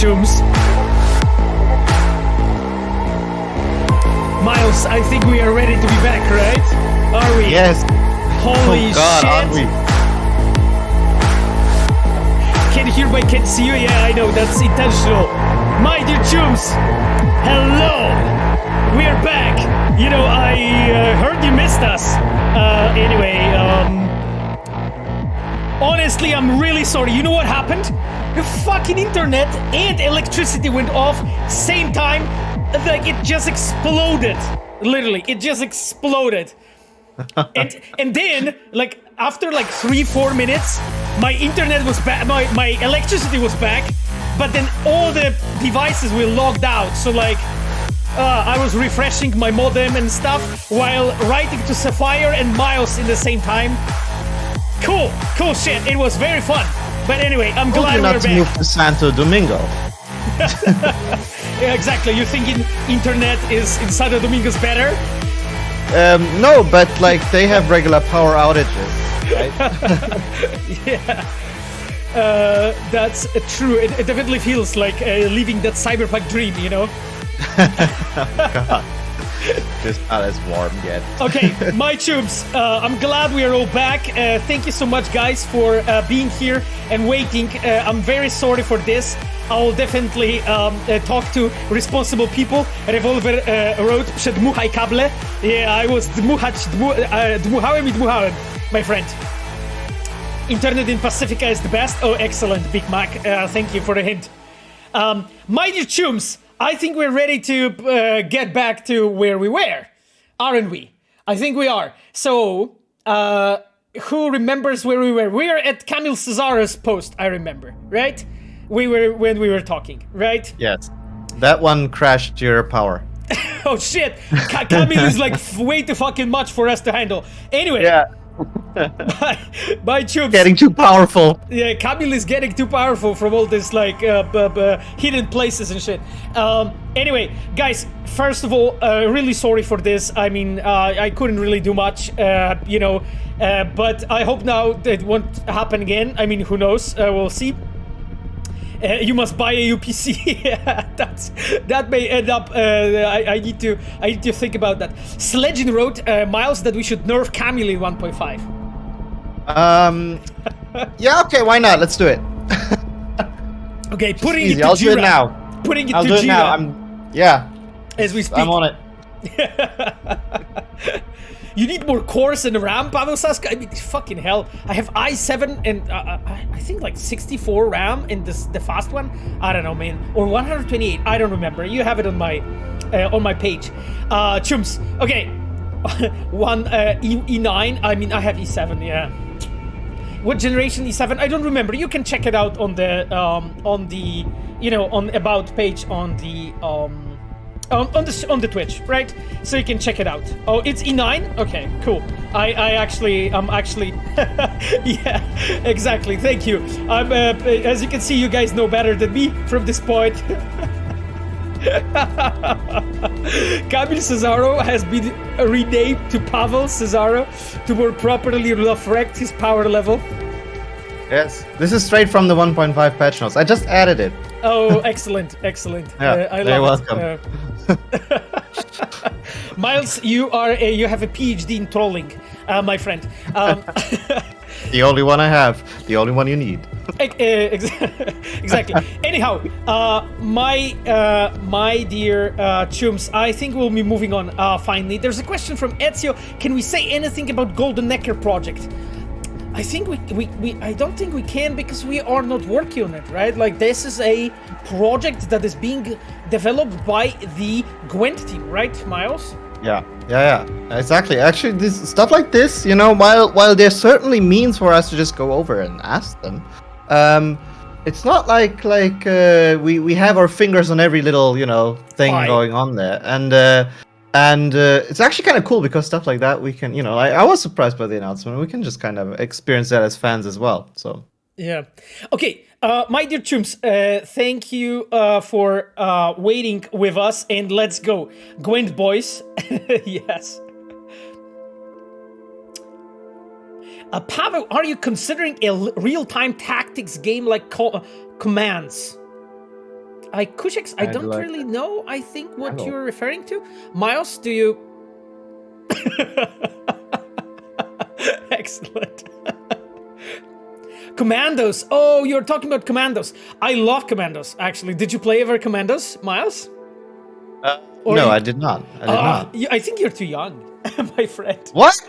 chums. Miles, I think we are ready to be back, right? Are we? Yes. Holy God, shit. aren't we? Can hear but can't see you? Yeah, I know, that's intentional. My dear chums, hello. We're back. You know, I heard you missed us. Anyway, honestly, I'm really sorry. You know what happened? The fucking internet and electricity went off same time. Like, it just exploded. Literally, it just exploded. and then, like, after like 3-4 minutes, my internet was back, my electricity was back, but then all the devices were logged out. So like, I was refreshing my modem and stuff while writing to Sapphire and Miles in the same time. Cool shit. It was very fun. But anyway, I'm glad we're back. Not to move to Santo Domingo. Yeah, exactly. You're thinking internet is in Santo Domingo's better? No, but like they have regular power outages, right? Yeah. That's true. It definitely feels like living that cyberpunk dream, you know? God. Just not as warm yet. Okay, my tubes, I'm glad we are all back. Thank you so much, guys, for being here and waiting. I'm very sorry for this. I'll definitely talk to responsible people. Revolver wrote przed dmuchaj kable. Yeah, I was dmuchałem i dmuchałem, my friend. Internet in Pacifica is the best. Oh, excellent, Big Mac. Thank you for the hint. My dear chums, I think we're ready to get back to where we were, aren't we? I think we are. So, who remembers where we were? We are at Camille Cesaro's post, I remember, right? We were when we were talking, right? Yes. That one crashed your power. Oh shit! Camille is like way too fucking much for us to handle. Anyway. Yeah. My tubes. Getting too powerful. Yeah, Camille is getting too powerful from all this like hidden places and shit. Anyway, guys, first of all, really sorry for this. I mean, I couldn't really do much, you know, but I hope now that won't happen again. I mean, who knows? We'll see. You must buy a UPC. That may end up. I need to think about that. Sledgin wrote, Miles, that we should nerf Camille in 1.5. Yeah. Okay. Why not? Let's do it. Okay, putting easy. it to I'll Jira. do it now. Putting it I'll to do it Jira. now. Yeah. As we speak. I'm on it. You need more cores and RAM, Pavel Saska? I mean, fucking hell. I have i7 and I think like 64 RAM in the fast one. I don't know, man. Or 128. I don't remember. You have it on my page. Chums. Okay. One E9. I mean, I have E7. Yeah. What generation E7? I don't remember. You can check it out on the you know, on about page on the on the Twitch, right? So you can check it out. Oh, it's E9? Okay, cool. I'm actually yeah, exactly. Thank you. I'm as you can see, you guys know better than me from this point. Camille Cesaro has been renamed to Pavel Cesaro to more properly reflect his power level. Yes. This is straight from the 1.5 patch notes. I just added it. Oh, excellent, excellent. Yeah, I you're love welcome. it. Miles, you have a PhD in trolling, my friend. The only one I have. The only one you need. Exactly. Anyhow, my dear chums, I think we'll be moving on finally. There's a question from Ezio. Can we say anything about Golden Nekker project? I think I don't think we can because we are not working on it, right? Like, this is a project that is being developed by the Gwent team, right, Miles? Yeah, exactly. Actually, this stuff like this, you know, while there's certainly means for us to just go over and ask them, it's not like we have our fingers on every little, you know, thing going on there, and it's actually kind of cool because stuff like that we can, you know, I was surprised by the announcement. We can just kind of experience that as fans as well. So yeah, okay. My dear chums, thank you for waiting with us, and let's go. Gwent boys. Yes. Pavel, are you considering a real-time tactics game like Commands? Kushix, I don't really know, I think, what you're referring to. Miles, do you... Excellent. Commandos. Oh, you're talking about Commandos. I love Commandos, actually. Did you play ever Commandos, Miles? No, I did not. I think you're too young, my friend. What?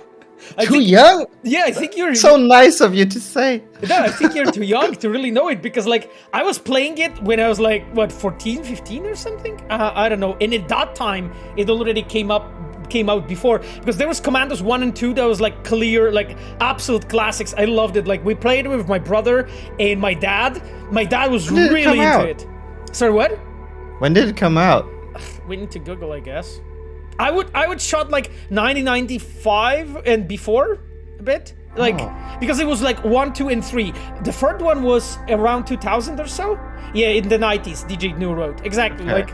Too young? Yeah, I think you're... So nice of you to say. No, I think you're too young to really know it, because, like, I was playing it when I was, like, what, 14, 15 or something? I don't know. And at that time, it already came out before, because there was Commandos 1 and 2 that was, like, clear, like, absolute classics. I loved it. Like, we played it with my brother and my dad. My dad was really into it. Sorry, what? When did it come out? We need to Google, I guess. I would shot like 1995 and before a bit, like because it was like 1, 2, and 3. The third one was around 2000 or so. Yeah, in the 90s, DJ New wrote exactly. Okay. Like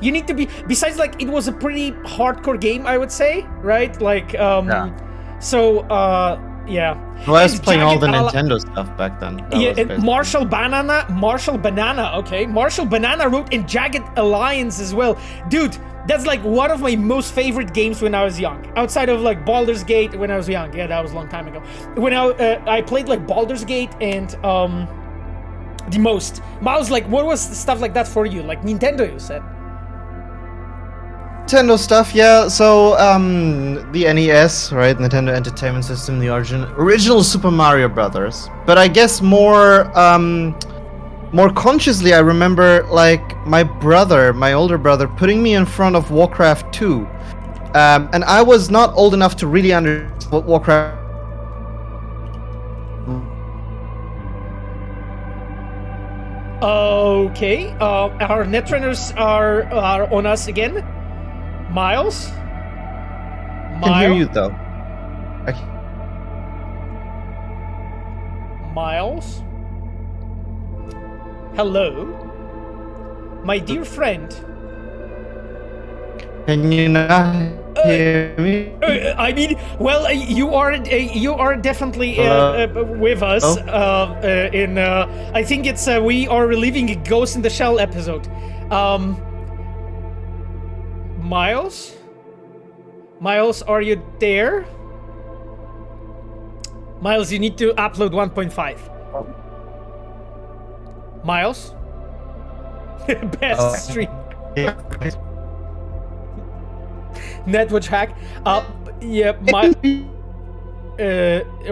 you need to be. Besides, like it was a pretty hardcore game, I would say, right? Like so yeah. Well, I was playing all the Nintendo stuff back then. And Marshall Banana. Okay, Marshall Banana wrote in Jagged Alliance as well, dude. That's like one of my most favorite games when I was young. Outside of like Baldur's Gate when I was young. Yeah, that was a long time ago. When I played like Baldur's Gate and the most. Miles, like what was stuff like that for you? Like Nintendo, you said. Nintendo stuff, yeah. So the NES, right? Nintendo Entertainment System, the original Super Mario Brothers. But I guess more consciously, I remember like my older brother, putting me in front of Warcraft 2, and I was not old enough to really understand what Warcraft. Okay, our netrunners are on us again. Miles? I can hear you though. Miles? Hello? My dear friend? Can you not hear me? I mean, well, you are definitely with us. I think it's we are reliving a Ghost in the Shell episode. Miles? Miles, are you there? Miles, you need to upload 1.5. Miles? Best stream. Yeah. Netwatch hack. Yeah, my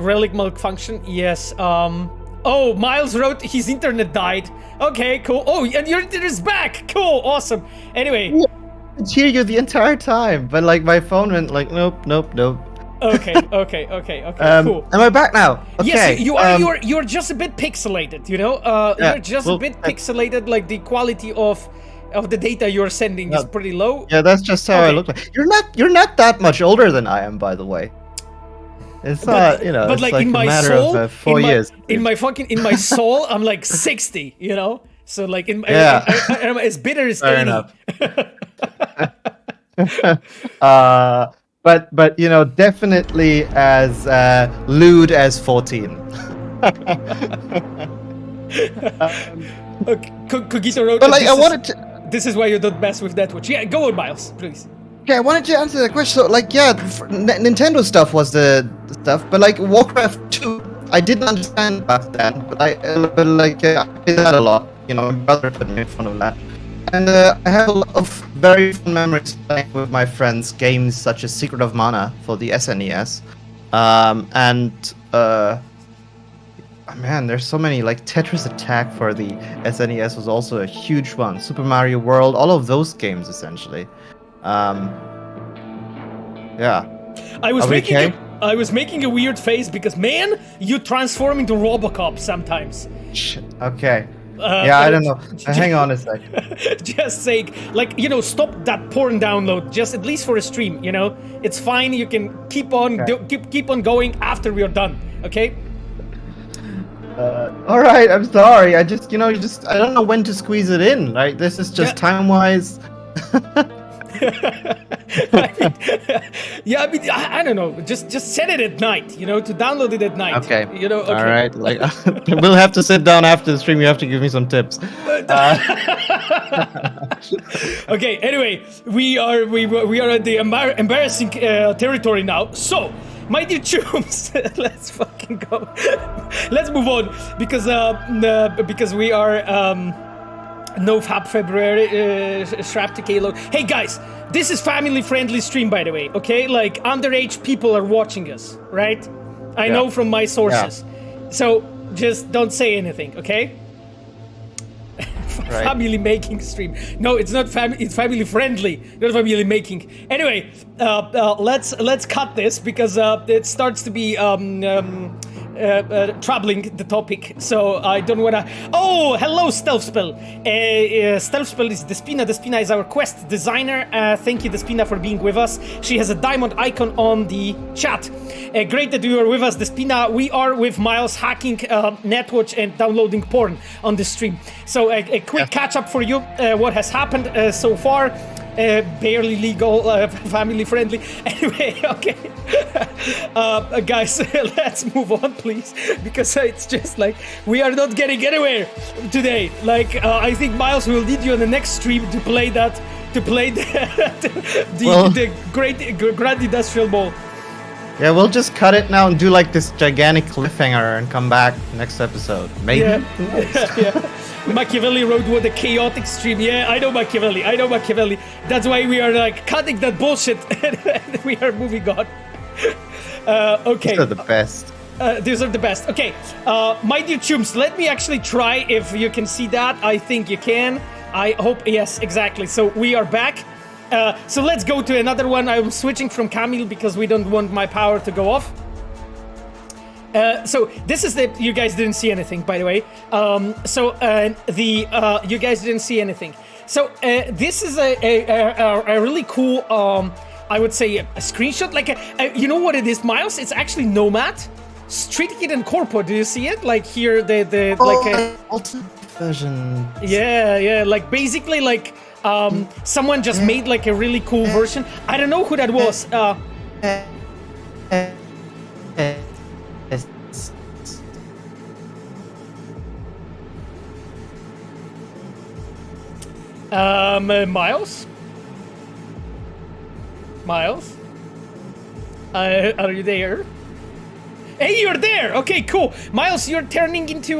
relic malfunction. Yes. Oh, Miles wrote his internet died. Okay, cool. Oh, and your internet is back. Cool, awesome. Anyway. Yeah, I could hear you the entire time, but like my phone went like nope. Okay, cool. Am I back now? Okay. Yes, you are. You're just a bit pixelated, you know. You're just a bit pixelated. Like the quality of the data you're sending is pretty low. Yeah, that's just how I look like. You're not that much older than I am, by the way. It's not, you know. But it's like in my soul, of, 4 years. In my soul, I'm like 60, you know. So like I'm as bitter as 80. Enough. But you know, definitely as lewd as 14. Kogito wrote. But like, I wanted to. This is why you don't mess with that watch. Yeah, go on, Miles, please. Okay, I wanted to answer that question. So, like, yeah, Nintendo stuff was the stuff, but like Warcraft 2, I didn't understand back then. But I played that a lot. You know, my brother put me in front of that. And I have a lot of very fun memories playing with my friends games such as Secret of Mana for the SNES. Man, there's so many, like Tetris Attack for the SNES was also a huge one. Super Mario World, all of those games essentially. Yeah. I was making a weird face because, man, you transform into Robocop sometimes. Okay. Yeah, I don't know. Hang on a sec. Just saying, like, you know, stop that porn download. Just at least for a stream, you know. It's fine. You can keep on keep on going after we are done. Okay. All right. I'm sorry. I just, I don't know when to squeeze it in. Right. This is just time-wise. Yeah, I mean, I don't know. Just set it at night, you know, to download it at night. Okay. You know. Okay. All right. Like we'll have to sit down after the stream. You have to give me some tips. Okay. Anyway, we are at the embarrassing territory now. So, my dear chums, let's fucking go. Let's move on because we are. No Fab February, Shrap to Kalo. Hey guys, this is family-friendly stream, by the way, okay? Like, underage people are watching us, right? I know from my sources. Yeah. So, just don't say anything, okay? Right. Family-making stream. No, it's not it's family-friendly, not family-making. Anyway, let's cut this, because it starts to be, troubling the topic, so I don't wanna. Oh, hello, Stealth Spell. Stealth Spell is Despina. Despina is our quest designer. Thank you, Despina, for being with us. She has a diamond icon on the chat. Great that you are with us, Despina. We are with Miles hacking Netwatch and downloading porn on the stream. So a quick catch up for you. What has happened so far? Barely legal, family friendly. Anyway, okay. Guys, let's move on, please, because it's just like we are not getting anywhere today. Like, I think Miles will need you on the next stream to play the great Grand Industrial Ball. Yeah, we'll just cut it now and do like this gigantic cliffhanger and come back next episode. Maybe. Yeah. Machiavelli wrote what a chaotic stream. Yeah, I know Machiavelli. That's why we are like cutting that bullshit and we are moving on. Okay. These are the best. These are the best. Okay, my dear chums, let me actually try if you can see that. I think you can. I hope, yes, exactly. So we are back. So let's go to another one. I'm switching from Camille because we don't want my power to go off. So this is the. You guys didn't see anything, by the way. You guys didn't see anything. So this is a really cool. I would say a screenshot. Like you know what it is, Miles? It's actually Nomad, Street Kid, and Corpo. Do you see it? Like here, like a ultimate version. Yeah. Like basically, like someone just made like a really cool version. I don't know who that was. Miles? Miles? Are you there? Hey, you're there! Okay, cool. Miles, you're turning into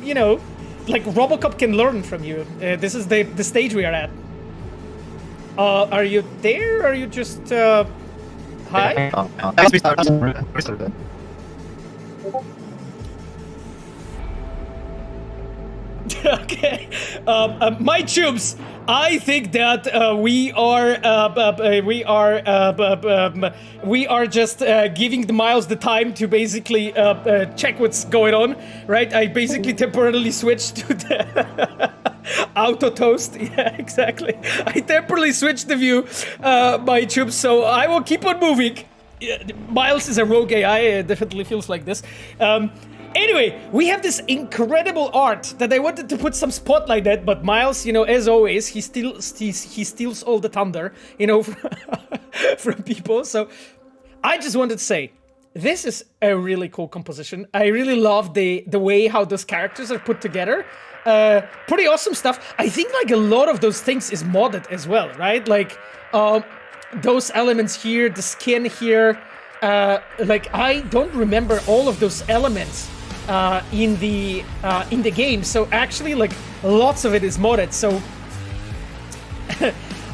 you know, like Robocop can learn from you. This is the stage we are at. Are you there? Or are you just, hi? Okay, my tubes. I think that we are just giving the Miles the time to basically check what's going on, right? I basically temporarily switched to the auto toast. Yeah, exactly. I temporarily switched the view, my tubes. So I will keep on moving. Miles is a rogue AI. It definitely feels like this. Anyway, we have this incredible art that I wanted to put some spotlight at, but Miles, you know, as always, he steals all the thunder, you know, from people. So I just wanted to say, this is a really cool composition. I really love the way how those characters are put together. Pretty awesome stuff. I think like a lot of those things is modded as well, right? Like those elements here, the skin here. Like I don't remember all of those elements in the game. So actually, like lots of it is modded. So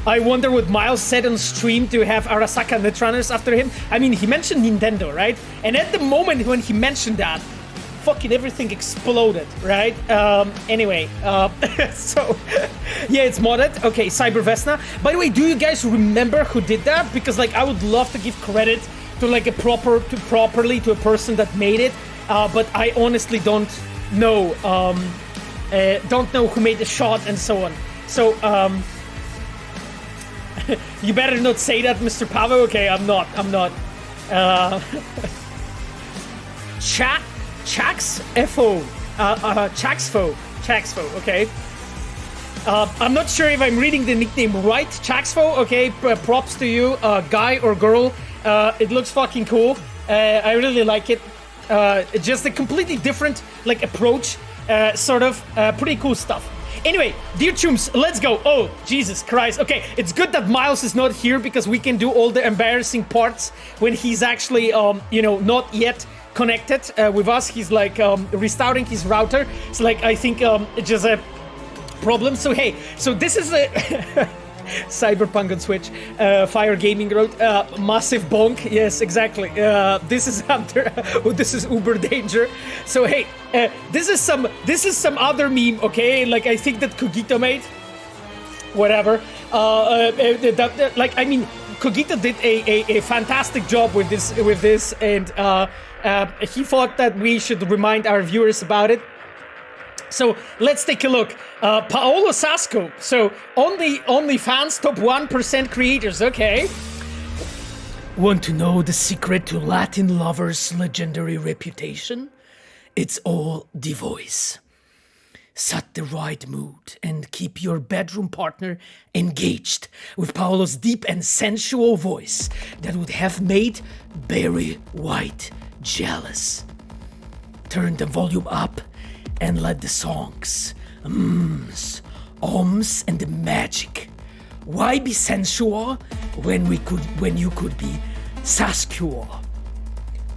I wonder what Miles said on stream to have Arasaka Netrunners after him. I mean, he mentioned Nintendo, right? And at the moment when he mentioned that, fucking everything exploded, right? Anyway, so yeah, it's modded. Okay, Cyber Vesna. By the way, do you guys remember who did that? Because like I would love to give credit to like a properly to a person that made it, but I honestly don't know who made the shot and so on. So you better not say that, Mr. Pavo. Okay, I'm not. Chaxfo. Okay. I'm not sure if I'm reading the nickname right. Chaxfo, okay, props to you, guy or girl. It looks fucking cool. I really like it. Just a completely different like approach, sort of pretty cool stuff. Anyway, dear chums, let's go. Oh, Jesus Christ. Okay, it's good that Miles is not here because we can do all the embarrassing parts when he's actually, not yet connected with us. He's like restarting his router. It's like, I think it's just a problem. So, hey, so this is a... Cyberpunk on Switch, Fire Gaming wrote, massive bonk. Yes, exactly. This is under, this is uber danger. So hey, this is some other meme. Okay, like I think that Cogito made. Whatever. Cogito did a fantastic job with this, and he thought that we should remind our viewers about it. So let's take a look. Paolo Sasco. So only fans, top 1% creators. Okay. Want to know the secret to Latin lovers' legendary reputation? It's all the voice. Set the right mood and keep your bedroom partner engaged with Paolo's deep and sensual voice that would have made Barry White jealous. Turn the volume up and let the songs, ohms, and the magic. Why be sensual when you could be Sascual?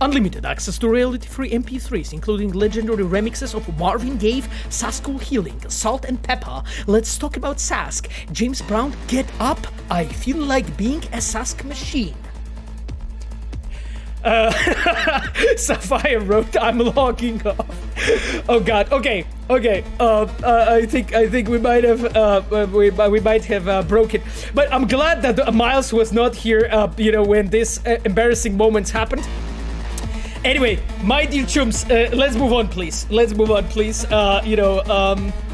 Unlimited access to royalty-free MP3s, including legendary remixes of Marvin Gaye, Sascool Healing, Salt and Pepper. Let's talk about Sask. James Brown, get up. I feel like being a Sask machine. Sapphire wrote, I'm logging off. Oh god. Okay. I think we might have broken. But I'm glad that Miles was not here. When this embarrassing moments happened. Anyway, my dear chums, let's move on, please.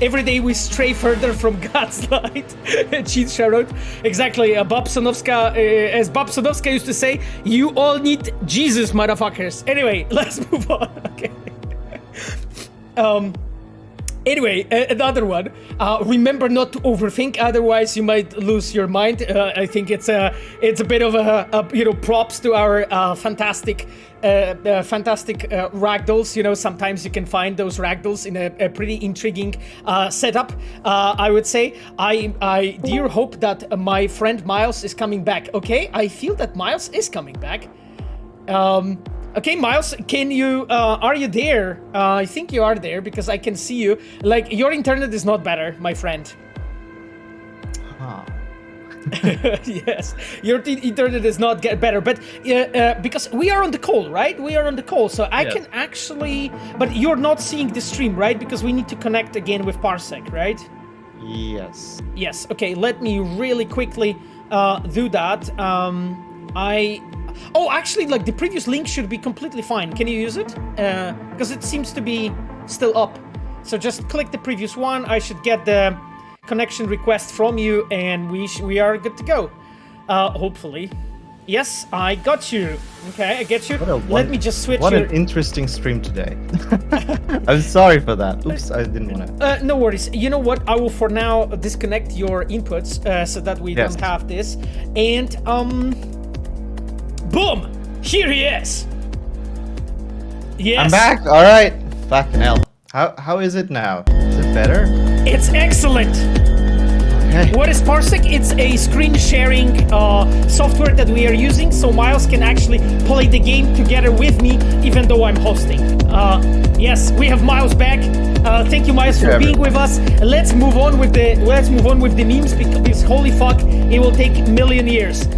Every day we stray further from God's light. Cheat shoutout. Exactly. As Bob Sonovska used to say, you all need Jesus, motherfuckers. Anyway, let's move on. Okay. Anyway, another one. Remember not to overthink, otherwise you might lose your mind. I think it's a bit of a props to our fantastic ragdolls. Sometimes you can find those ragdolls in a pretty intriguing setup. I would say I dear hope that my friend Miles is coming back. Okay, I feel that Miles is coming back. Okay, Miles, can you, are you there? I think you are there because I can see you. Like, your internet is not better, my friend. Huh. Yes, your internet is not better, but because we are on the call, right? We are on the call, so I can actually, but you're not seeing the stream, right? Because we need to connect again with Parsec, right? Yes. Yes, okay, let me really quickly do that. Oh, actually, like the previous link should be completely fine. Can you use it? Because it seems to be still up. So just click the previous one. I should get the connection request from you, and we are good to go. Hopefully. Yes, I got you. Okay, I get you. Let me just switch. What an interesting stream today. I'm sorry for that. Oops, I didn't want to. No worries. You know what? I will for now disconnect your inputs so that we don't have this. And boom! Here he is! Yes. I'm back! Alright. Fucking hell. How is it now? Is it better? It's excellent! Okay. What is Parsec? It's a screen sharing software that we are using so Miles can actually play the game together with me even though I'm hosting. Yes, we have Miles back. Thank you, Miles, for being with us. Let's move on with the memes because holy fuck, it will take a million years.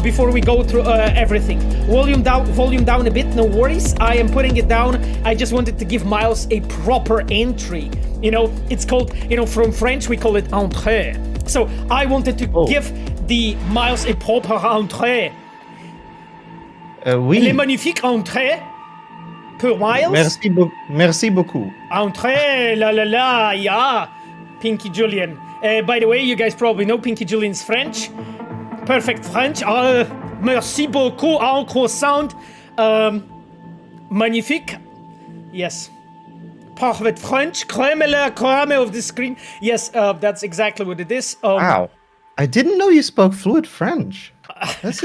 Before we go through everything. Volume down a bit, no worries. I am putting it down. I just wanted to give Miles a proper entry. It's called, from French we call it entrée. So I wanted to give the Miles a proper entrée. Oui. Les magnifiques entrées pour Miles. Merci beaucoup. Entrée, yeah. Pinky Julian. By the way, you guys probably know Pinky Julian's French. Perfect French. Merci beaucoup. Encore sound. Magnifique. Yes. parle with French. Crème of the screen. Yes, that's exactly what it is. Wow. I didn't know you spoke fluent French. That's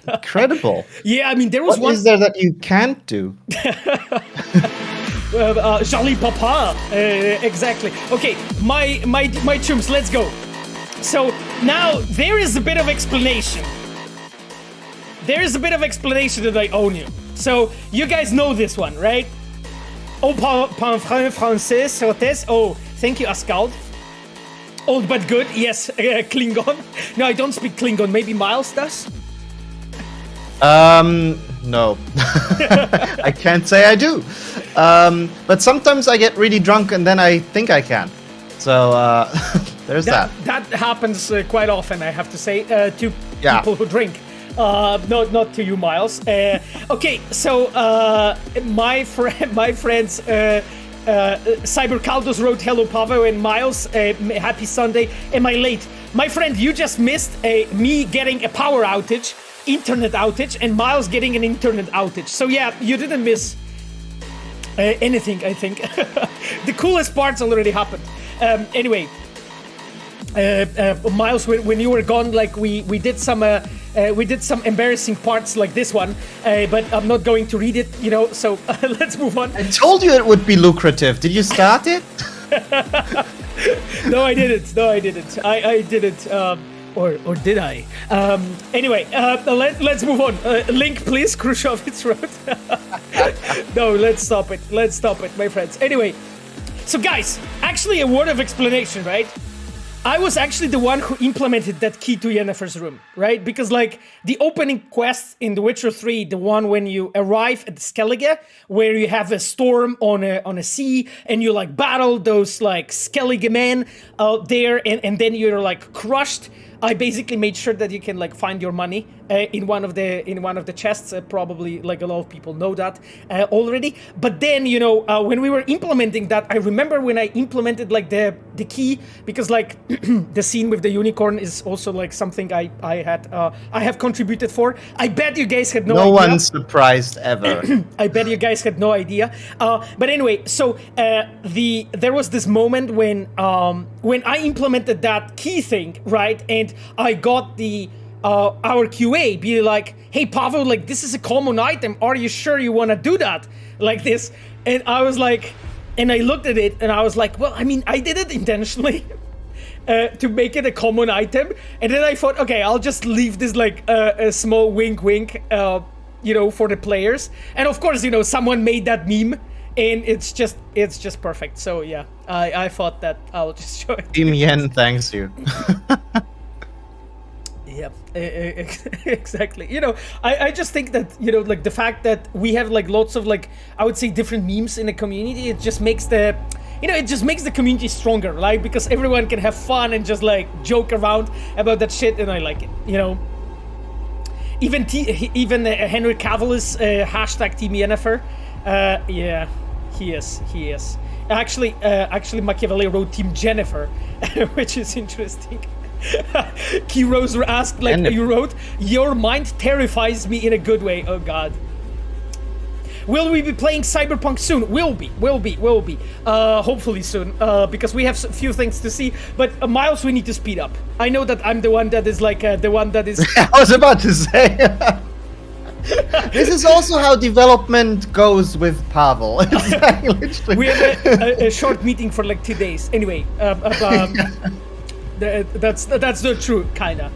incredible. Yeah, I mean, there was What one... is there that you can't do? Jolly Papa. Exactly. Okay, my chums, let's go. So now there is a bit of explanation. There is a bit of explanation that I own you. So you guys know this one, right? Oh, parle français, certes. Oh, thank you, Ascald. Old but good, yes, Klingon. No, I don't speak Klingon. Maybe Miles does? No. I can't say I do. But sometimes I get really drunk and then I think I can. So, there's that. That happens quite often, I have to say, to people who drink. Not to you, Miles. Okay, so my friends Cybercaldos wrote hello Pavo and Miles, happy Sunday. Am I late? My friend, you just missed me getting a power outage, internet outage, and Miles getting an internet outage. So yeah, you didn't miss anything, I think. The coolest parts already happened. Anyway, Miles, when you were gone, like we did some embarrassing parts like this one, but I'm not going to read it, you know. So let's move on. I told you it would be lucrative. Did you start it? No, I didn't. I didn't. Or did I? Anyway, let's move on. Link, please. Khrushchev's road. No, let's stop it. Let's stop it, my friends. Anyway, so guys, actually a word of explanation, right? I was actually the one who implemented that key to Yennefer's room, right? Because like the opening quest in The Witcher 3, the one when you arrive at the Skellige, where you have a storm on a sea and you like battle those like Skellige men out there and then you're like crushed. I basically made sure that you can like find your money in one of the chests. Probably like a lot of people know that already. But then when we were implementing that, I remember when I implemented like the key, because like the scene with the unicorn is also like something I have contributed for. I bet you guys had no idea. No one's surprised ever. I bet you guys had no idea. But anyway, so there was this moment when I implemented that key thing, right? And I got our QA be like, hey Pavel, like this is a common item. Are you sure you want to do that? Like this. And I was like, and I looked at it and I was like, well, I mean, I did it intentionally to make it a common item. And then I thought, okay, I'll just leave this like a small wink, for the players. And of course, someone made that meme. And it's just perfect. So yeah, I thought that I'll just show it. Team Yen thanks you. Yeah, exactly. I just think that, like the fact that we have like lots of like, I would say different memes in the community, it just makes the community stronger, right? Because everyone can have fun and just like joke around about that shit, and I like it, Even Henry Cavill is hashtag Team Yennefer. Yeah, he is. Actually, Machiavelli wrote Team Jennifer, which is interesting. Key Rose asked, like you wrote, your mind terrifies me in a good way. Oh God. Will we be playing Cyberpunk soon? Will be. Hopefully soon, because we have a few things to see. But Miles, we need to speed up. I know that I'm the one that is like the one that is. I was about to say. This is also how development goes with Pavel. We have a short meeting for like 2 days. Anyway, that's not true, kinda,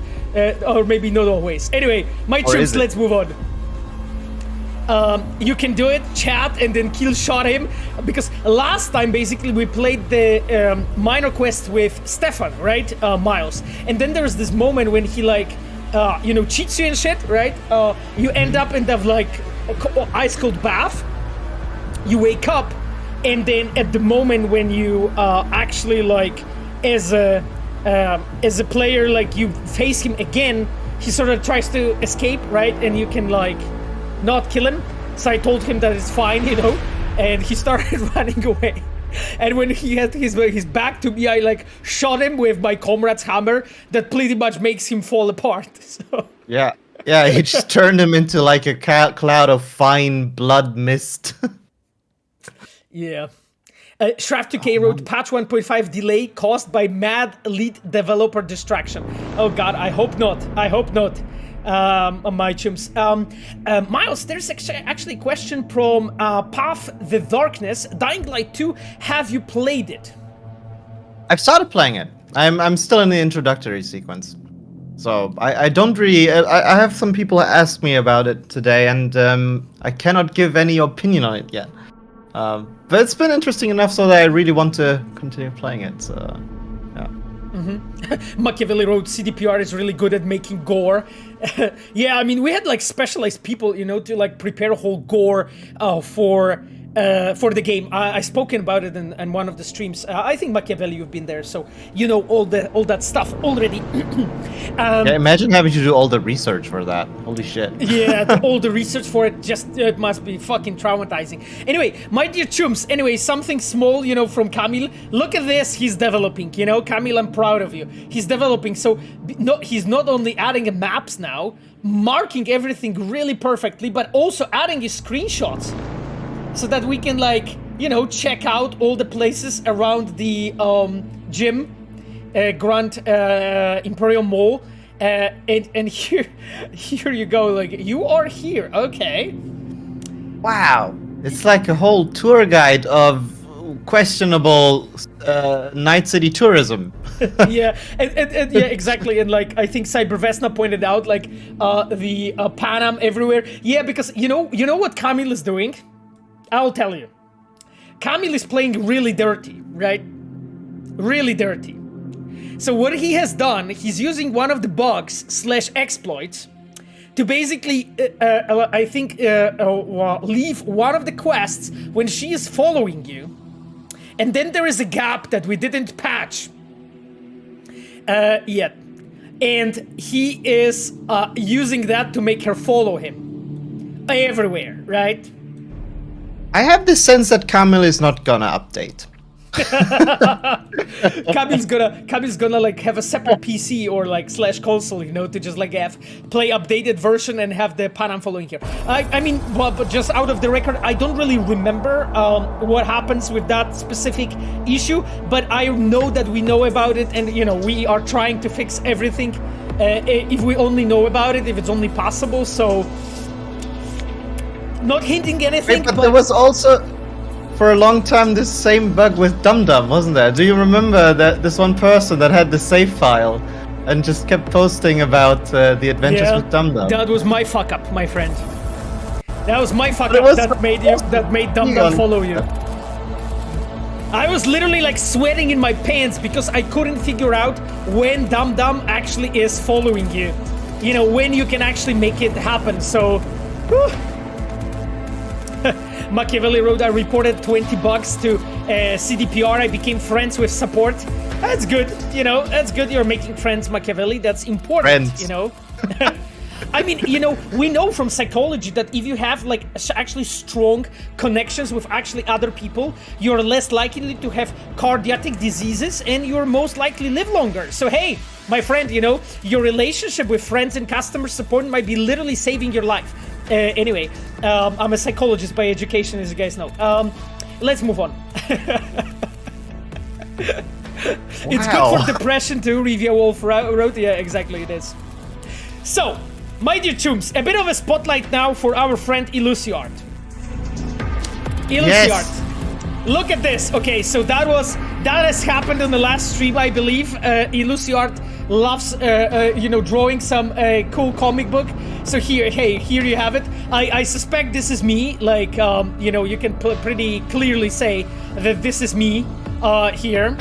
or maybe not always. Anyway, my troops, let's move on. You can do it, chat, and then kill shot him, because last time basically we played the minor quest with Stefan, right, Miles, and then there's this moment when he like cheats you and shit, right? You end up in the like ice cold bath. You wake up, and then at the moment when you actually like as a player, like you face him again, he sort of tries to escape, right? And you can like not kill him. So I told him that it's fine, and he started running away. And when he had his back to me, I like shot him with my comrade's hammer that pretty much makes him fall apart. So yeah, he just turned him into like a cloud of fine blood mist. Yeah. Shraft2K wrote patch 1.5 delay caused by mad lead developer distraction. Oh god, I hope not. I hope not. My chums. Miles, there's actually a question from Path the Darkness. Dying Light 2, have you played it? I've started playing it. I'm still in the introductory sequence. So I don't really. I have some people ask me about it today, and I cannot give any opinion on it yet. But it's been interesting enough so that I really want to continue playing it. So, yeah. Machiavelli wrote CDPR is really good at making gore. Yeah, I mean, we had like specialized people, you know, to like prepare a whole gore for the game. I've spoken about it in one of the streams. I think Machiavelli, you've been there, so you know all that stuff already. Yeah, imagine having to do all the research for that. Holy shit. Yeah, all the research for it, it must be fucking traumatizing. Anyway, my dear chums, anyway, something small, you know, from Camille. Look at this, he's developing, you know, Camille, I'm proud of you. He's developing, so he's not only adding maps now, marking everything really perfectly, but also adding his screenshots. So that we can, like, you know, check out all the places around the gym, Grand Imperial Mall, and here you go. Like, you are here, okay? Wow, it's like a whole tour guide of questionable Night City tourism. Yeah, and yeah, exactly. And like, I think Cybervesna pointed out, like, the Panam everywhere. Yeah, because you know what Camille is doing. I'll tell you. Camille is playing really dirty, right? Really dirty. So what he has done, he's using one of the bugs / exploits to basically, I think, leave one of the quests when she is following you. And then there is a gap that we didn't patch yet. And he is using that to make her follow him everywhere, right? I have the sense that Camille is not gonna update. Camille's gonna like have a separate PC or like / console, you know, to just like play updated version and have the Panam following here. I mean, well, but just out of the record, I don't really remember what happens with that specific issue, but I know that we know about it, and you know, we are trying to fix everything if we only know about it, if it's only possible. So. Not hinting anything, but there was also, for a long time, this same bug with Dum Dum, wasn't there? Do you remember that this one person that had the save file and just kept posting about the adventures with Dum Dum? That was my fuck up, my friend. That was my fuck up that made Dum Dum follow you. I was literally like sweating in my pants because I couldn't figure out when Dum Dum actually is following you. You know, when you can actually make it happen. So. Whew. Machiavelli wrote, I reported 20 bugs to CDPR. I became friends with support. That's good, you know, that's good. You're making friends, Machiavelli. That's important, friends. You know. I mean, you know, we know from psychology that if you have like actually strong connections with actually other people, you're less likely to have cardiac diseases and you're most likely live longer. So, hey, my friend, you know, your relationship with friends and customer support might be literally saving your life. Anyway, I'm a psychologist by education, as you guys know. Let's move on. It's good for depression too, Review Wolf wrote. Yeah, exactly, it is. So, my dear chums, a bit of a spotlight now for our friend Illusiart. Yes. Look at this. Okay, so that has happened in the last stream, I believe. Illusiart loves, you know, drawing some cool comic book. So here you have it. I suspect this is me. Like, you know, you can pretty clearly say that this is me here.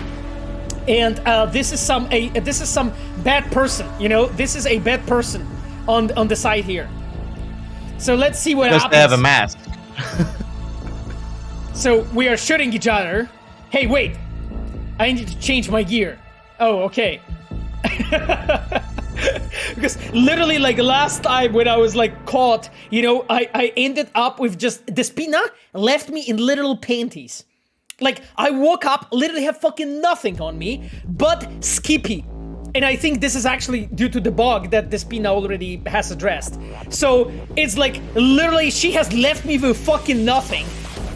And this is some bad person. You know, this is a bad person on the side here. So let's see what happens. They have a mask. So we are shooting each other. Hey, wait! I need to change my gear. Oh, okay. Because literally, like last time when I was like caught, you know, I ended up with just Despina left me in literal panties. Like I woke up, literally have fucking nothing on me, but Skippy. And I think this is actually due to the bug that Despina already has addressed. So it's like literally she has left me with fucking nothing.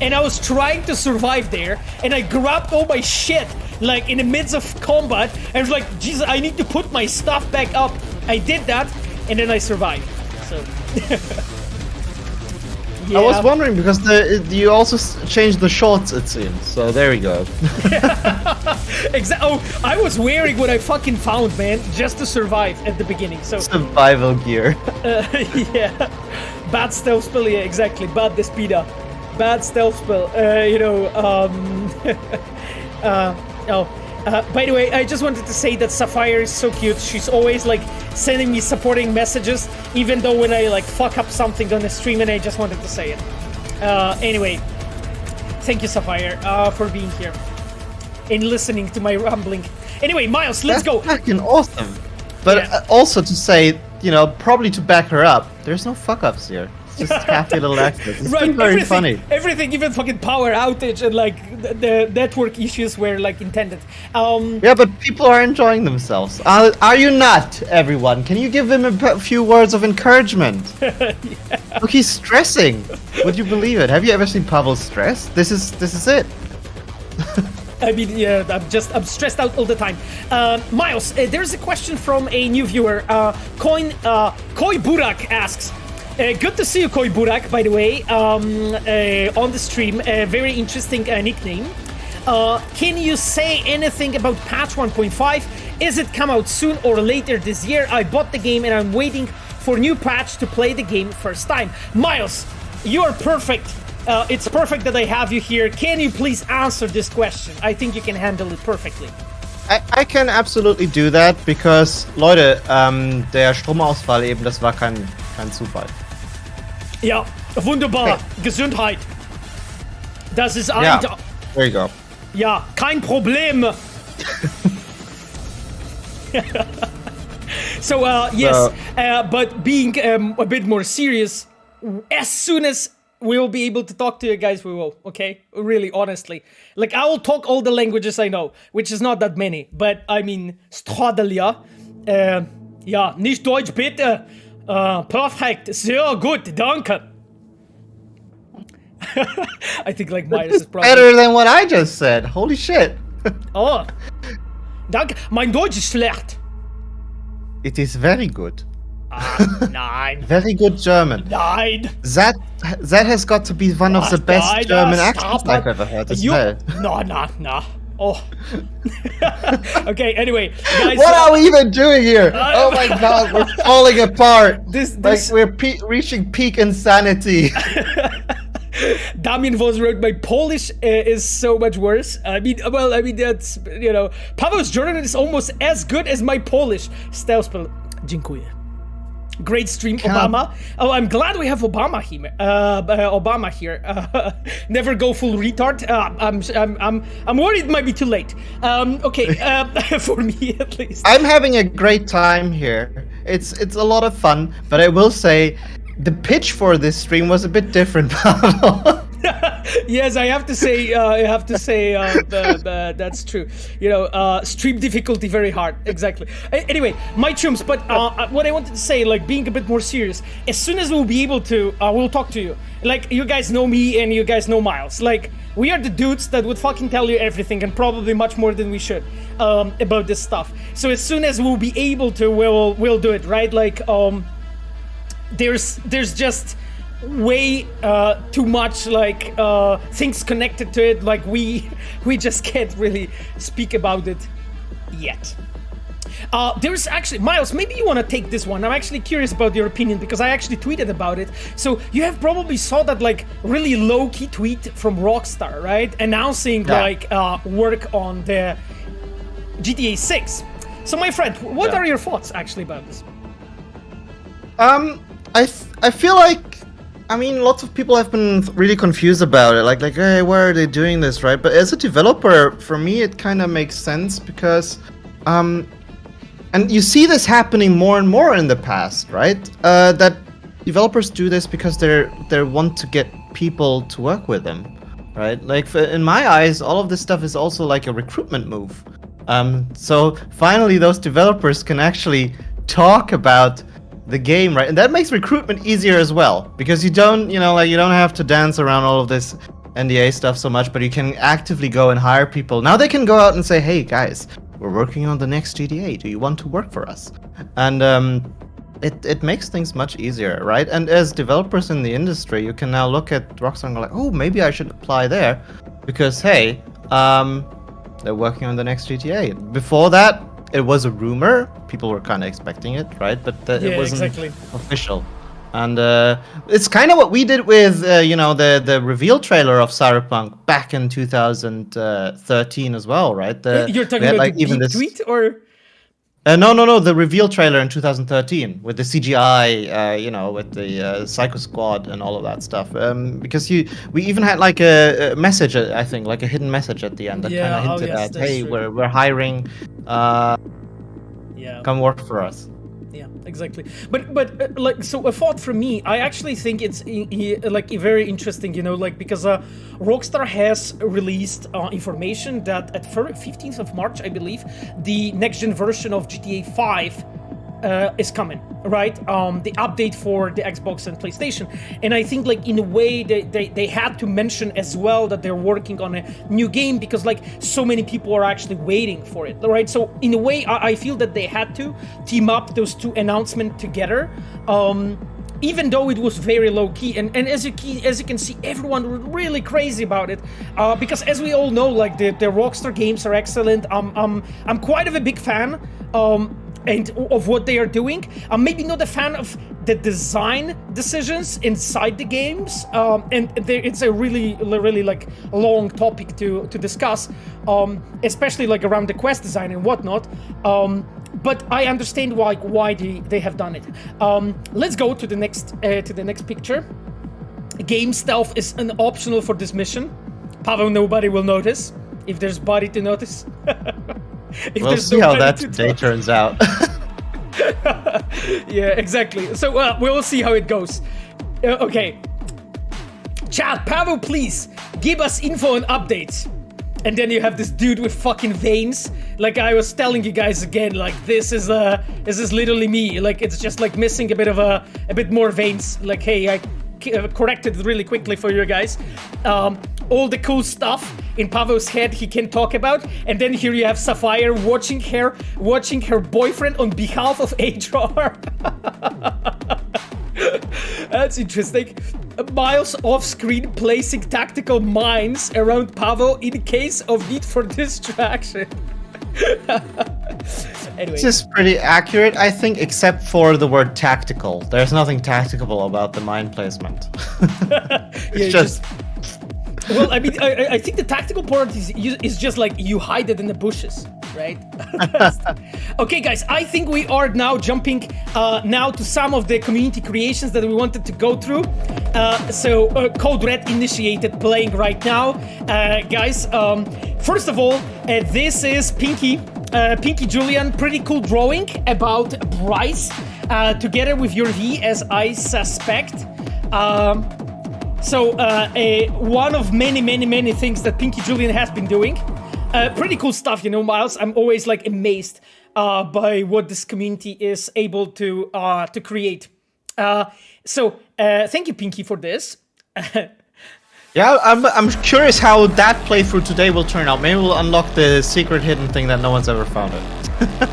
and I was trying to survive there, and I grabbed all my shit, like, in the midst of combat, and I was like, Jesus, I need to put my stuff back up. I did that, and then I survived, so... Yeah. I was wondering because you also changed the shorts, it seems. So there we go. Oh, I was wearing what I fucking found, man, just to survive at the beginning. So survival gear. Yeah, bad stealth spell. Yeah, exactly. Bad despida. Bad stealth spell. By the way, I just wanted to say that Sapphire is so cute. She's always like sending me supporting messages, even though when I like fuck up something on the stream, and I just wanted to say it. Anyway, thank you, Sapphire, for being here and listening to my rambling. Anyway, Miles, let's go. Fucking awesome. But also to say, you know, probably to back her up, there's no fuck ups here. Just happy little actors. It's been very funny. Everything, even fucking power outage and like the network issues were like intended. Yeah, but people are enjoying themselves. Are you not, everyone? Can you give him a few words of encouragement? Yeah. Look, he's stressing. Would you believe it? Have you ever seen Pavel stress? This is it. I mean, yeah, I'm stressed out all the time. Miles, there's a question from a new viewer. Koi Burak asks. Good to see you, Koi Burak, by the way, on the stream. Very interesting nickname. Can you say anything about patch 1.5? Is it come out soon or later this year? I bought the game and I'm waiting for new patch to play the game first time. Miles, you are perfect. It's perfect that I have you here. Can you please answer this question? I think you can handle it perfectly. I can absolutely do that, because, Leute, der Stromausfall eben, das war kein Zufall. Ja, wunderbar. Hey. Gesundheit. Das ist ein... Yeah, there you go. Ja, kein Problem. So, yes, but being a bit more serious, as soon as we will be able to talk to you guys, we will, okay? Really, honestly. Like, I will talk all the languages I know, which is not that many, but I mean, Stradel, ja. Ja, nicht Deutsch, bitte. Perfect. Sehr gut, danke. I think like Myers is probably better than what I just said. Holy shit. Oh. Danke. Mein Deutsch ist schlecht. It is very good. Nein. Very good German. Nein. That has got to be one of the best German accents I've ever heard as well. No. Oh. Okay, anyway, guys. What are we even doing here? Oh my god, we're falling apart. We're reaching peak insanity. Damian Vos wrote, my Polish is so much worse. I mean, that's, you know, Paweł's German is almost as good as my Polish. Stealth. Dziękuję. Great stream, Obama. Oh, I'm glad we have Obama here. Never go full retard. I'm worried it might be too late. Okay, for me at least. I'm having a great time here. It's a lot of fun, but I will say the pitch for this stream was a bit different, Pavel. Yes, I have to say, that's true. You know, stream difficulty very hard. Exactly. Anyway, my chums, but what I wanted to say, like being a bit more serious, as soon as we'll be able to, we'll talk to you. Like, you guys know me and you guys know Miles. Like, we are the dudes that would fucking tell you everything, and probably much more than we should, about this stuff. So as soon as we'll be able to, we'll do it, right? Like, there's just way too much like things connected to it, like we just can't really speak about it yet. There's actually, Miles, maybe you want to take this one. I'm actually curious about your opinion, because I actually tweeted about it. So you have probably saw that like really low-key tweet from Rockstar, right, announcing like work on the GTA 6. So my friend, what are your thoughts actually about this? I feel like, I mean, lots of people have been really confused about it. Like, hey, why are they doing this, right? But as a developer, for me, it kind of makes sense because, and you see this happening more and more in the past, right? That developers do this because they want to get people to work with them, right? Like, in my eyes, all of this stuff is also like a recruitment move. So finally, those developers can actually talk about the game, right? And that makes recruitment easier as well, because you don't have to dance around all of this NDA stuff so much, but you can actively go and hire people. Now they can go out and say, hey guys, we're working on the next GTA. Do you want to work for us? And it makes things much easier, right? And as developers in the industry, you can now look at Rockstar and go like, oh, maybe I should apply there because, hey, they're working on the next GTA. Before that, it was a rumor. People were kind of expecting it, right? But it wasn't official. And it's kind of what we did with, the reveal trailer of Cyberpunk back in 2013 as well, right? You're talking about like, even this tweet or? No, the reveal trailer in 2013 with the CGI, with the Psycho Squad and all of that stuff. Because we even had like a message, I think, like a hidden message at the end that kind of hinted at, hey, we're hiring, come work for us. Yeah, exactly. But like, so a thought from me, I actually think it's like very interesting, because Rockstar has released information that at 15th of March, I believe, the next gen version of GTA 5 is coming, right? The update for the Xbox and PlayStation. And I think like in a way they had to mention as well that they're working on a new game because like so many people are actually waiting for it, right? So in a way I feel that they had to team up those two announcements together. Even though it was very low key, and as you can see, everyone was really crazy about it, because as we all know, like the Rockstar games are excellent. I'm quite of a big fan, and of what they are doing. I'm maybe not a fan of the design decisions inside the games, and it's a really like long topic to discuss, especially like around the quest design and whatnot. But I understand why they have done it. Let's go to the next picture. Game stealth is an optional for this mission. Pavel, nobody will notice if there's body to notice. We'll see how that day turns out. Yeah, exactly. So we'll see how it goes. Okay. Chat, Pavel, please give us info and updates. And then you have this dude with fucking veins. Like I was telling you guys again, like this is literally me. Like it's just like missing a bit more veins. Like hey, I corrected really quickly for you guys. All the cool stuff in Pavel's head he can talk about, and then here you have Sapphire watching her boyfriend on behalf of HR. That's interesting. Miles off screen placing tactical mines around Pavel in case of need for distraction. Anyway. This is pretty accurate, I think, except for the word tactical. There's nothing tactical about the mine placement. It's just... Well, I mean, I think the tactical part is just like you hide it in the bushes, right? Okay, guys, I think we are now jumping now to some of the community creations that we wanted to go through. So Code Red initiated playing right now. Guys, first of all, this is Pinky Julian, pretty cool drawing about Bryce, together with your V, as I suspect. So one of many things that Pinky Julian has been doing. Pretty cool stuff, Miles. I'm always like amazed by what this community is able to create. So thank you, Pinky, for this. Yeah, I'm curious how that playthrough today will turn out. Maybe we'll unlock the secret hidden thing that no one's ever found it.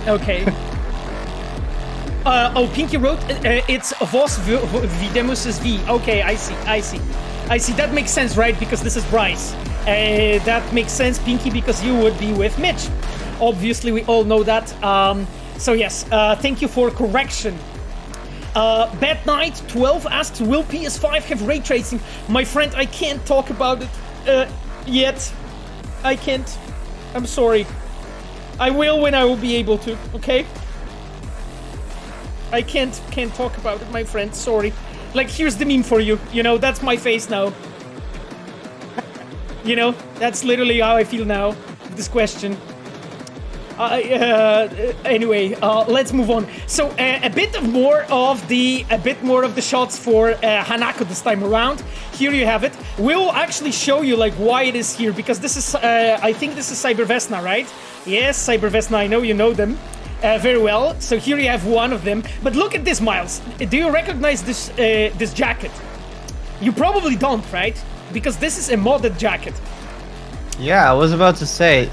Okay. Pinky wrote, it's Vos Videmus's V. Okay, I see. That makes sense, right? Because this is Bryce. That makes sense, Pinky, because you would be with Mitch. Obviously, we all know that. So yes, thank you for correction. Bad Knight 12 asks, will PS5 have ray tracing? My friend, I can't talk about it yet. I can't. I'm sorry. I will when I will be able to, okay? I can't talk about it, my friend. Sorry. Like, here's the meme for you. That's my face now. That's literally how I feel now with this question. Anyway, let's move on. So a bit more of the shots for Hanako this time around. Here you have it. We'll actually show you like why it is here, because this is I think this is Cybervesna, right? Yes, Cybervesna. I know you know them. Very well. So here you have one of them. But look at this, Miles. Do you recognize this jacket? You probably don't, right? because this is a modded jacket. Yeah, I was about to say.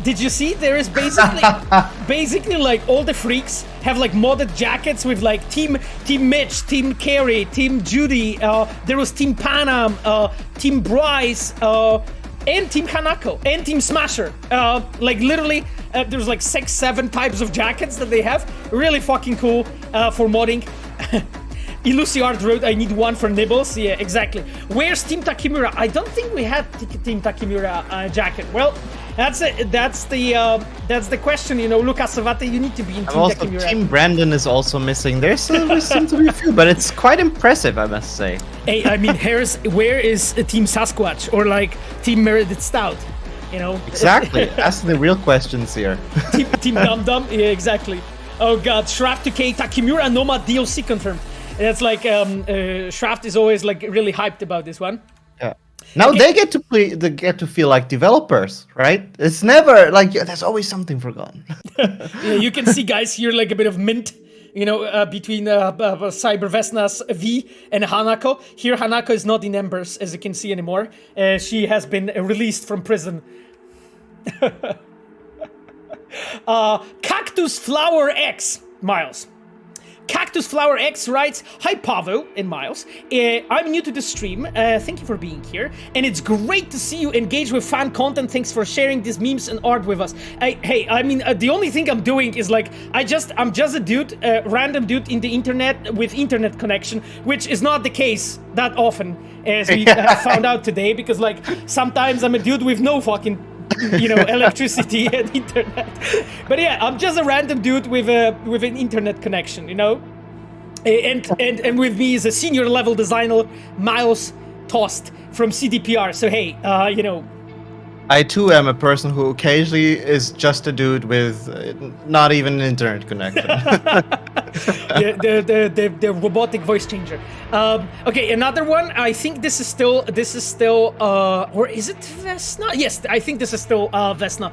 Did you see? There is basically like all the freaks have like modded jackets with like Team Mitch, Team Carrie, Team Judy. There was Team Panam, Team Bryce, and Team Hanako, and Team Smasher. Like literally, there's like 6-7 types of jackets that they have. Really fucking cool for modding. Illusiard wrote, I need one for Nibbles. Yeah, exactly. Where's Team Takemura? I don't think we had Team Takemura jacket. Well, that's the question, you know. Lucas Savate, you need to be in Team Takemura. Team Brandon is also missing. There seems to be a few, but it's quite impressive, I must say. Hey, I mean, where is Team Sasquatch or like Team Meredith Stout? You know. Exactly. That's the real questions here. Team Dum Dum. Yeah, exactly. Oh God, Shraft 2K Takemura Nomad DLC confirmed. It's like Shraft is always like really hyped about this one. Yeah. Now they get to play. They get to feel like developers, right? It's never like there's always something forgotten. Yeah, you can see guys here like a bit of mint, you know, between Cyber Vesna's V and Hanako. Here Hanako is not in Embers, as you can see anymore. She has been released from prison. Cactus Flower X, Miles. Cactus Flower X writes, Hi Pavo and Miles, I'm new to the stream, thank you for being here, and it's great to see you engage with fan content, thanks for sharing these memes and art with us. Hey, I mean, the only thing I'm doing is like, I'm just a dude, random dude in the internet with internet connection, which is not the case that often, as we found out today, because like, sometimes I'm a dude with no fucking you know, electricity and internet. But yeah, I'm just a random dude with an internet connection, you know. And with me is a senior level designer, Miles Tost from CDPR. So hey, you know. I too am a person who occasionally is just a dude with not even an internet connection. the robotic voice changer. Okay, another one. I think this is still, or is it Vesna? Yes, I think this is still Vesna.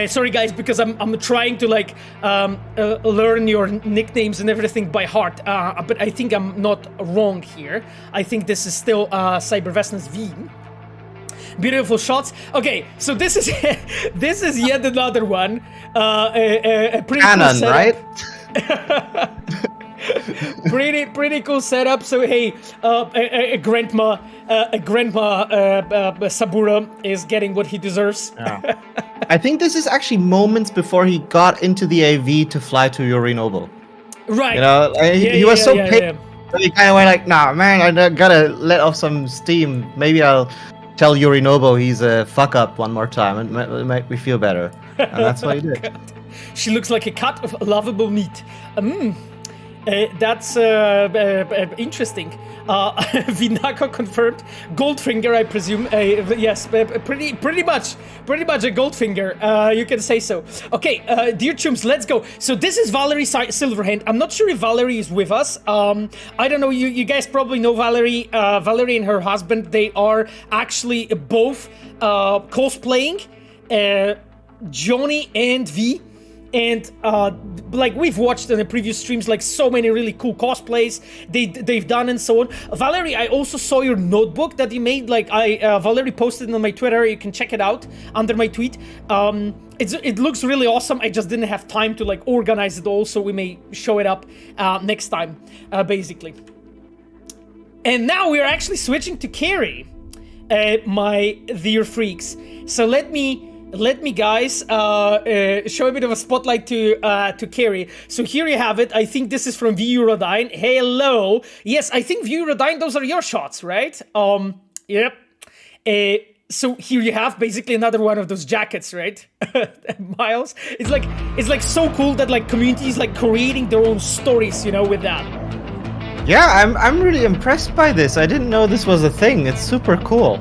Sorry guys, because I'm trying to like learn your nicknames and everything by heart. But I think I'm not wrong here. I think this is still Cyber Vesna's V. Beautiful shots. Okay, so this is yet another one. A pretty Canon, cool setup. Right? pretty cool setup. So hey, a grandma Sabura is getting what he deserves. Yeah. I think this is actually moments before he got into the AV to fly to Yorinobu. Right. You know, he was so paid. So he kind of went like, nah, man, I gotta let off some steam. Maybe I'll tell Yorinobu he's a fuck up one more time and make me feel better. And that's what he did. She looks like a cut of lovable meat. That's interesting. Vinako confirmed. Goldfinger, I presume. Yes, pretty much a Goldfinger. You can say so. Okay, dear chums, let's go. So this is Valerie Silverhand. I'm not sure if Valerie is with us. I don't know. You guys probably know Valerie. Valerie and her husband. They are actually both cosplaying. Johnny and V. And like we've watched in the previous streams, like so many really cool cosplays they've done and so on. Valerie, I also saw your notebook that you made. Like Valerie posted it on my Twitter. You can check it out under my tweet. It looks really awesome. I just didn't have time to like organize it all, so we may show it up next time, basically. And now we're actually switching to Carrie, my dear freaks. So let me guys show a bit of a spotlight to Carrie. So here you have it. I think this is from VU Rodine. Hello. Yes, I think VU Rodine, those are your shots, right? Yep. So here you have basically another one of those jackets, right? Miles. It's like so cool that like communities like creating their own stories, you know, with that. Yeah, I'm really impressed by this. I didn't know this was a thing. It's super cool.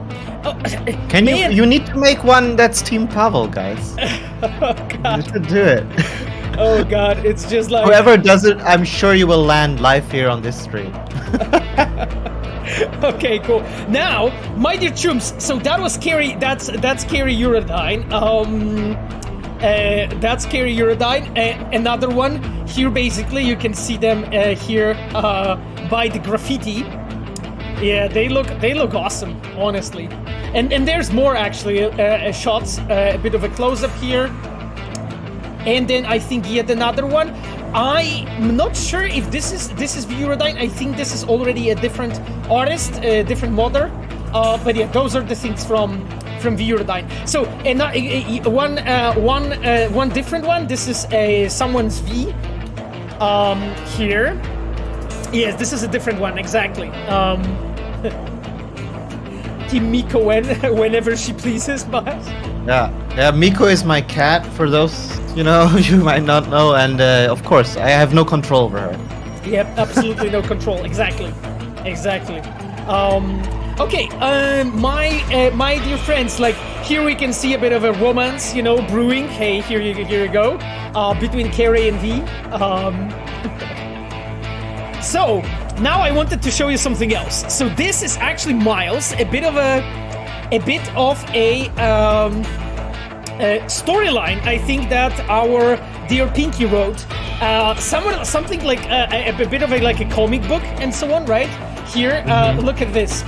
Can you need to make one that's Team Pavel, guys. Oh god. You should do it. Oh god, it's just like whoever does it, I'm sure you will land live here on this stream. Okay, cool. Now, my dear chums, so that was Carrie, that's Carrie Uridine. That's Carrie Uridine. Another one here, basically, you can see them here by the graffiti. Yeah, they look awesome, honestly. And there's more actually shots, a bit of a close-up here. And then I think yet another one. I'm not sure if this is Readhearings. I think this is already a different artist, a different modder. But yeah, those are the things from Readhearings. So and one different one. This is someone's V. Here. Yes, this is a different one, exactly. Team Miko whenever she pleases, but... Yeah, Miko is my cat, for those, you might not know, and of course, I have no control over her. Yep, absolutely no control, exactly. Okay, my dear friends, like, here we can see a bit of a romance, brewing. Hey, here you go, between Carrie and V. So, now I wanted to show you something else. So this is actually Miles, a bit of a storyline, I think, that our dear Pinky wrote. Something like a bit of a comic book and so on, right? Here, look at this.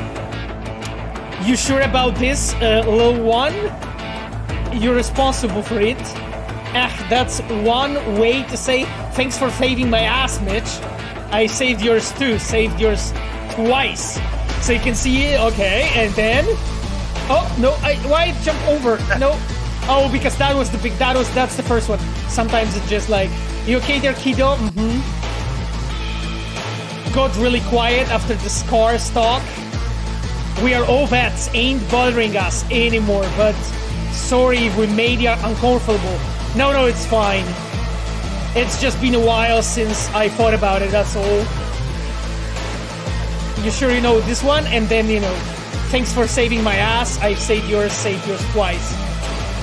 You sure about this, little one? You're responsible for it. That's one way to say thanks for saving my ass, Mitch. I saved yours too, saved yours twice. So you can see it, okay, and then... Oh, no, why jump over? No. Oh, because that's the first one. Sometimes it's just like, you okay there, kiddo? Mm-hmm. Got really quiet after the scar stock. We are all vets, ain't bothering us anymore, but sorry if we made you uncomfortable. No, it's fine. It's just been a while since I thought about it, that's all. You sure you know this one? And then, thanks for saving my ass. I saved yours twice.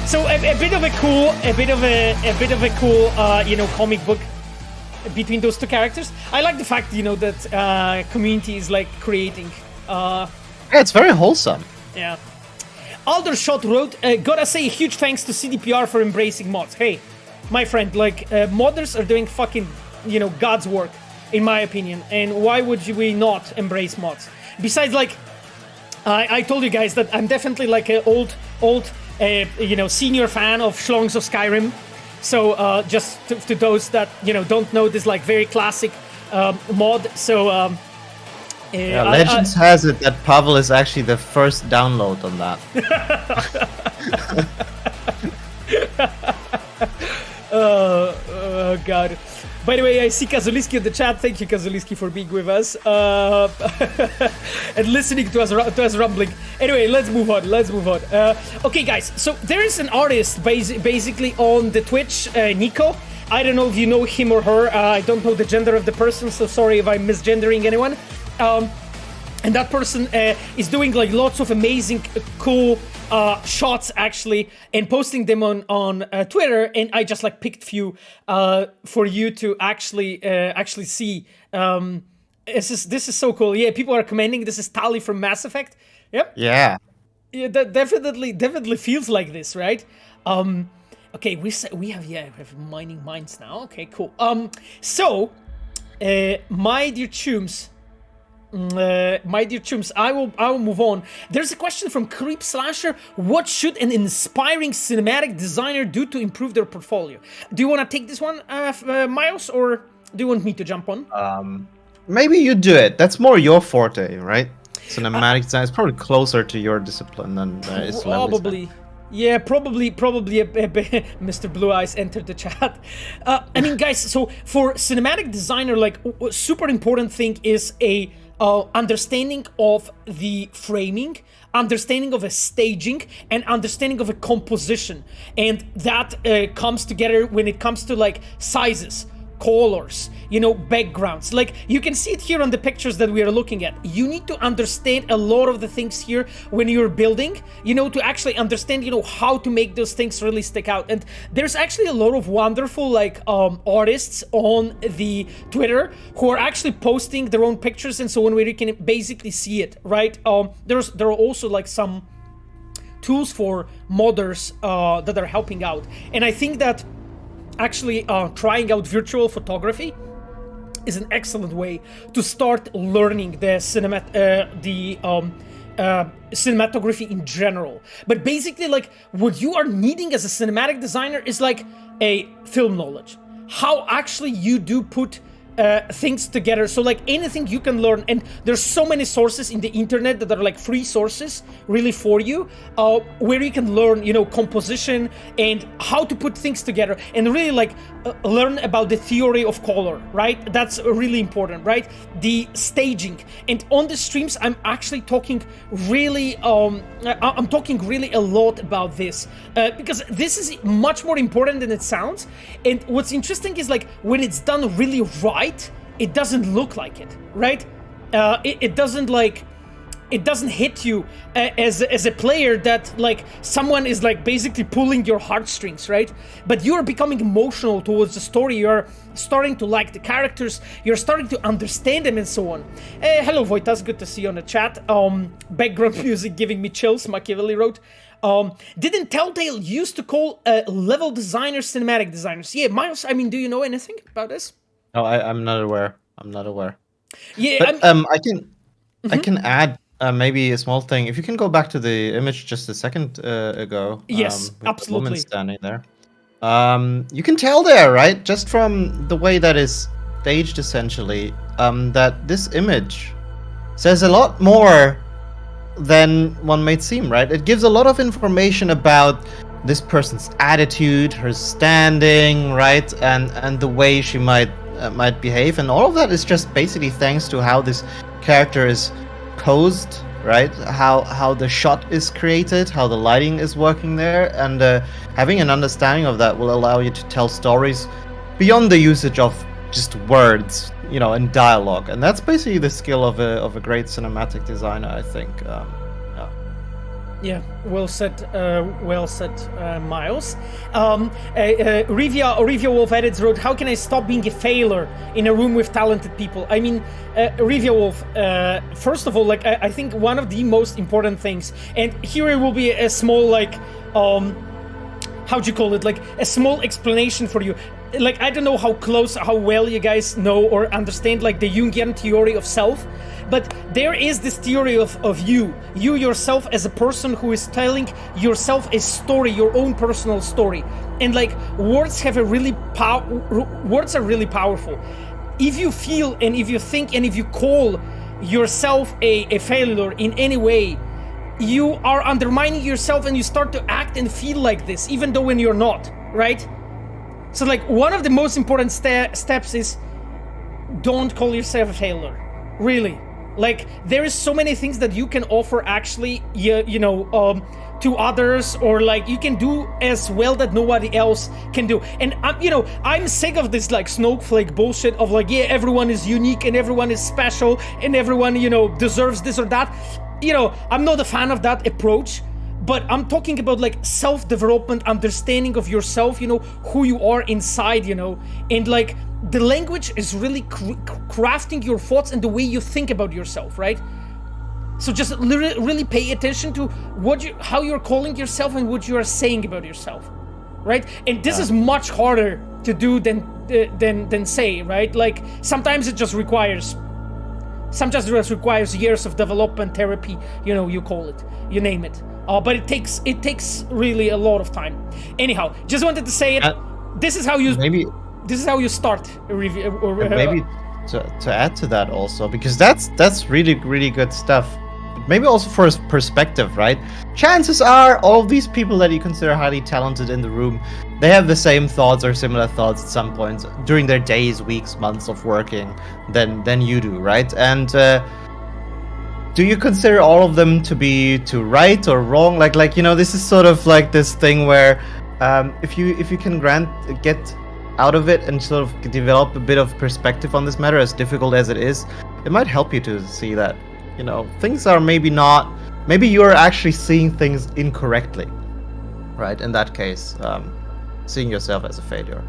So a bit of a cool, comic book between those two characters. I like the fact, that community is like creating. Yeah, it's very wholesome. Yeah. Aldershot wrote, gotta say a huge thanks to CDPR for embracing mods. Hey, my friend, like, modders are doing fucking, God's work, in my opinion. And why would we not embrace mods? Besides, like, I told you guys that I'm definitely like an old, senior fan of Schlongs of Skyrim. So just to those that, don't know this, like, very classic mod. So... Legends has it that Pavel is actually the first download on that. Oh God. By the way, I see Kazuliski in the chat. Thank you, Kazuliski, for being with us and listening to us rumbling. Anyway, let's move on. Okay, guys. So there is an artist basically on the Twitch, Nico. I don't know if you know him or her. I don't know the gender of the person, so sorry if I'm misgendering anyone. And that person is doing like lots of amazing, cool shots actually, and posting them on Twitter. And I just like picked few for you to actually see. This is so cool. Yeah, people are commenting. This is Tali from Mass Effect. Yep. Yeah. Yeah, that definitely feels like this, right? Okay, we have mining mines now. Okay, cool. So, my dear chums, I will move on. There's a question from Creep Slasher. What should an inspiring cinematic designer do to improve their portfolio? Do you want to take this one, Miles, or do you want me to jump on? Maybe you do it. That's more your forte, right? Cinematic design is probably closer to your discipline than probably. Yeah, probably. Mr. Blue Eyes entered the chat. I mean, guys. So for cinematic designer, like, super important thing is a understanding of the framing, understanding of a staging, and understanding of a composition, and that comes together when it comes to like sizes, colors, backgrounds. Like, you can see it here on the pictures that we are looking at. You need to understand a lot of the things here when you're building, to actually understand, how to make those things really stick out. And there's actually a lot of wonderful, like, artists on the Twitter who are actually posting their own pictures and so on, where you can basically see it, right? There are also, like, some tools for modders that are helping out. And I think that actually trying out virtual photography is an excellent way to start learning the cinematography in general. But basically, like, what you are needing as a cinematic designer is like a film knowledge, how actually you do put things together. So like anything you can learn, and there's so many sources in the internet that are like free sources really for you, where you can learn, you know, composition and how to put things together, and really like learn about the theory of color, right? That's really important, right? The staging. And on the streams, I'm actually talking really I'm talking really a lot about this, because this is much more important than it sounds. And what's interesting is like when it's done really right, it doesn't look like it, right? It doesn't hit you as a player that like someone is like basically pulling your heartstrings, right? But you're becoming emotional towards the story. You're starting to like the characters. You're starting to understand them and so on. Hello, Voitas. Good to see you on the chat. Background music giving me chills. Machiavelli wrote. Didn't Telltale used to call level designers cinematic designers? Yeah, Miles. I mean, do you know anything about this? No, I'm not aware. I'm not aware. Yeah, but I can add maybe a small thing. If you can go back to the image just a second ago. Yes, with absolutely. The woman standing there. You can tell there, right? Just from the way that is staged, essentially, that this image says a lot more than one might seem, right? It gives a lot of information about this person's attitude, her standing, right, and the way she might behave, and all of that is just basically thanks to how this character is posed, right? How the shot is created, how the lighting is working there, and having an understanding of that will allow you to tell stories beyond the usage of just words, you know, and dialogue. And that's basically the skill of a great cinematic designer, I think. Yeah, well said, Miles. Rivia Wolf Edits wrote, how can I stop being a failure in a room with talented people? I mean, Rivia Wolf, first of all, like, I think one of the most important things, and here it will be a small, like, how'd you call it? Like, a small explanation for you. Like, I don't know how well you guys know or understand, like, the Jungian theory of self, but there is this theory of you yourself as a person who is telling yourself a story, your own personal story. And like, words are really powerful. If you feel and if you think and if you call yourself a failure in any way, you are undermining yourself and you start to act and feel like this, even though when you're not, right? So like, one of the most important steps is don't call yourself a failure, really. Like, there is so many things that you can offer actually, you know, to others, or like you can do as well that nobody else can do. And I'm sick of this like snowflake bullshit of like, yeah, everyone is unique and everyone is special and everyone, you know, deserves this or that. You know, I'm not a fan of that approach, but I'm talking about like self-development, understanding of yourself, you know, who you are inside, you know, and like the language is really crafting your thoughts and the way you think about yourself, right? So just really pay attention to how you're calling yourself and what you are saying about yourself, right? And this is much harder to do than say, right? Like, sometimes it just requires years of development, therapy, you know, you call it, you name it. But it takes really a lot of time. Anyhow, just wanted to say it. This is how you start a review. Maybe to add to that also, because that's really, really good stuff. Maybe also for perspective, right? Chances are all of these people that you consider highly talented in the room, they have the same thoughts or similar thoughts at some point during their days, weeks, months of working than you do, right? And do you consider all of them to be right or wrong? Like you know, this is sort of like this thing where if you can get out of it and sort of develop a bit of perspective on this matter, as difficult as it is, it might help you to see that, you know, things are maybe you're actually seeing things incorrectly, right? In that case, seeing yourself as a failure.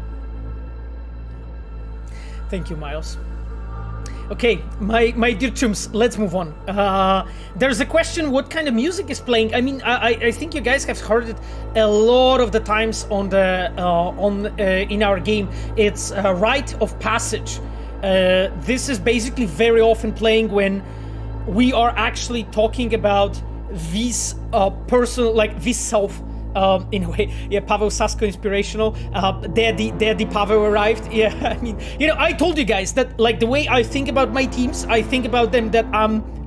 Thank you, Miles. Okay, my dear chums, let's move on. There's a question: what kind of music is playing? I mean, I think you guys have heard it a lot of the times in our game. It's Rite of Passage. This is basically very often playing when we are actually talking about this personal, like this self. In a way, yeah, Pavel Sasko inspirational. Daddy Pavel arrived. Yeah, I mean, I told you guys that, like, the way I think about my teams, I think about them that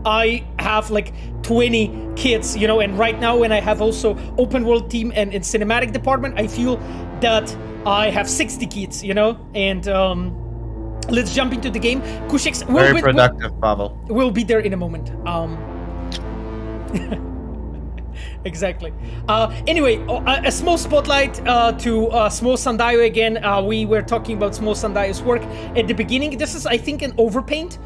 I have like 20 kids, and right now when I have also open world team and in cinematic department, I feel that I have 60 kids, and let's jump into the game. Kushix, very productive, Pavel. We'll be there in a moment. Exactly. Anyway, a small spotlight to Small Sandayo again. We were talking about Small Sandayo's work at the beginning. This is, I think, an overpaint,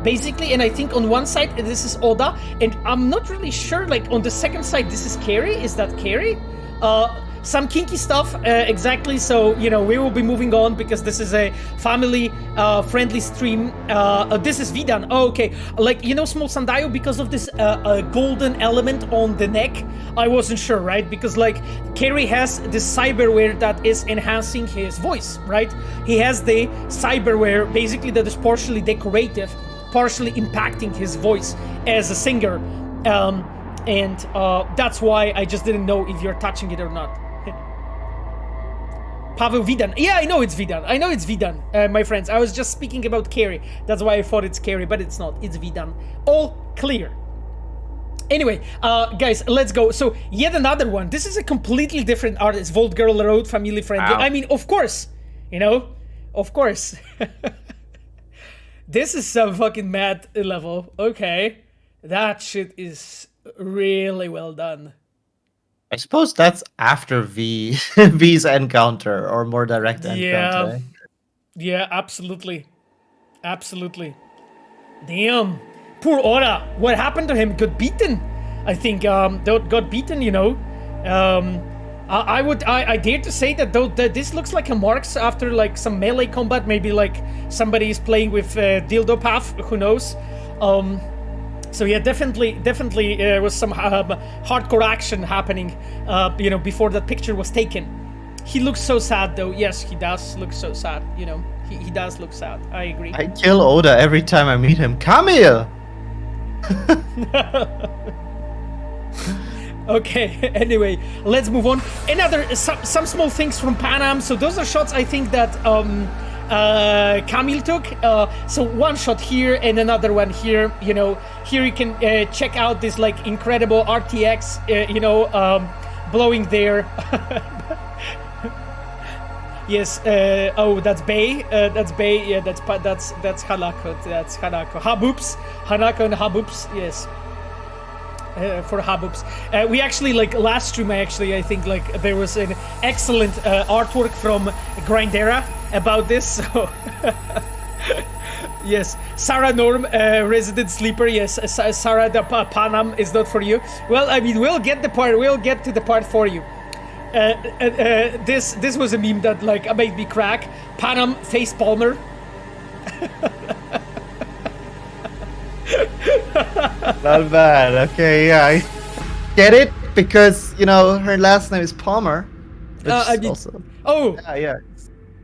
basically, and I think on one side this is Oda, and I'm not really sure, like, on the second side this is Carrie. Is that Carrie? Some kinky stuff, exactly. So, we will be moving on because this is a family friendly stream. This is Vidan. Oh, okay. Like, Small Sandayo, because of this golden element on the neck, I wasn't sure, right? Because, like, Kerry has this cyberware that is enhancing his voice, right? He has the cyberware, basically, that is partially decorative, partially impacting his voice as a singer. And that's why I just didn't know if you're touching it or not. Pavel Vidan. Yeah, I know it's Vidan. My friends. I was just speaking about Carrie. That's why I thought it's Carrie, but it's not. It's Vidan. All clear. Anyway, guys, let's go. So, yet another one. This is a completely different artist. Volt Girl Road, family friendly. Wow. I mean, of course. Of course. This is some fucking mad level. Okay. That shit is really well done. I suppose that's after V's encounter, or more direct encounter. Yeah, absolutely. Damn. Poor Ora. What happened to him? Got beaten. I think got beaten, I dare to say that this looks like a marks after like some melee combat, maybe like somebody is playing with dildo path, who knows. So yeah, definitely was some hardcore action happening, before that picture was taken. He looks so sad though. Yes, he does look so sad. He does look sad. I agree. I kill Oda every time I meet him. Come here. Okay. Anyway, let's move on. Some small things from Panam. So those are shots I think that Camille took. So one shot here and another one here. Here you can check out this like incredible RTX. Blowing there. Yes. Oh, that's Bay. That's Bay. Yeah, that's Hanako. That's Hanako. Hanako and Haboops. Yes. For Haboops. We actually, like, last stream, I think, like, there was an excellent artwork from Grindera about this, so... Yes, Sarah Norm, Resident Sleeper, yes, Sarah the Panam is not for you. Well, I mean, we'll get to the part for you. This was a meme that, like, made me crack. Panam face palmer. Not bad. Okay, yeah, I get it because her last name is Palmer. Also. Oh. Yeah.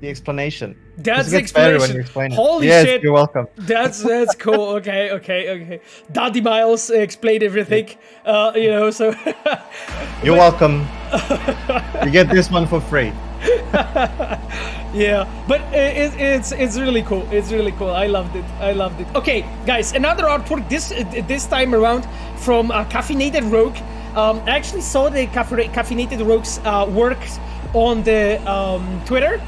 The explanation. That's the explanation. When you explain it. Holy yes, shit! You're welcome. That's cool. Okay. Daddy Miles explained everything. So. You're welcome. You get this one for free. Yeah, but it's really cool. It's really cool. I loved it. Okay, guys, another artwork this time around from Caffeinated Rogue. I actually saw the Caffeinated Rogue's work on the Twitter.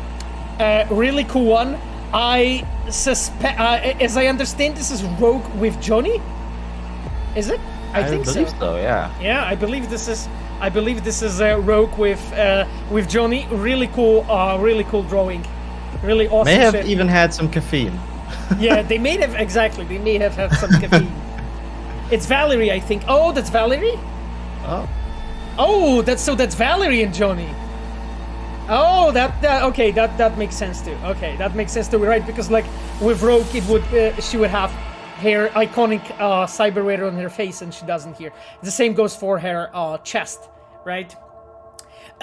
Really cool one. I suspect, as I understand, this is Rogue with Johnny. Is it? I think believe so. Yeah. Yeah, I believe this is Rogue with Johnny. Really cool drawing. Really awesome. May have shit. even had some caffeine. Yeah, they may have exactly. They may have had some caffeine. It's Valerie, I think. Oh, that's Valerie. Oh, that's Valerie and Johnny. Oh, that makes sense too. Okay, that makes sense too. Right, because like with Rogue, it would she would have her iconic cyberware on her face, and she doesn't here. The same goes for her chest, right?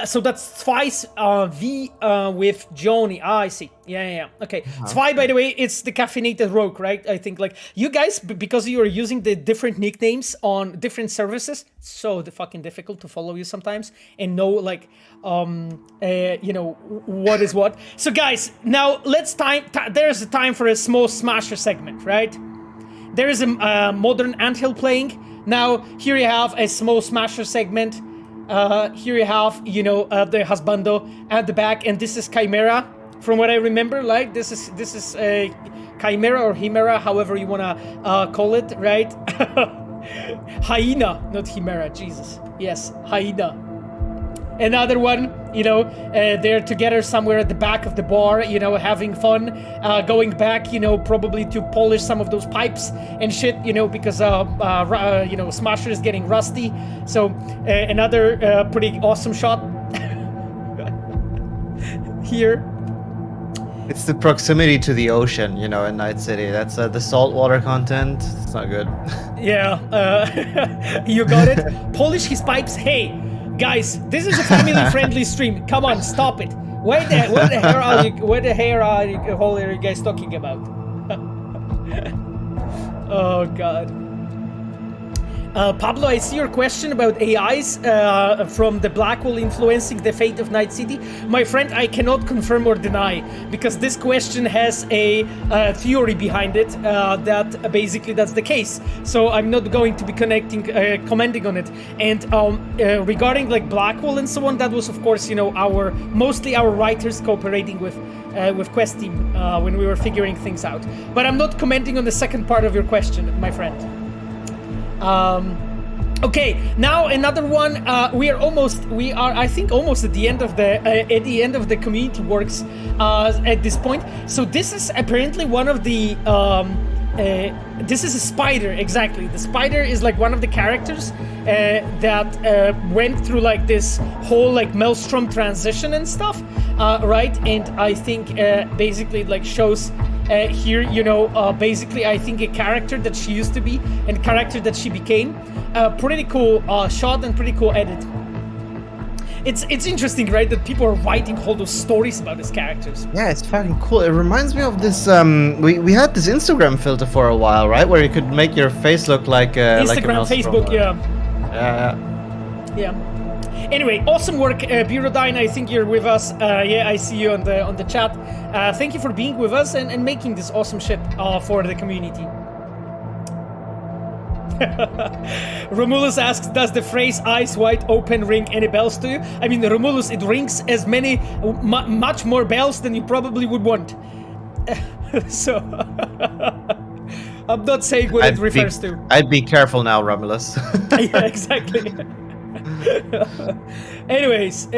So that's twice V with Johnny. I see. Yeah. Okay. Zwei, by the way, it's the caffeinated rogue, right? I think like you guys, because you are using the different nicknames on different services, so fucking difficult to follow you sometimes and know like what is what. So guys, now let's there's a time for a small smasher segment, right? There is a modern anthill playing. Now here you have a small smasher segment. Here you have, the husbando at the back, and this is Chimera, from what I remember. Like this is a Chimera or Chimera, however you wanna call it, right? Hyena, not Chimera. Jesus, yes, hyena. Another one, they're together somewhere at the back of the bar, having fun, going back, probably to polish some of those pipes and shit, because, Smasher is getting rusty. So, another pretty awesome shot here. It's the proximity to the ocean, in Night City. That's the saltwater content. It's not good. Yeah, you got it. Polish his pipes. Hey, guys, this is a family-friendly stream. Come on, stop it. What the hell are you guys talking about? Oh God. Pablo, I see your question about AIs from the Blackwell influencing the fate of Night City. My friend, I cannot confirm or deny, because this question has a theory behind it that basically that's the case. So I'm not going to be commenting on it. And regarding like Blackwell and so on, that was of course mostly our writers cooperating with Quest team when we were figuring things out. But I'm not commenting on the second part of your question, my friend. Okay, now another one. We are I think almost at the end of the community works at this point. So this is apparently one of the this is a spider, exactly. The spider is like one of the characters that went through like this whole like maelstrom transition and stuff, right? And I think basically it like shows here, basically I think a character that she used to be and character that she became. Pretty cool shot and pretty cool edit. It's interesting, right, that people are writing all those stories about these characters. Yeah, it's fucking cool. It reminds me of this. We had this Instagram filter for a while, right, where you could make your face look like Instagram, Facebook, yeah. Yeah. Anyway, awesome work, Burodine. I think you're with us. Yeah, I see you on the chat. Thank you for being with us and making this awesome shit for the community. Romulus asks, does the phrase eyes wide open ring any bells to you? I mean, Romulus, it rings as much more bells than you probably would want. So, I'm not saying what it refers to. I'd be careful now, Romulus. Yeah, exactly. anyways,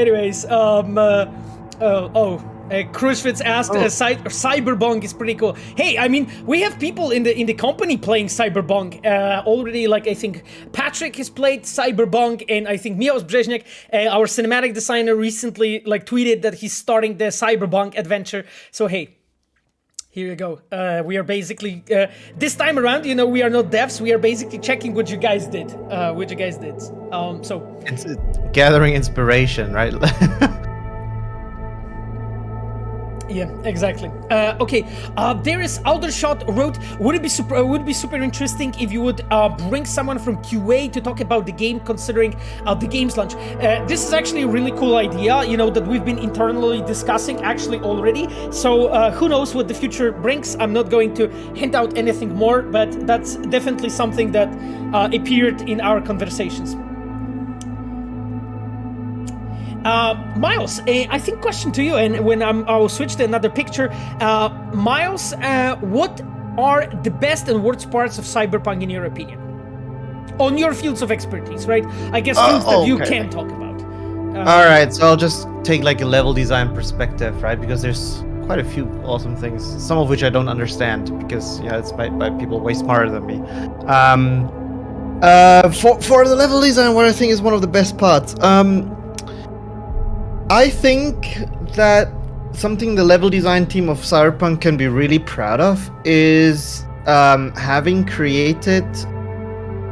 Krushvitz asked, Cyberpunk is pretty cool. Hey, I mean, we have people in the company playing Cyberpunk already. Like, I think Patrick has played Cyberpunk, and I think Miaus Brezhnek, our cinematic designer, recently like tweeted that he's starting the Cyberpunk adventure. So hey, here you go. We are basically this time around, we are not devs. We are basically checking what you guys did. So it's gathering inspiration, right? Yeah, exactly. Okay, there is Aldershot wrote, would be super interesting if you would bring someone from QA to talk about the game, considering the game's launch. This is actually a really cool idea, that we've been internally discussing actually already. So who knows what the future brings. I'm not going to hint out anything more, but that's definitely something that appeared in our conversations. Miles, I think question to you, and when I'll switch to another picture. Miles, what are the best and worst parts of Cyberpunk in your opinion? On your fields of expertise, right? I guess fields that you can talk about. All right, so I'll just take like a level design perspective, right? Because there's quite a few awesome things, some of which I don't understand because it's by people way smarter than me. For the level design, what I think is one of the best parts. I think that something the level design team of Cyberpunk can be really proud of is having created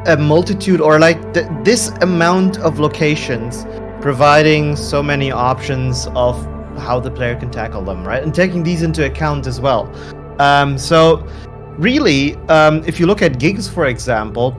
a multitude or like this amount of locations providing so many options of how the player can tackle them, right? And taking these into account as well. So really, if you look at gigs, for example,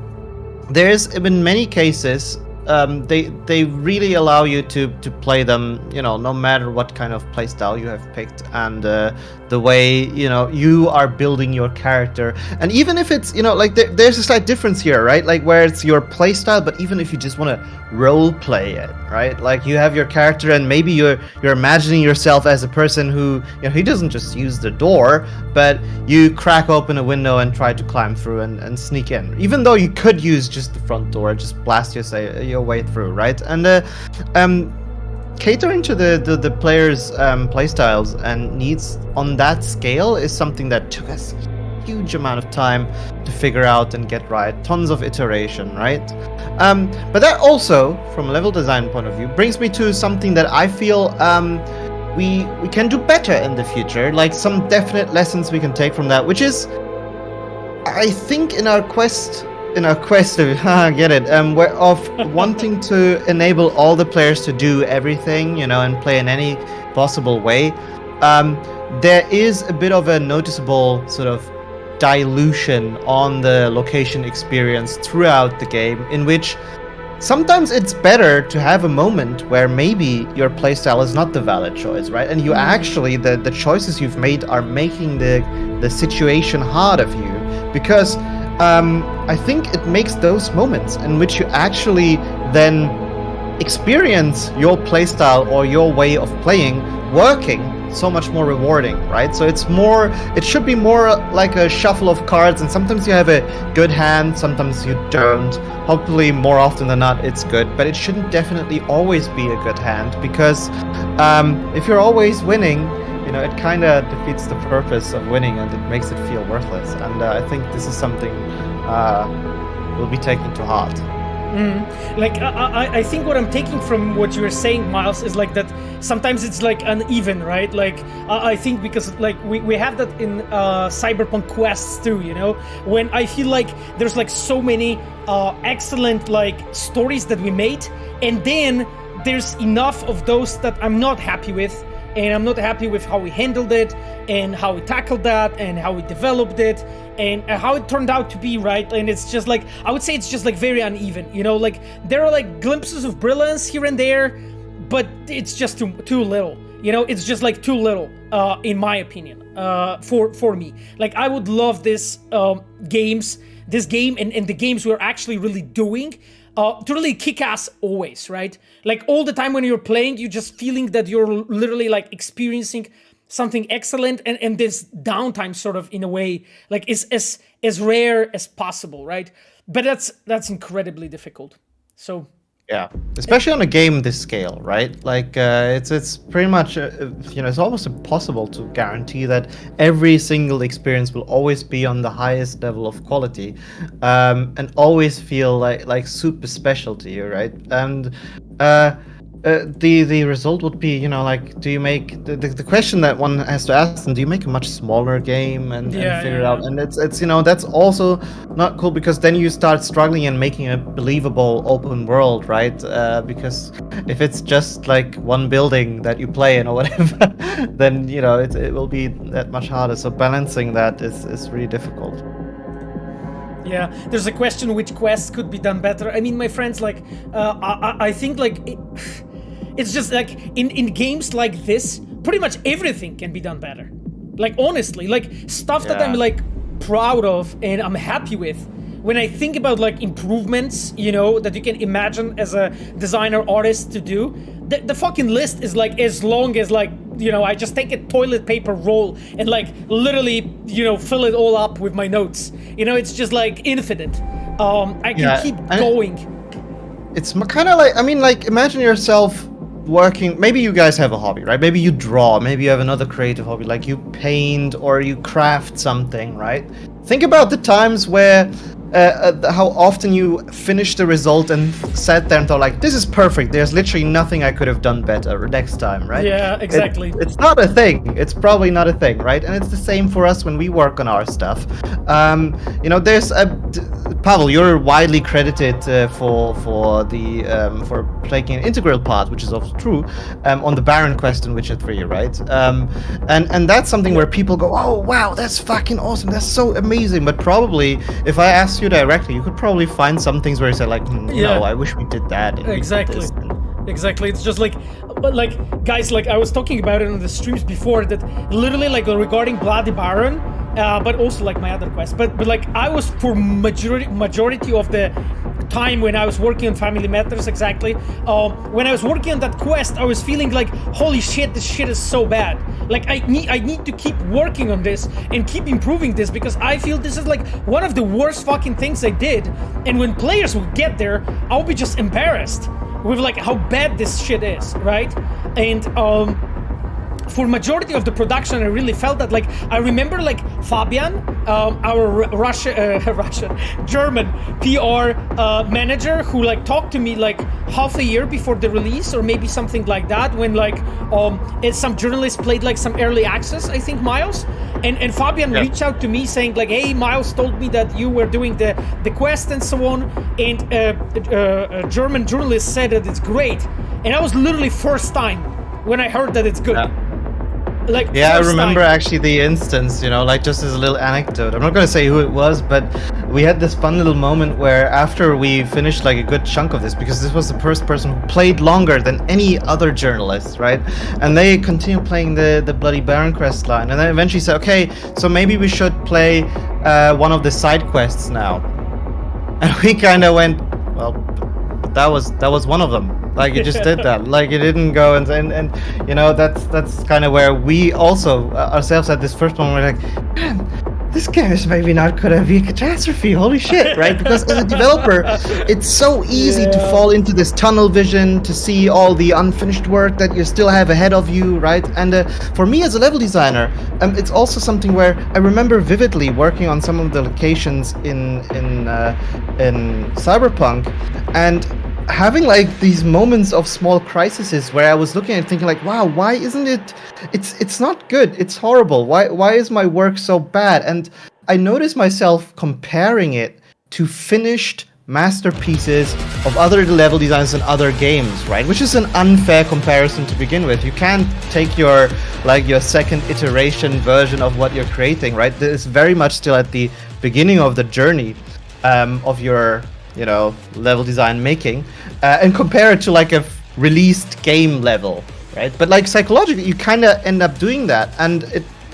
there's in many cases they really allow you to play them, no matter what kind of playstyle you have picked, and the way you are building your character. And even if it's like there's a slight difference here, right? Like where it's your playstyle, but even if you just want to role play it, right? Like you have your character and maybe you're imagining yourself as a person who he doesn't just use the door, but you crack open a window and try to climb through and sneak in, even though you could use just the front door, just blast your way through, right? And catering to the players' playstyles and needs on that scale is something that took us a huge amount of time to figure out and get right. Tons of iteration, right? But that also, from a level design point of view, brings me to something that I feel we can do better in the future. Like some definite lessons we can take from that, which is, I think, in our quest to get it, of wanting to enable all the players to do everything, and play in any possible way. There is a bit of a noticeable sort of dilution on the location experience throughout the game, in which sometimes it's better to have a moment where maybe your playstyle is not the valid choice, right? And you actually, the choices you've made are making the situation hard of you, because I think it makes those moments in which you actually then experience your playstyle or your way of playing working so much more rewarding, right? So it should be more like a shuffle of cards, and sometimes you have a good hand, sometimes you don't. Hopefully more often than not it's good, but it shouldn't definitely always be a good hand, because if you're always winning, it kind of defeats the purpose of winning, and it makes it feel worthless. And I think this is something we'll be taking to heart. Like I think what I'm taking from what you were saying, Miles, is like that sometimes it's like uneven, right? Like I think because like we have that in Cyberpunk quests too, when I feel like there's like so many excellent like stories that we made, and then there's enough of those that I'm not happy with. And I'm not happy with how we handled it, and how we tackled that, and how we developed it, and how it turned out to be, right? And it's just like, I would say it's just like very uneven, like there are like glimpses of brilliance here and there, but it's just too little, it's just like too little, in my opinion, for me. Like I would love this game and the games we're actually really doing to really kick ass always, right? Like all the time when you're playing, you're just feeling that you're literally like experiencing something excellent, and this downtime sort of in a way like is as rare as possible, right? But that's incredibly difficult. So yeah, especially on a game this scale, right? Like it's pretty much it's almost impossible to guarantee that every single experience will always be on the highest level of quality, and always feel like super special to you, right? And the result would be, like, do you make the question that one has to ask them? Do you make a much smaller game and figure it out? And it's that's also not cool, because then you start struggling and making a believable open world, right? Because if it's just like one building that you play in or whatever, then it will be that much harder. So balancing that is really difficult. Yeah, there's a question which quests could be done better. I mean, my friends, like, I think like it's just like in games like this, pretty much everything can be done better. Like honestly, like stuff that I'm like proud of and I'm happy with. When I think about like improvements, that you can imagine as a designer artist to do, the fucking list is like as long as like, I just take a toilet paper roll and like literally, fill it all up with my notes. It's just like infinite. I can keep going. It's kind of like, I mean, like imagine yourself working, maybe you guys have a hobby, right? Maybe you draw, maybe you have another creative hobby, like you paint or you craft something, right? Think about the times where how often you finished the result and sat there and thought like, this is perfect, there's literally nothing I could have done better next time, right? Yeah, exactly. It's not a thing. It's probably not a thing, right? And it's the same for us when we work on our stuff. There's Pavel, you're widely credited for playing an integral part, which is also true, on the Baron quest in Witcher 3, right? And that's something where people go, oh wow, that's fucking awesome, that's so amazing. But probably, if I asked you directly, you could probably find some things where you say like, no, I wish we did that. And exactly. we did this. Exactly. It's just like, but like, guys, like I was talking about it on the streams before, that literally like regarding Bloody Baron, but also like my other quests. But like I was for majority of the time when I was working on Family Matters, exactly. When I was working on that quest, I was feeling like, holy shit, this shit is so bad. Like I need to keep working on this and keep improving this, because I feel this is like one of the worst fucking things I did. And when players will get there, I'll be just embarrassed with like how bad this shit is, right? And for majority of the production, I really felt that. Like I remember like Fabian, our German PR manager, who like talked to me like half a year before the release, or maybe something like that, when like some journalists played like some early access, I think, Miles, and Fabian reached out to me saying like, hey, Miles told me that you were doing the quest and so on, and a German journalist said that it's great, and I was literally first time when I heard that it's good. Like, yeah, I remember actually the instance, you know, like just as a little anecdote. I'm not going to say who it was, but we had this fun little moment where after we finished like a good chunk of this, because this was the first person who played longer than any other journalist, right? And they continued playing the Bloody Baron quest line, and then eventually said, okay, so maybe we should play one of the side quests now. And we kind of went, well, that was one of them. Like it just did that. Like it didn't go and you know, that's kind of where we also ourselves at this first moment, we're like, man, this game is maybe not gonna be a catastrophe. Holy shit, right? Because as a developer, it's so easy to fall into this tunnel vision, to see all the unfinished work that you still have ahead of you, right? And for me as a level designer, it's also something where I remember vividly working on some of the locations in Cyberpunk, and having like these moments of small crises where I was looking and thinking like, wow, why isn't it? It's not good. It's horrible. Why is my work so bad? And I noticed myself comparing it to finished masterpieces of other level designs in other games, right? Which is an unfair comparison to begin with. You can't take your second iteration version of what you're creating, right? It's very much still at the beginning of the journey of your, you know, level design making, and compare it to like a released game level, right? But like psychologically, you kind of end up doing that, and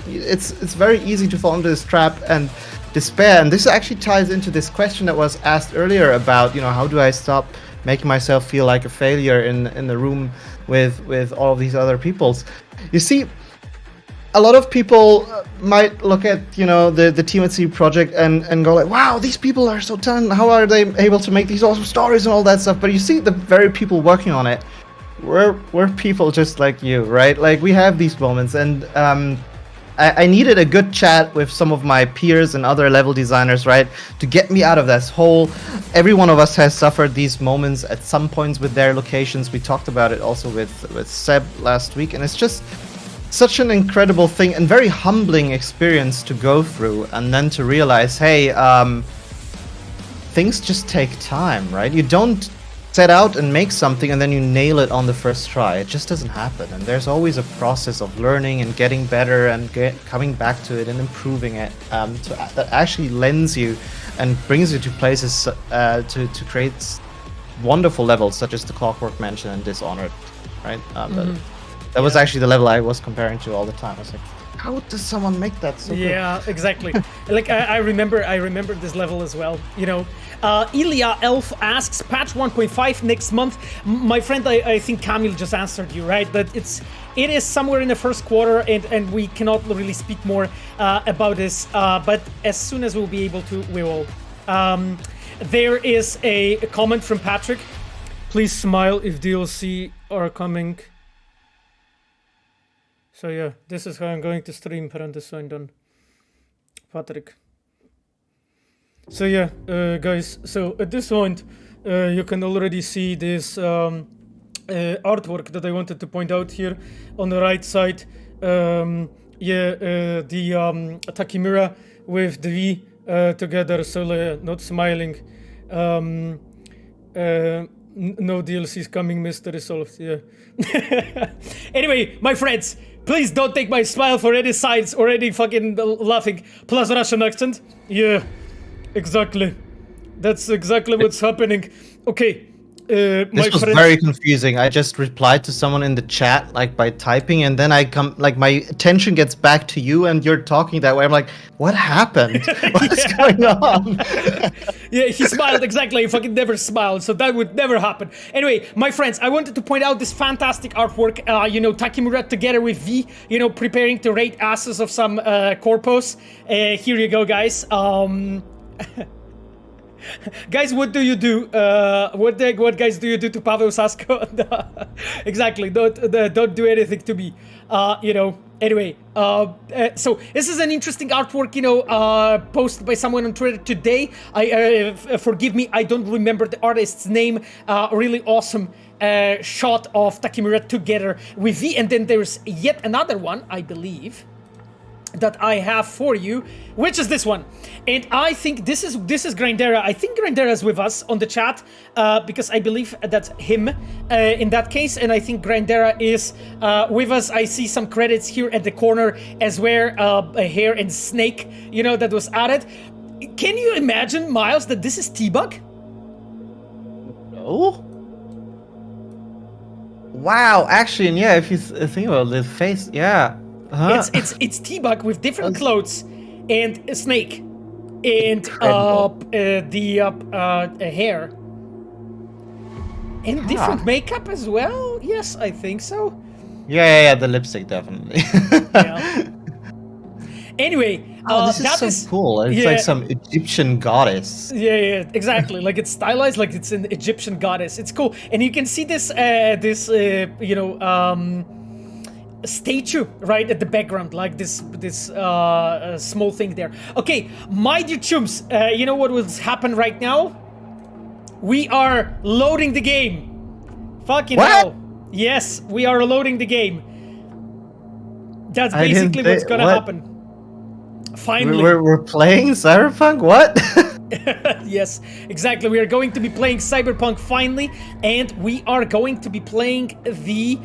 it's very easy to fall into this trap and despair. And this actually ties into this question that was asked earlier about, you know, how do I stop making myself feel like a failure in the room with all of these other peoples? You see, a lot of people might look at, you know, the team at CD Projekt and go like, wow, these people are so talented. How are they able to make these awesome stories and all that stuff? But you see, the very people working on it, we're people just like you, right? Like we have these moments, and I needed a good chat with some of my peers and other level designers, right, to get me out of this hole. Every one of us has suffered these moments at some points with their locations. We talked about it also with Seb last week, and it's just such an incredible thing and very humbling experience to go through, and then to realize, hey, things just take time, right? You don't set out and make something and then you nail it on the first try. It just doesn't happen, and there's always a process of learning and getting better and coming back to it and improving it, that actually lends you and brings you to places to create wonderful levels such as the Clockwork Mansion and Dishonored, right? That was actually the level I was comparing to all the time. I was like, how does someone make that so good? Yeah, exactly. Like I remember this level as well. You know, Ilya Elf asks, patch 1.5 next month. My friend, I think Kamil just answered you, right? That it is somewhere in the first quarter, and we cannot really speak more about this. But as soon as we'll be able to, we will. There is a comment from Patrick. Please smile if DLC are coming. So yeah, this is how I'm going to stream parenthesis done. Patrick. So yeah, guys, so at this point, you can already see this artwork that I wanted to point out here on the right side. The Takimura with the V together, so not smiling. No DLCs coming, Mr. Resolved. Yeah. Anyway, my friends, please don't take my smile for any signs or any fucking laughing. Plus Russian accent. Yeah, exactly. That's exactly what's happening. Okay. This was friends, very confusing. I just replied to someone in the chat like by typing, and then I come like my attention gets back to you, and you're talking that way. I'm like, what happened? What's going on? Yeah, he smiled exactly. He fucking never smiled, so that would never happen. Anyway, my friends, I wanted to point out this fantastic artwork. Takimura together with V, preparing to raid asses of some corpos. Here you go, guys. Guys, what do you do? What guys do you do to Pavel Sasko? Exactly. Don't do anything to me. Anyway, so this is an interesting artwork, posted by someone on Twitter today. Forgive me, I don't remember the artist's name. Really awesome shot of Takimura together with V, and then there's yet another one, I believe, that I have for you, which is this one. And I think this is Grindera. I think Grindera is with us on the chat, because I believe that's him in that case, and I think Grindera is with us. I see some credits here at the corner as well, a hair and snake, that was added. Can you imagine, Miles, that this is T-Bug? No. Wow, actually, and yeah, if you think about the face, yeah. Huh. It's T-Bug with different clothes and a snake and hair and different makeup as well. Yes, I think so. Yeah, the lipstick definitely. Yeah. Anyway, this is so cool. It's like some Egyptian goddess. Yeah, exactly. Like it's stylized like it's an Egyptian goddess. It's cool, and you can see this statue right at the background, like this small thing there. Okay, my dear chums, you know what will happen right now? We are loading the game. Fucking hell. Yes, we are loading the game. That's basically what's gonna happen. Finally. We're playing Cyberpunk? What? Yes, exactly. We are going to be playing Cyberpunk finally, and we are going to be playing the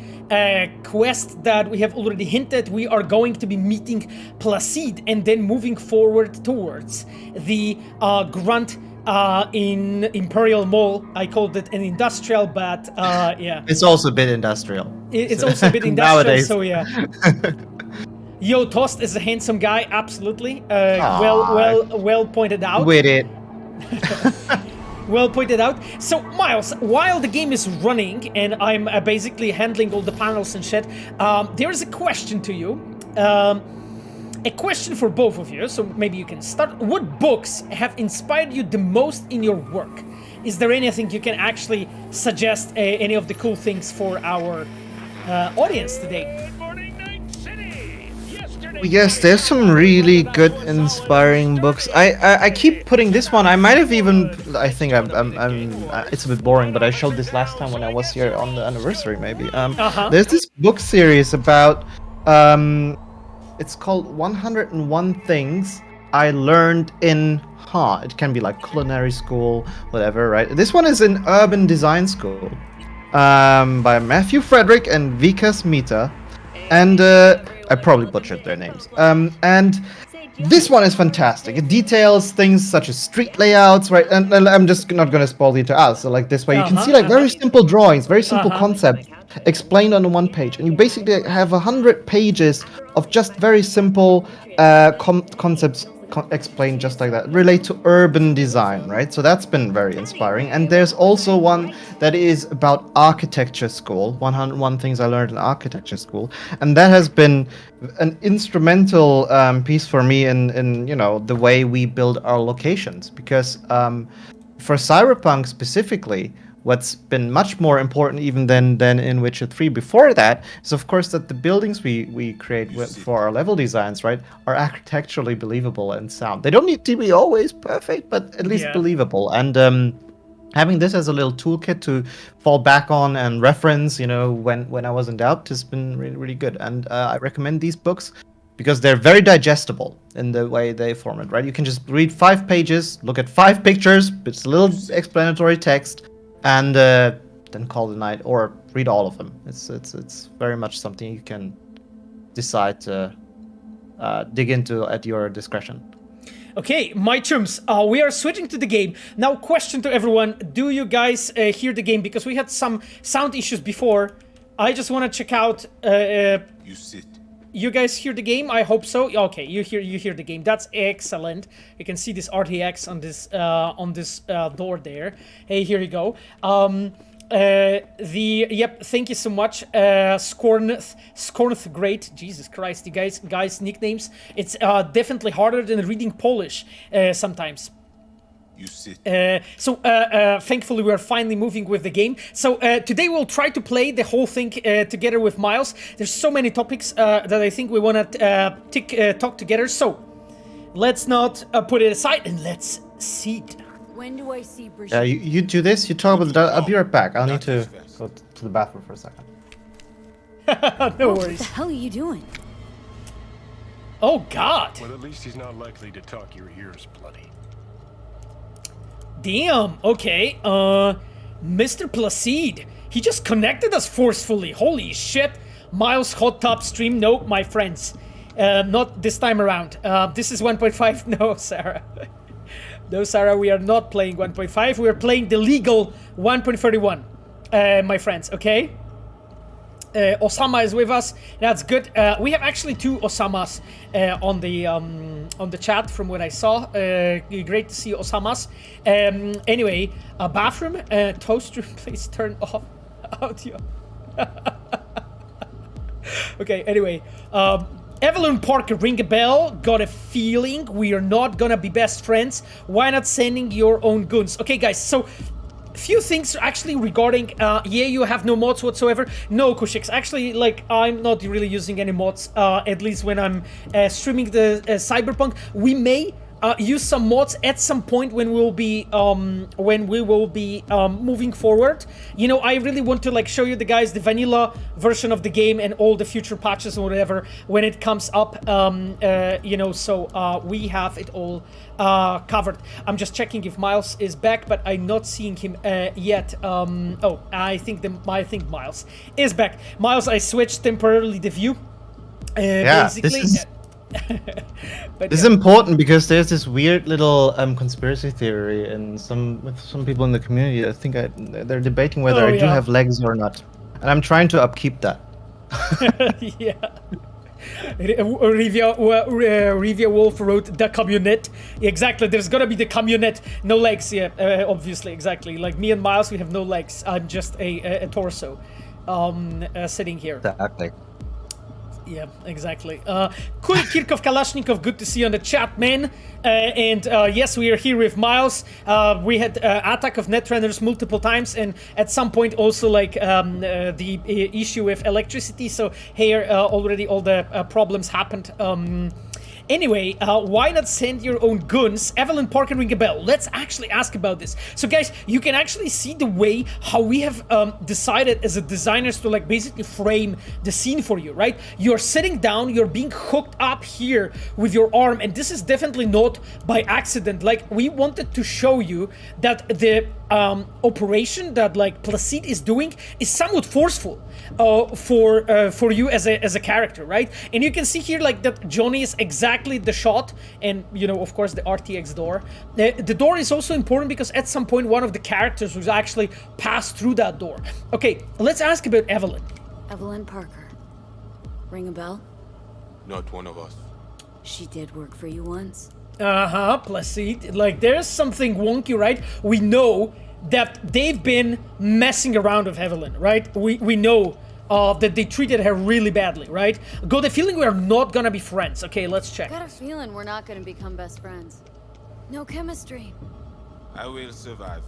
quest that we have already hinted. We are going to be meeting Placide and then moving forward towards the Grunt in Imperial Mall. I called it an industrial, but yeah. It's also a bit industrial. It's also a bit industrial, nowadays. So yeah. Yo, Tost is a handsome guy, absolutely. Well pointed out. With it. Well pointed out. So, Miles, while the game is running and I'm basically handling all the panels and shit, there is a question to you. A question for both of you, so maybe you can start. What books have inspired you the most in your work? Is there anything you can actually suggest, any of the cool things for our audience today? Yes, there's some really good, inspiring books. I keep putting this one. I might have even. I think I'm. It's a bit boring, but I showed this last time when I was here on the anniversary. Maybe. There's this book series about. It's called 101 Things I Learned in. It can be like culinary school, whatever, right? This one is in urban design school, by Matthew Frederick and Vikas Mehta, and. I probably butchered their names. And this one is fantastic. It details things such as street layouts, right? And I'm just not going to spoil the entire. So like this way, you can see like very simple drawings, very simple concepts explained on one page, and you basically have 100 pages of just very simple concepts explained just like that, relate to urban design, right? So that's been very inspiring. And there's also one that is about architecture school, 101 Things I Learned in Architecture School, and that has been an instrumental piece for me in the way we build our locations, because for Cyberpunk specifically, what's been much more important even than in Witcher 3 before that is, of course, that the buildings we create for our level designs, right, are architecturally believable and sound. They don't need to be always perfect, but at least believable. And having this as a little toolkit to fall back on and reference, when I was in doubt, has been really, really good. And I recommend these books. because they're very digestible in the way they form it, right? You can just read 5 pages, look at 5 pictures, it's a little explanatory text, and then call it a night, or read all of them. It's very much something you can decide to dig into at your discretion. Okay, my chums, we are switching to the game. Now, question to everyone, do you guys hear the game? Because we had some sound issues before. I just want to check out... You sit. You guys hear the game? I hope so. Okay, you hear the game. That's excellent. You can see this RTX on this door there. Hey, here you go. Yep, thank you so much. Scornth, great. Jesus Christ, you guys nicknames. It's definitely harder than reading Polish sometimes. You sit. Thankfully we're finally moving with the game. So today we'll try to play the whole thing together with Miles. There's so many topics that I think we want to talk together. So let's not put it aside and let's see it. When do I see Brigitte? Yeah, you do this, you talk about that. I'll be right back. I'll need to go to the bathroom for a second. No What worries. the hell are you doing? Oh God. Well, at least he's not likely to talk your ears bloody. Damn, okay, Mr. Placide, he just connected us forcefully, holy shit. Miles hot top stream, no, my friends, not this time around. This is 1.5, no, Sarah. No, Sarah, we are not playing 1.5, we are playing the legal 1.31, my friends, okay? Osama is with us. That's good. We have actually 2 Osamas on the chat from what I saw. Great to see Osamas. Anyway, bathroom. Toast room, please turn off audio. Okay. Anyway, Evelyn Parker, ring a bell. Got a feeling we are not gonna be best friends. Why not sending your own guns? Okay, guys. So. Few things actually regarding you have no mods whatsoever. No, Kushix, actually, like, I'm not really using any mods, at least when I'm streaming the Cyberpunk. We may use some mods at some point when we will be moving forward. You know, I really want to like show you the guys the vanilla version of the game and all the future patches or whatever when it comes up. You know, so we have it all covered. I'm just checking if Miles is back, but I'm not seeing him yet. Oh, I think Miles is back. Miles, I switched temporarily the view. Yeah, basically. This is important because there's this weird little conspiracy theory with some people in the community. I think they're debating whether I do have legs or not, and I'm trying to upkeep that. Yeah. Rivia Wolf wrote the communette. Exactly, there's gonna be the communette. No legs, yeah, obviously, exactly. Like me and Miles, we have no legs. I'm just a torso sitting here. Exactly. Yeah, exactly. Cool, Kirkov Kalashnikov, good to see you on the chat, man. And yes, we are here with Miles. We had attack of Netrunners multiple times, and at some point also like the issue with electricity. So here already all the problems happened. Anyway, why not send your own guns? Evelyn Parker, ring a bell. Let's actually ask about this. So guys, you can actually see the way how we have decided as a designers to like basically frame the scene for you, right? You're sitting down, you're being hooked up here with your arm, and this is definitely not by accident. Like, we wanted to show you that the operation that like Placide is doing is somewhat forceful for you as a character, right? And you can see here like that Johnny is exactly the shot, and you know, of course, the RTX door. The door is also important because at some point one of the characters was actually passed through that door. Okay, let's ask about Evelyn. Evelyn Parker. Ring a bell? Not one of us. She did work for you once. Placide. Like, there's something wonky, right? We know that they've been messing around with Evelyn, right? We know that they treated her really badly, right? Got the feeling we're not gonna be friends. Okay, let's check. Got a feeling we're not gonna become best friends. No chemistry. I will survive.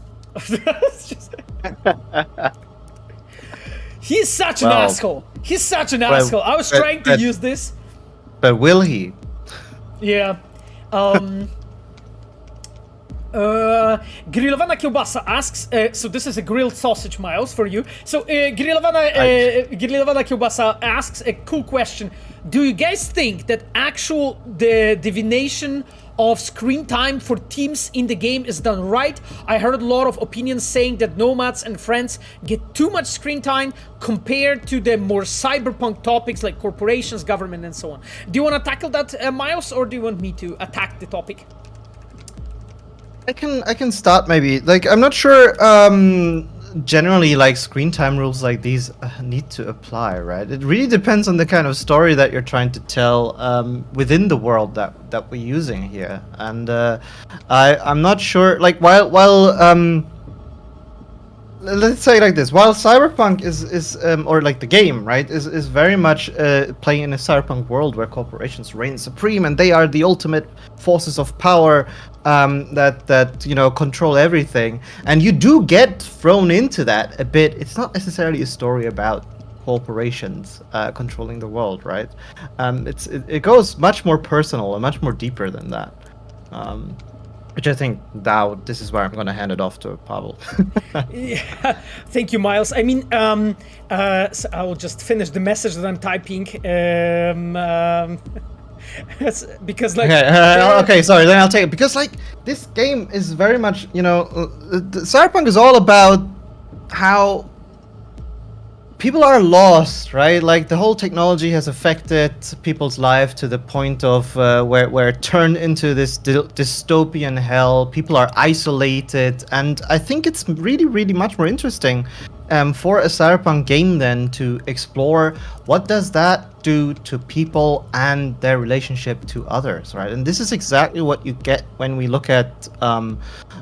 He's such an asshole. He's such an asshole. I was trying to use this. But will he? Yeah. Grillowana Kiełbasa asks, so this is a grilled sausage, Miles, for you. So Grillowana Kiełbasa asks a cool question. Do you guys think that the divination of screen time for teams in the game is done right? I heard a lot of opinions saying that nomads and friends get too much screen time compared to the more cyberpunk topics like corporations, government, and so on. Do you want to tackle that, Miles, or do you want me to attack the topic? I can start maybe. Like, I'm not sure. Generally, like, screen time rules like these need to apply, right? It really depends on the kind of story that you're trying to tell within the world that we're using here. And I'm not sure. Like, while let's say it like this: while Cyberpunk is or like the game, right, is very much playing in a cyberpunk world where corporations reign supreme and they are the ultimate forces of power that you know, control everything, and you do get thrown into that a bit. It's not necessarily a story about corporations controlling the world, right? It goes much more personal and much more deeper than that. Which I think now this is where I'm going to hand it off to Pavel. Yeah, thank you, Miles. I mean, so I will just finish the message that I'm typing. Because like okay, sorry, then I'll take it, because like this game is very much, you know, Cyberpunk is all about how people are lost, right? Like, the whole technology has affected people's life to the point of where it turned into this dystopian hell. People are isolated, and I think it's really much more interesting for a Cyberpunk game then to explore what does that do to people and their relationship to others, right? And this is exactly what you get when we look at the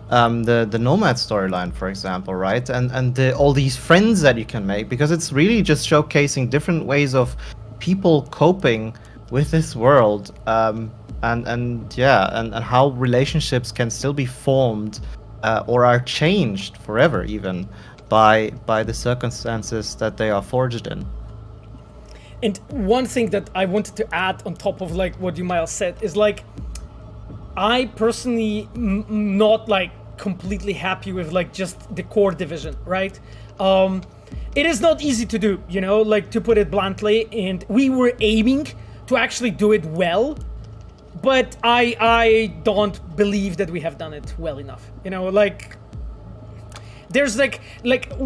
Nomad storyline, for example, right? And all these friends that you can make, because it's really just showcasing different ways of people coping with this world, and how relationships can still be formed or are changed forever, even by the circumstances that they are forged in. And one thing that I wanted to add on top of like what you Miles said is like, I personally not like completely happy with like just the core division, right? It is not easy to do, you know, like, to put it bluntly, and we were aiming to actually do it well, but I don't believe that we have done it well enough, you know, like, there's like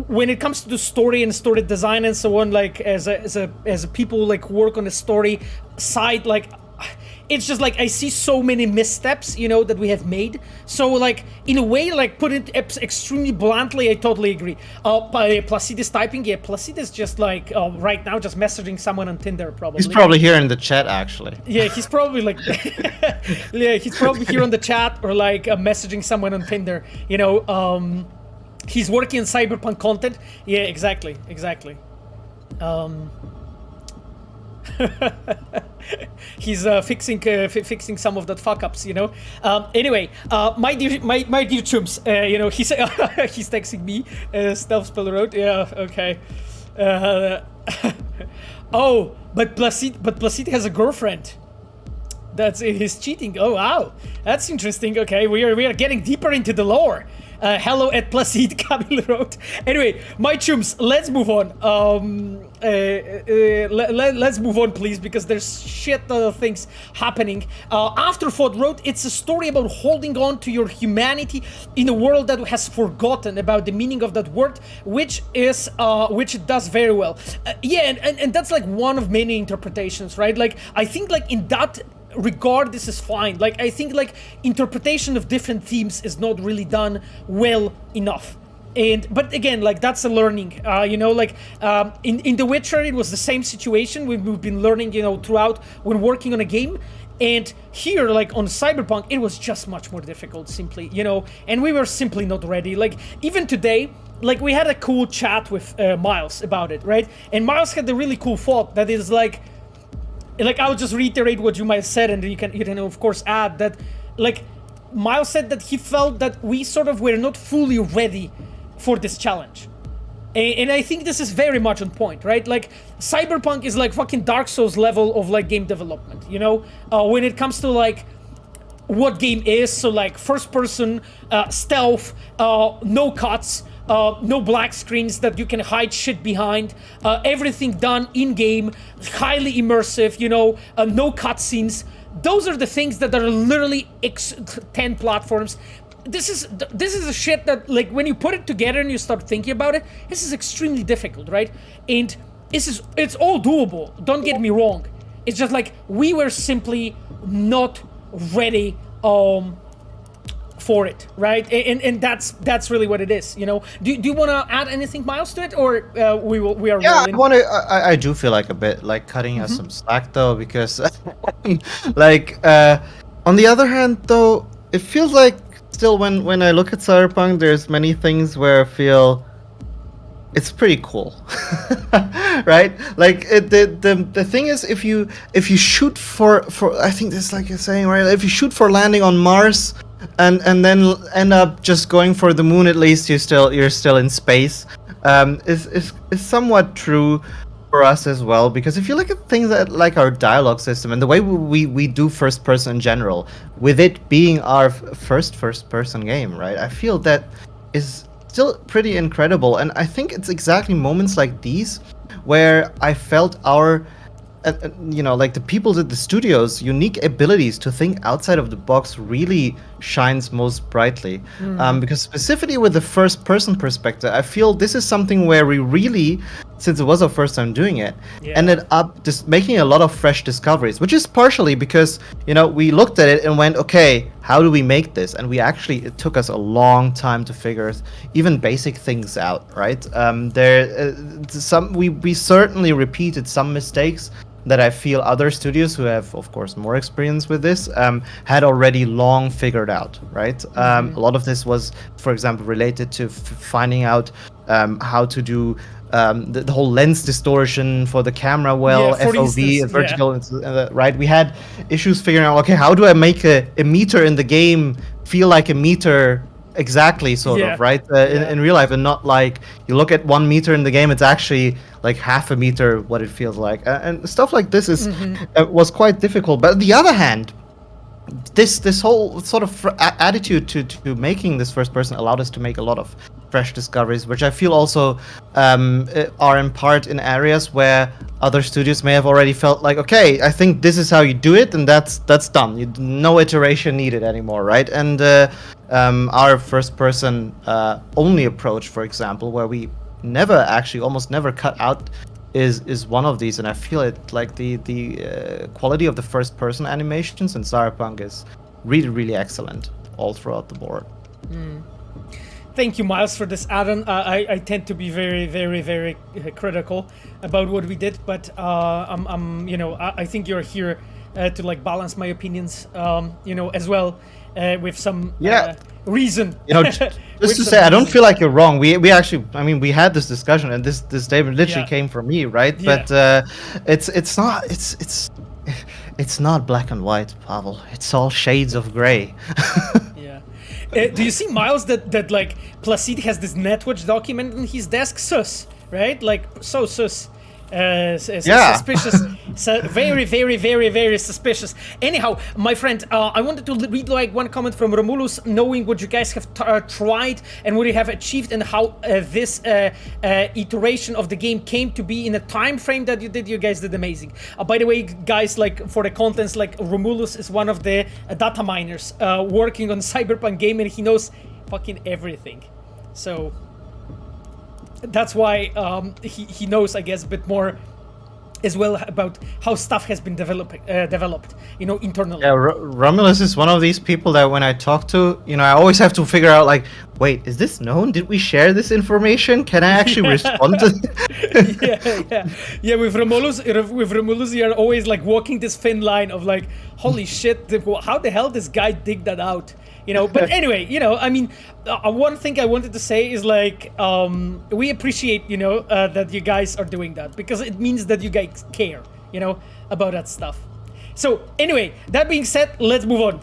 when it comes to the story and story design and so on, like, as a people like work on the story side, like, it's just like I see so many missteps, you know, that we have made. So like, in a way, like, put it extremely bluntly, I totally agree. Placide is typing. Yeah, Placide is just like right now just messaging someone on Tinder, probably. He's probably here in the chat, actually. Yeah, he's probably like, yeah, he's probably here on the chat or like messaging someone on Tinder, you know. He's working on Cyberpunk content. Yeah, exactly. He's fixing some of that fuck ups, you know. Anyway, my dear chums, you know, he's he's texting me. Stealth Spell Road. Yeah, okay. Oh, but Placide has a girlfriend. He's cheating. Oh wow, that's interesting. Okay, we are getting deeper into the lore. Hello at Placide, Camille wrote. Anyway, my chums, let's move on. Let's move on, please, because there's shit of things happening. Afterthought wrote, it's a story about holding on to your humanity in a world that has forgotten about the meaning of that word, which it does very well. Yeah, and that's like one of many interpretations, right? Like, I think like in that regard, this is fine. Like, I think like interpretation of different themes is not really done well enough. But again, like, that's a learning, you know, like, in The Witcher, it was the same situation. We've been learning, you know, throughout when working on a game. And here, like, on Cyberpunk, it was just much more difficult, simply, you know, and we were simply not ready. Like, even today, like, we had a cool chat with Miles about it, right? And Miles had a really cool thought that is like, I'll just reiterate what you might have said, and you can of course add that, like, Miles said that he felt that we sort of were not fully ready for this challenge. And I think this is very much on point, right? Like, Cyberpunk is like fucking Dark Souls level of like game development, you know? When it comes to like what game is. So like first person, stealth, no cuts, no black screens that you can hide shit behind, everything done in game, highly immersive, no cutscenes. Those are the things that are literally 10 platforms. This is a shit that, like, when you put it together and you start thinking about it, this is extremely difficult, right? And it's all doable, don't get me wrong. It's just like we were simply not ready for it, right? And that's really what it is, Do you want to add anything, Miles, to it, or we are Yeah, rolling? I do feel like a bit like cutting us some slack though, because on the other hand though, it feels like still when I look at Cyberpunk, there's many things where I feel it's pretty cool, right? Like the thing is, if you shoot for I think this, like you're saying, right? If you shoot for landing on Mars and then end up just going for the moon, at least you're still in space. Is somewhat true for us as well, because if you look at things like our dialogue system and the way we do first person in general, with it being our first person game, right? I feel that is still pretty incredible, and I think it's exactly moments like these where I felt our like the people at the studios' unique abilities to think outside of the box really shines most brightly. Because specifically with the first person perspective, I feel this is something where we really, since it was our first time doing it, ended up just making a lot of fresh discoveries, which is partially because, we looked at it and went, okay, how do we make this? And it took us a long time to figure even basic things out, right? We certainly repeated some mistakes that I feel other studios who have, of course, more experience with this had already long figured out, right? A lot of this was, for example, related to finding out how to do the whole lens distortion for the camera FOV, instance, vertical, right? We had issues figuring out, okay, how do I make a meter in the game feel like a meter exactly, sort of, right? In real life, and not like you look at 1 meter in the game, it's actually like half a meter what it feels like, and stuff like this was quite difficult. But on the other hand, this whole sort of attitude to making this first person allowed us to make a lot of fresh discoveries, which I feel also are in part in areas where other studios may have already felt like, okay, I think this is how you do it, and that's done. No iteration needed anymore, right? And our first person only approach, for example, where we almost never cut out, is one of these, and I feel it like the quality of the first person animations in Cyberpunk is really, really excellent all throughout the board. Thank you, Miles, for this add-on. I tend to be very, very, very critical about what we did, but I think you're here to like balance my opinions, as well, with some reason. Just to say, I don't feel like you're wrong. We actually, we had this discussion, and this statement literally came from me, right? Yeah. But it's not black and white, Pavel. It's all shades of gray. Do you see, Miles, that like Placide has this Netwatch document on his desk? Sus, right? Like, so sus. Suspicious. Very, very, very, very suspicious. Anyhow, my friend, I wanted to read like one comment from Romulus, knowing what you guys have tried and what you have achieved, and how this iteration of the game came to be in a time frame that you did. You guys did amazing. By the way, guys, like for the contents, like Romulus is one of the data miners working on Cyberpunk game, and he knows fucking everything. So that's why he knows, I guess, a bit more as well about how stuff has been developed, internally. Yeah, Romulus is one of these people that when I talk to, I always have to figure out, like, wait, is this known? Did we share this information? Can I actually respond to Yeah, with Romulus, you're always like walking this thin line of like, holy shit, how the hell this guy dig that out? But anyway, one thing I wanted to say is like, we appreciate, that you guys are doing that, because it means that you guys care, about that stuff. So anyway, that being said, let's move on.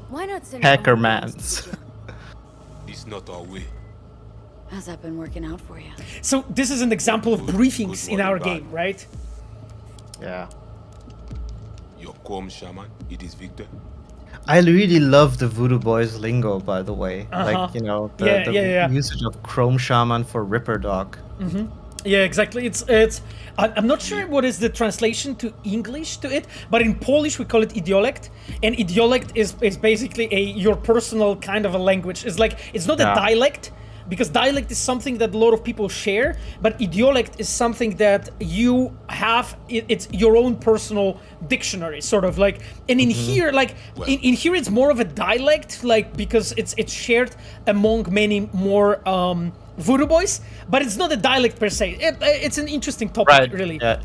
Why not send Hacker someone mans. else to you? It's not our way. How's that been working out for you? So this is an example of briefings good in our morning, game, right? Yeah. Your calm shaman, it is Victor. I really love the Voodoo Boys lingo, by the way. Like, you know, Yeah, the yeah. usage of Chrome Shaman for Ripper Dog. Yeah, exactly. It's. I'm not sure what is the translation to English to it, but in Polish we call it idiolect, and idiolect is basically your personal kind of a language. It's like it's not a Yeah. dialect, because dialect is something that a lot of people share, but idiolect is something that you have. It's your own personal dictionary, sort of like. And in here, like in here, it's more of a dialect, like because it's shared among many more. Voodoo Boys, but it's not a dialect per se. It's an interesting topic, really. Yeah.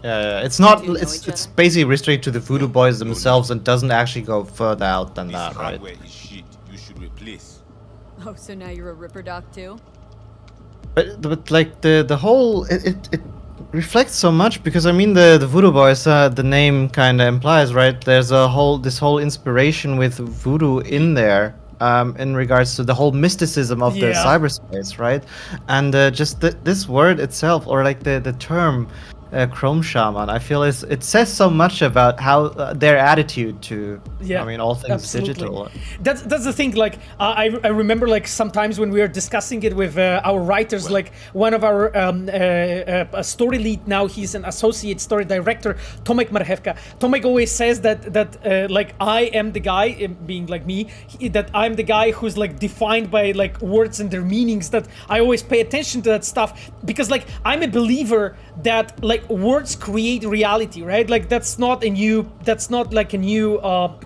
Yeah. It's not. Do you know It's each it's other? basically restricted to the Voodoo Boys themselves and doesn't actually go further out than This that, right? hardware is shit. You should replace. Oh, so now you're a Ripper Doc too? But like the whole it reflects so much because I mean the Voodoo Boys, the name kind of implies, right? There's this whole inspiration with voodoo in there. In regards to the whole mysticism of the Yeah. cyberspace, right? And just this word itself, or like the term Chrome Shaman, I feel it says so much about how their attitude to, Yeah, I mean, all things absolutely. digital. That's the thing. Like I remember, like sometimes when we were discussing it with our writers, like one of our story lead now, he's an associate story director, Tomek Marchewka. Tomek always says that like I am the guy, being like me, that I'm the guy who's like defined by like words and their meanings. That I always pay attention to that stuff because like I'm a believer that like words create reality, right? Like that's not like a new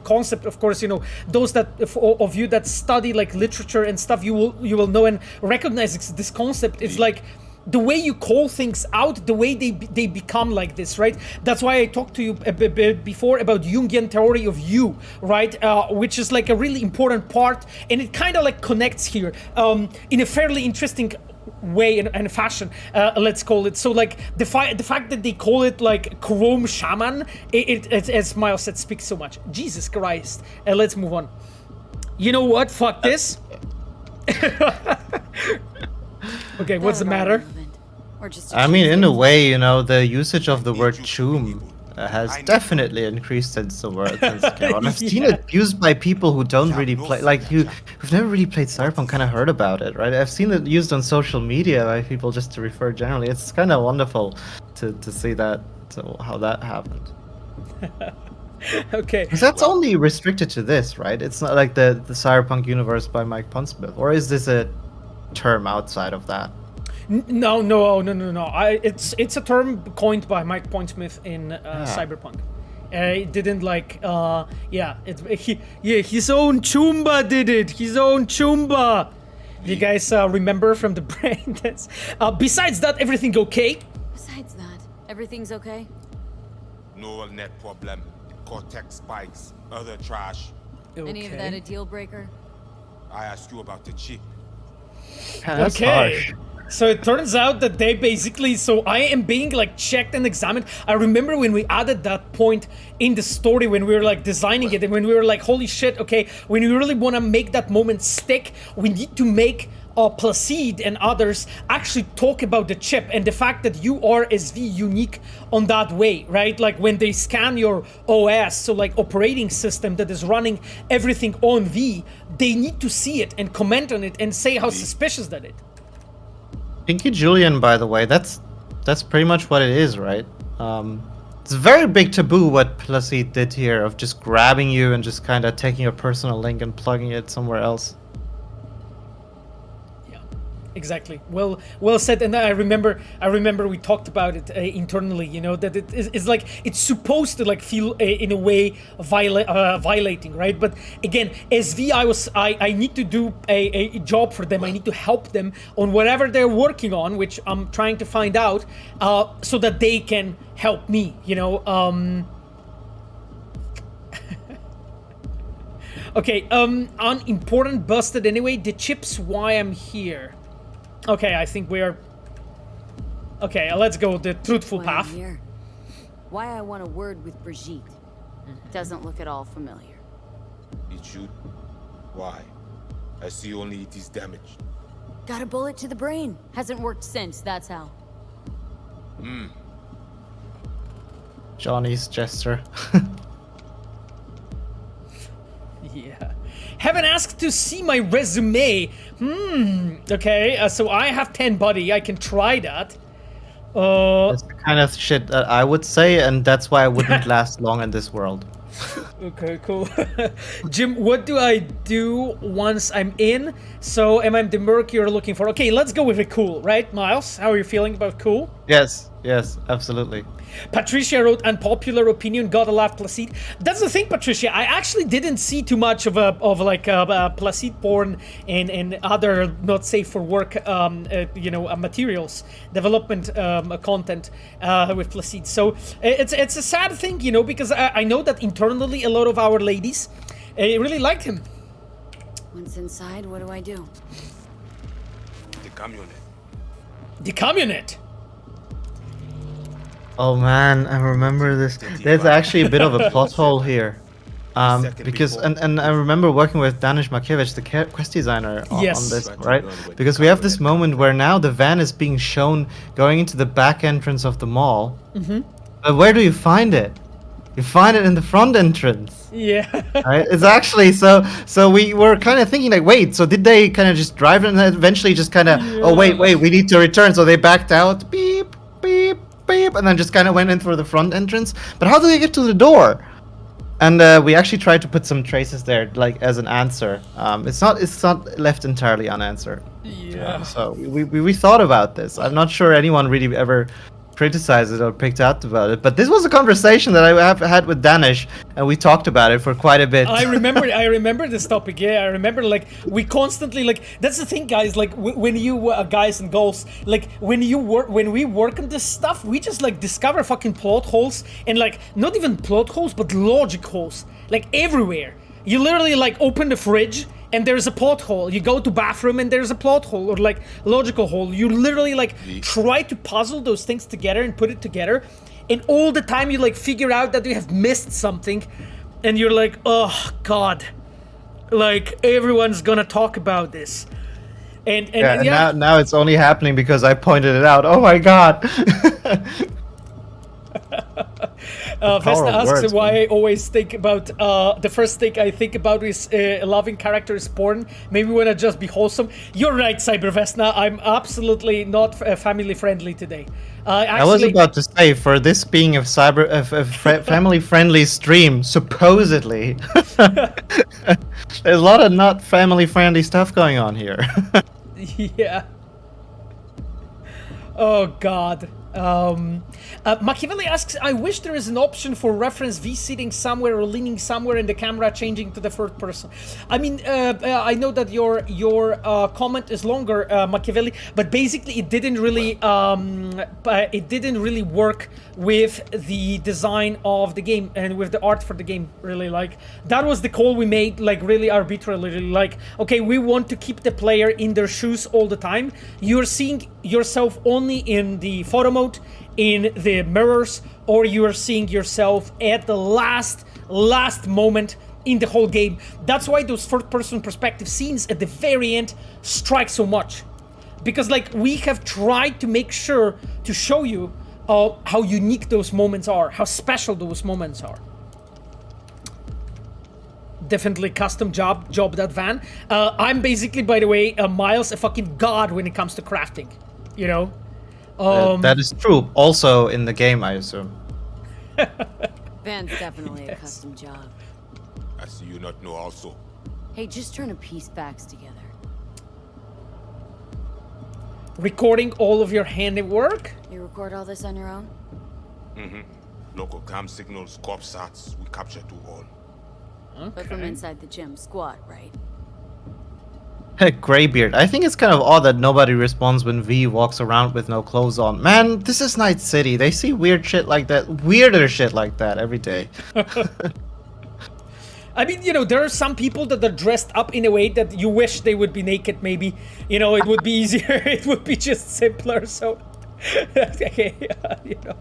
concept. Of course, you know, those of you that study like literature and stuff, you will know and recognize this concept. It's like the way you call things out, the way they become like this, right? That's why I talked to you a bit before about Jungian theory of you, right? Which is like a really important part, and it kind of like connects here in a fairly interesting way and fashion, let's call it. So like the fact that they call it like Chrome Shaman, it as Miles said, speaks so much. Jesus Christ. Let's move on. You know what? Fuck this. Okay, what's the matter? Or just I mean, in a way, you know, the usage of the word choom has definitely increased since the word since it came out. I've seen it used by people who don't really play, like who've never really played Cyberpunk, kind of heard about it, right? I've seen it used on social media by people just to refer generally. It's kind of wonderful to see that, how that happened. Okay. Because that's only restricted to this, right? It's not like the Cyberpunk universe by Mike Pondsmith, or is this a term outside of that? No. It's a term coined by Mike Pondsmith in Cyberpunk. It didn't like his own Chumba did it. His own Chumba. You guys remember from the brain dance? Besides that, everything okay? Besides that, everything's okay? No net problem. Cortex spikes. Other trash. Any of that a deal breaker? I asked you about the chip. Yeah, that's Okay. harsh. So it turns out that they basically, so I am being like checked and examined. I remember when we added that point in the story when we were like designing it and when we were like, holy shit, okay, when we really want to make that moment stick, we need to make Placide and others actually talk about the chip and the fact that you are SV unique on that way, right? Like when they scan your OS, so like operating system that is running everything on V, they need to see it and comment on it and say how suspicious that is. Pinky Julian, by the way, that's pretty much what it is, right? It's a very big taboo what Placide did here of just grabbing you and just kind of taking a personal link and plugging it somewhere else. Exactly. Well said. And I remember we talked about it internally. You know that it's like it's supposed to like feel in a way violating, right? But again, SV, I need to do a job for them. I need to help them on whatever they're working on, which I'm trying to find out, so that they can help me. You know. Okay. Unimportant busted anyway. The chips. Why I'm here. Okay, I think we are... Okay, let's go the truthful Why path. I'm here. Why I want a word with Brigitte. Doesn't look at all familiar. It should. Why? I see only it is damaged. Got a bullet to the brain. Hasn't worked since, that's how. Johnny's gesture. Haven't asked to see my resume. Okay, so I have 10 buddy. I can try that. That's the kind of shit that I would say, and that's why I wouldn't last long in this world. Okay, cool. Jim, what do I do once I'm in? So am I the merc you're looking for? Okay, let's go with it cool, right, Miles? How are you feeling about cool? Yes, absolutely. Patricia wrote unpopular opinion, gotta laugh Placide. That's the thing, Patricia. I actually didn't see too much of Placide porn and other not safe for work, materials, development content with Placide. So it's a sad thing, because I know that internally a lot of our ladies really liked him. Once inside, what do I do? The camionette. The communist. Oh man, I remember this. There's actually a bit of a plot hole here. Because and I remember working with Danish Markiewicz, the quest designer, on this, right? Because we have this moment where now the van is being shown going into the back entrance of the mall. But where do you find it? You find it in the front entrance. Yeah. Right? It's actually so we were kind of thinking like, wait, so did they kind of just drive and then eventually just kind of, oh wait, we need to return, so they backed out, beep, beep, beep, and then just kind of went in through the front entrance. But how do they get to the door? And we actually tried to put some traces there, like as an answer. It's not left entirely unanswered. Yeah. So we thought about this. I'm not sure anyone really ever criticized it or picked out about it, but this was a conversation that I have had with Danish, and we talked about it for quite a bit. I remember this topic. Yeah, I remember, like, we constantly, like, that's the thing, guys, like, when you guys and girls, like, when we work on this stuff, we just, like, discover fucking plot holes, and, like, not even plot holes, but logic holes, like, everywhere. You literally, like, open the fridge and there's a plot hole. You go to bathroom and there's a plot hole, or like logical hole. You literally like try to puzzle those things together and put it together, and all the time you like figure out that you have missed something, and you're like, oh god, like everyone's gonna talk about this. And now it's only happening because I pointed it out. Oh my god. Vesta asks why I always think about the first thing I think about is loving character is porn. Maybe when I just be wholesome. You're right, Cyber Vesna. I'm absolutely not family friendly today. I was about to say, for this being a family friendly stream, supposedly, there's a lot of not family friendly stuff going on here. Yeah. Oh god. Machiavelli asks, I wish there is an option for reference V-sitting somewhere or leaning somewhere and the camera changing to the third person. I mean, I know that your comment is longer, Machiavelli, but basically it didn't really work with the design of the game and with the art for the game, really. Like, that was the call we made, like, really arbitrarily. Like, okay, we want to keep the player in their shoes all the time. You're seeing yourself only in the photo mode, in the mirrors, or you are seeing yourself at the last moment in the whole game. That's why those third-person perspective scenes at the very end strike so much, because like we have tried to make sure to show you how unique those moments are, how special those moments are. Definitely custom job that van. I'm basically, by the way, Miles, a fucking god when it comes to crafting, you know. That is true. Also in the game, I assume. Van's definitely a custom job. I see you not know also. Hey, just turn a piece backs together. Recording all of your handiwork? You record all this on your own? Mm-hmm. Local cam signals, corp sats, we capture to all. Okay. But from inside the gym, squat, right? Greybeard. I think it's kind of odd that nobody responds when V walks around with no clothes on. Man, this is Night City. They see weird shit like that, weirder shit like that every day. I mean, you know, there are some people that are dressed up in a way that you wish they would be naked, maybe. You know, it would be easier. It would be just simpler, so... okay, you know.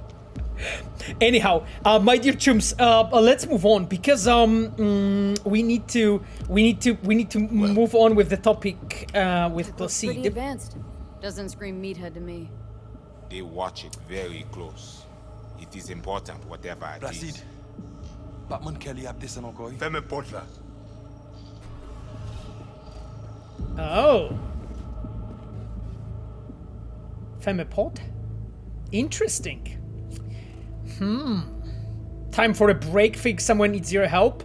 Anyhow, my dear chums, let's move on, because we need to move on with the topic with Placide. Pretty advanced. Doesn't scream meathead to me. They watch it very close. It is important, whatever it Placide. is. Batman Kelly have this and encore. Femme porte là. Oh. Femipod? Interesting. Time for a break, think someone needs your help.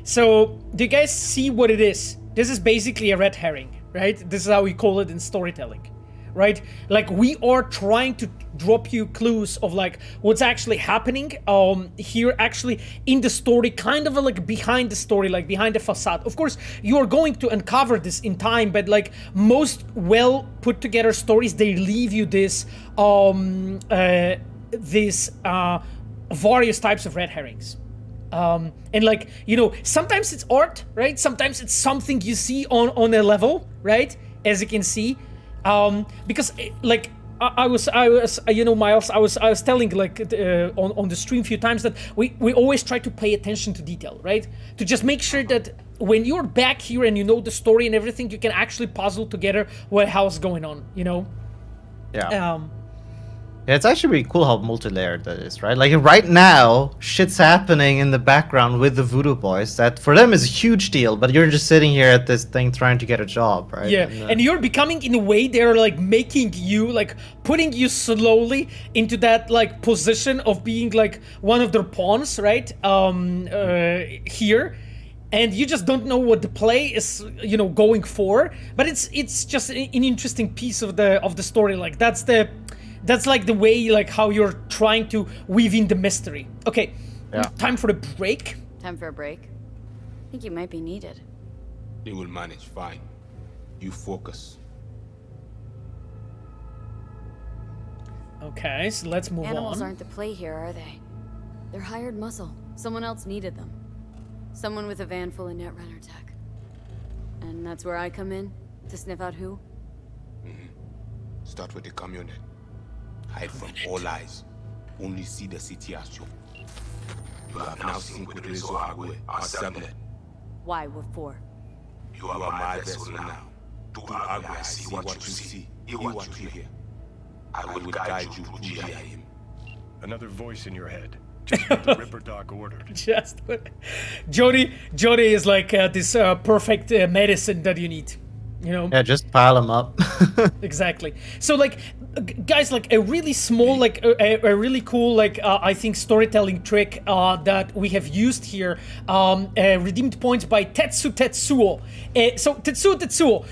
So, do you guys see what it is? This is basically a red herring, right? This is how we call it in storytelling, right? Like, we are trying to drop you clues of like what's actually happening here actually in the story, kind of like behind the story, like behind the facade. Of course, you are going to uncover this in time, but like most well put together stories, they leave you this various types of red herrings. And like, you know, sometimes it's art, right? Sometimes it's something you see on a level, right? As you can see, because like I was, you know, Miles, I was telling like on the stream a few times that we always try to pay attention to detail, right? To just make sure that when you're back here and you know the story and everything, you can actually puzzle together what hell's going on, you know? Yeah. Yeah, it's actually really cool how multi-layered that is, right? Like right now, shit's happening in the background with the Voodoo Boys that for them is a huge deal, but you're just sitting here at this thing trying to get a job, right? Yeah, and you're becoming, in a way, they're like making you, like putting you slowly into that like position of being like one of their pawns, right? Here. And you just don't know what the play is, you know, going for, but it's just an interesting piece of the story. Like that's like the way, like how you're trying to weave in the mystery. Okay, yeah. Time for a break. Time for a break? I think you might be needed. They will manage, fine. You focus. Okay, so let's move Animals on. aren't the play here, are they? They're hired muscle. Someone else needed them. Someone with a van full of Netrunner tech. And that's where I come in, to sniff out who? Start with the community. Hide from all eyes. Only see the city as you. You have now seen Kudrezo Agwe, assembled. Why, what for? You are my vessel now. Do Agwe, I see what you see. Hear what you hear. I will guide you through GTAVI. Another voice in your head. Just what the Ripper Dog ordered. Just Jody is like this perfect medicine that you need, you know? Yeah, just pile them up. Exactly. So like, guys, like a really small, like a really cool, like I think storytelling trick that we have used here, redeemed points by Tetsuo. So Tetsuo,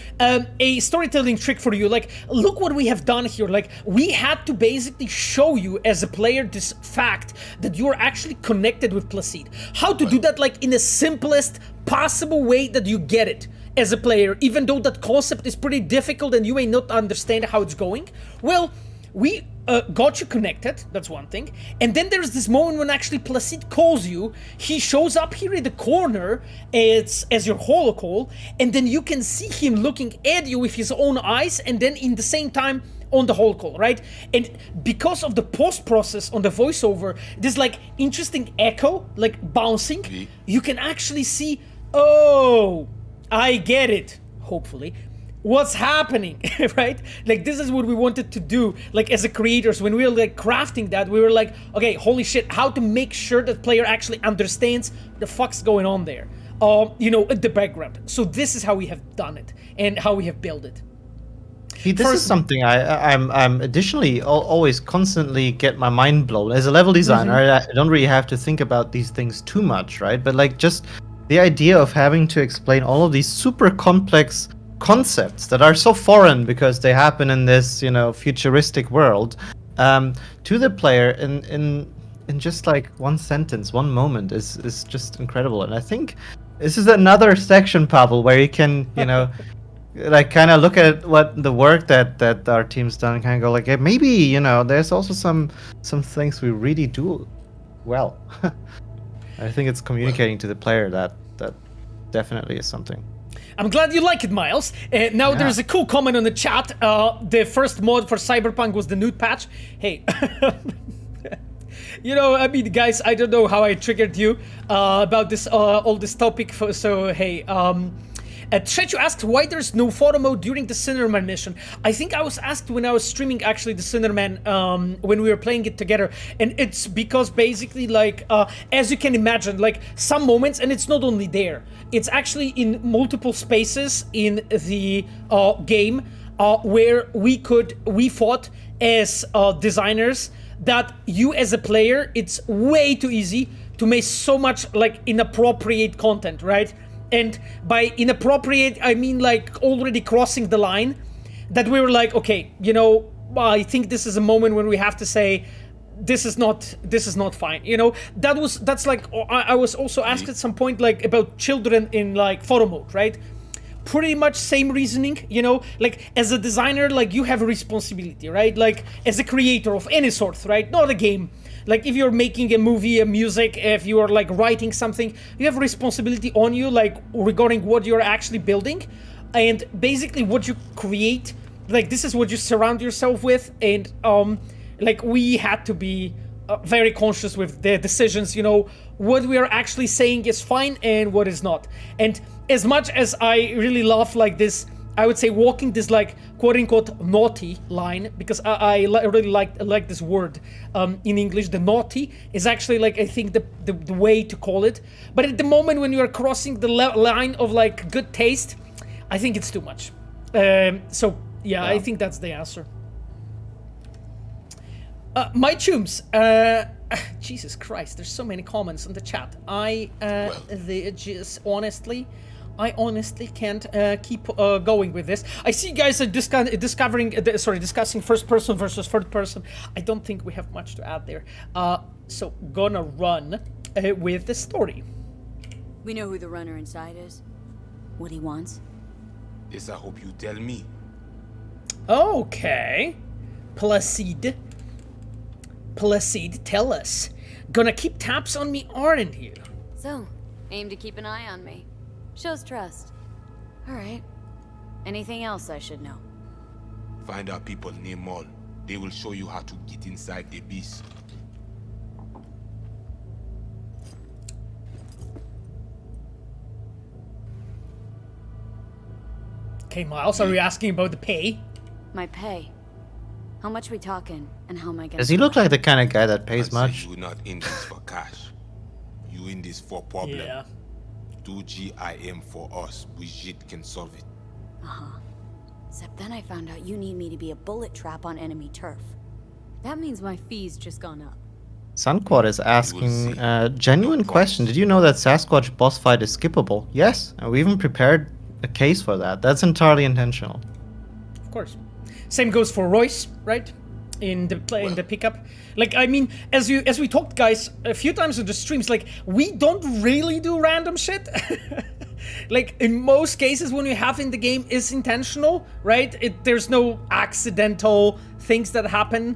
a storytelling trick for you. Like, look what we have done here. Like, we had to basically show you as a player this fact that you are actually connected with Placide. How to do that, like in the simplest possible way that you get it as a player, even though that concept is pretty difficult and you may not understand how it's going. Well, we got you connected, that's one thing. And then there's this moment when actually Placide calls you. He shows up here in the corner as your holocall, and then you can see him looking at you with his own eyes, and then in the same time on the holocall, right? And because of the post process on the voiceover, this like interesting echo, like bouncing, you can actually see, oh, I get it, hopefully, what's happening, right? Like, this is what we wanted to do, like, as a creators. When we were, like, crafting that, we were like, okay, holy shit, how to make sure that player actually understands the fuck's going on there, you know, in the background. So this is how we have done it, and how we have built it. See, this is something I'm additionally always constantly get my mind blown. As a level designer, I don't really have to think about these things too much, right? But, like, just the idea of having to explain all of these super complex concepts that are so foreign because they happen in this, you know, futuristic world, to the player in just like one sentence, one moment is just incredible. And I think this is another section, Pavel, where you can, you know, like kind of look at what the work that our team's done and kind of go like, hey, maybe, you know, there's also some things we really do well. I think it's communicating to the player that definitely is something. I'm glad you like it, Miles. Now there's a cool comment on the chat. The first mod for Cyberpunk was the nude patch. Hey, you know, I mean, guys, I don't know how I triggered you about this all this topic. So hey, Trechu asked why there's no photo mode during the Cinnamon mission. I think I was asked when I was streaming actually the Cinnamon when we were playing it together, and it's because basically like as you can imagine, like some moments, and it's not only there, it's actually in multiple spaces in the game where we fought as designers, that you as a player, it's way too easy to make so much like inappropriate content, right? And by inappropriate, I mean like already crossing the line, that we were like, okay, you know, I think this is a moment when we have to say, this is not fine, you know. That's like, I was also asked at some point like about children in like photo mode, right? Pretty much same reasoning, you know, like as a designer, like you have a responsibility, right? Like as a creator of any sort, right? Not a game. Like if you're making a movie, a music, if you are like writing something, you have a responsibility on you, like regarding what you're actually building, and basically what you create. Like this is what you surround yourself with, and like we had to be very conscious with the decisions, you know, what we are actually saying is fine and what is not. And as much as I really love like this, I would say walking this like quote-unquote naughty line, because I really like this word in English. The naughty is actually like, I think the way to call it. But at the moment when you are crossing the line of like good taste, I think it's too much. So yeah, I think that's the answer. My chooms, Jesus Christ, there's so many comments in the chat. I honestly can't keep going with this. I see you guys are discussing first person versus third person. I don't think we have much to add there. So gonna run with the story. We know who the runner inside is. What he wants. This I hope you tell me. Okay. Placide, tell us. Gonna keep tabs on me, aren't you? So, aim to keep an eye on me. Shows trust. Alright. Anything else I should know? Find our people near Mall. They will show you how to get inside the beast. Okay, Miles, are you asking about the pay? My pay. How much we talking, and how am I gonna... Does he look like the kind of guy that pays Man, much? you're not in this for cash. You in this for problem. Yeah. Do GIM for us. Brigitte can solve it. Except then I found out you need me to be a bullet trap on enemy turf. That means my fee's just gone up. Sunquad is asking a genuine question. Did you know that Sasquatch boss fight is skippable? Yes, and we even prepared a case for that. That's entirely intentional. Of course. Same goes for Royce, right? In the pickup. Like, I mean, as we talked, guys, a few times in the streams, like, we don't really do random shit. Like, in most cases, when you have in the game is intentional, right? There's no accidental things that happen.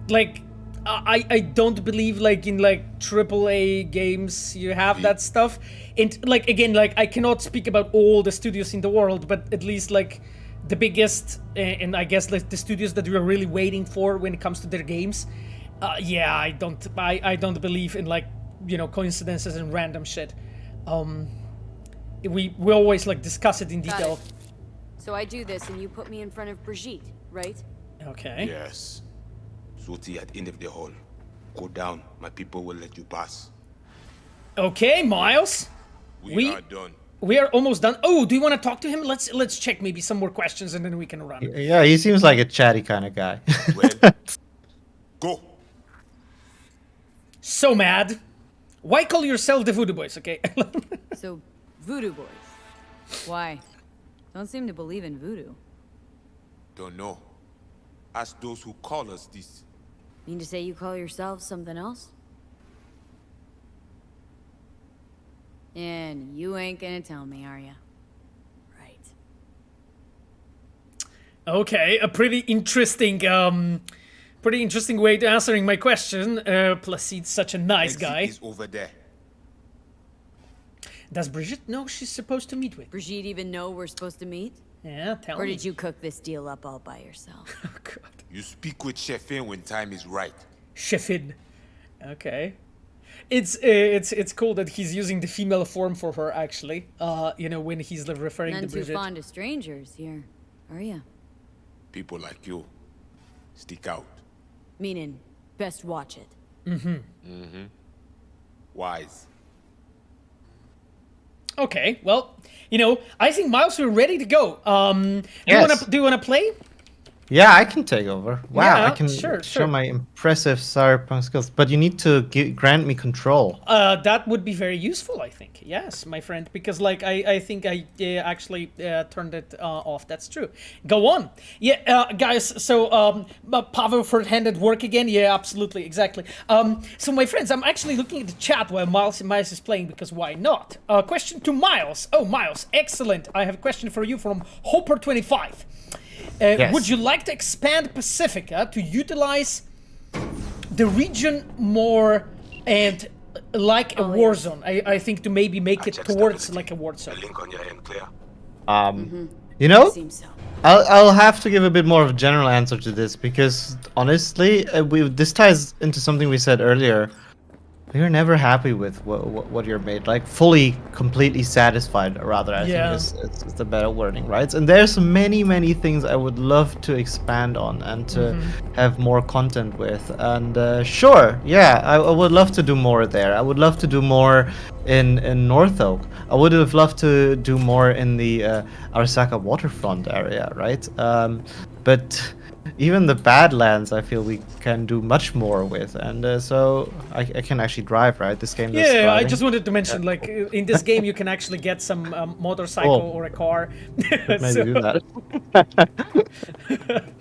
Like, I don't believe, like, in, like, AAA games you have that stuff. And, like, again, like, I cannot speak about all the studios in the world, but at least, like, the biggest, and I guess like the studios that we are really waiting for when it comes to their games, yeah, I don't believe in like, you know, coincidences and random shit. We always like discuss it in detail. So I do this and you put me in front of Brigitte, right? Okay. Yes. Zoti at end of the hall. Go down. My people will let you pass. Okay, Miles. We are done. We are almost done. Oh, do you want to talk to him? Let's check maybe some more questions and then we can run. Yeah, he seems like a chatty kind of guy. Well, go. So mad. Why call yourself the Voodoo Boys, okay? So, Voodoo Boys. Why? Don't seem to believe in voodoo. Don't know. Ask those who call us this. Mean to say you call yourselves something else? And you ain't gonna tell me, are ya? Right. Okay, a pretty interesting way to answering my question. Placide's such a nice Exit guy. is over there. Does Brigitte know she's supposed to meet with? Brigitte even know we're supposed to meet? Yeah, tell Or me. did you cook this deal up all by yourself? Oh, God. You speak with Chefin when time is right. Chefin. Okay. It's cool that he's using the female form for her actually. When he's referring None to too Bridget. fond of strangers here, are ya? People like you stick out. Meaning, best watch it. Wise. Okay, well, I think Miles, we're ready to go. Yes. Do you wanna play? Yeah, I can take over. Wow, Yeah, I can sure. show my impressive Cyberpunk skills, but you need to grant me control. That would be very useful, I think. Yes, my friend, because I think I actually turned it off. That's true. Go on. Yeah, guys. So Pavel for-handed work again. Yeah, absolutely, exactly. So my friends, I'm actually looking at the chat while Miles is playing because why not? Question to Miles. Oh, Miles, excellent. I have a question for you from Hopper25. Yes. Would you like to expand Pacifica to utilize the region more and like a war zone? I think to maybe make it towards like a war zone. Link on your end clear. Seems so. I'll have to give a bit more of a general answer to this because honestly, this ties into something we said earlier. We're never happy with what you're made, like fully, completely satisfied. Rather, I think it's the better wording, right? And there's many things I would love to expand on and to have more content with. And sure, yeah, I would love to do more there. I would love to do more in North Oak. I would have loved to do more in the Arasaka waterfront area, right? But even the Badlands, I feel we can do much more with, and so I can actually drive, right? This game. Yeah, I just wanted to mention, like, in this game, you can actually get some motorcycle or a car. Maybe do that.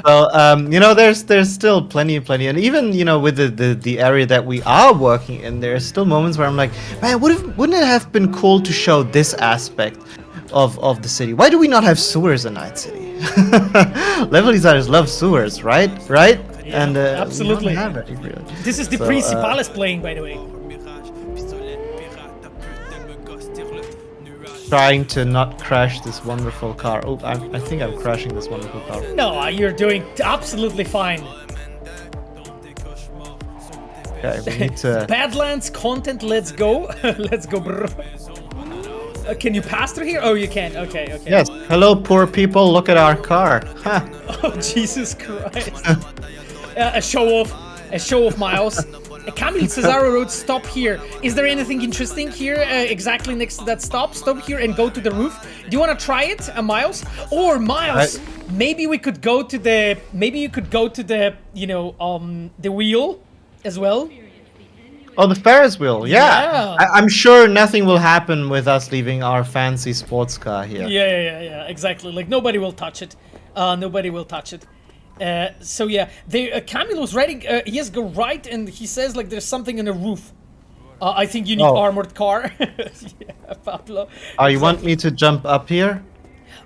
So, there's still plenty, and even with the area that we are working in, there's still moments where I'm like, man, wouldn't it have been cool to show this aspect of the city? Why do we not have sewers in Night City? Level designers love sewers, right? Yeah, And absolutely. we don't have it, really. This is the So, Principales playing, by the way. Trying to not crash this wonderful car. Oh, I think I'm crashing this wonderful car. No, you're doing absolutely fine. Okay, we need to. Badlands content, let's go. Let's go, bro. Can you pass through here? Oh, you can. Okay. Yes. Hello, poor people. Look at our car. Ha. Oh, Jesus Christ. A show off, Miles. Camille Cesaro Road, stop here. Is there anything interesting here exactly next to that stop? Stop here and go to the roof. Do you want to try it, Miles? Or Miles, maybe we could go to the, the wheel as well. Oh, the Ferris Wheel. Yeah. I'm sure nothing will happen with us leaving our fancy sports car here. Yeah, exactly. Like, nobody will touch it. Nobody will touch it. So yeah, Camille was writing, he has go right, and he says, like, there's something in the roof. I think you need armored car. Yeah, Pablo. You want me to jump up here?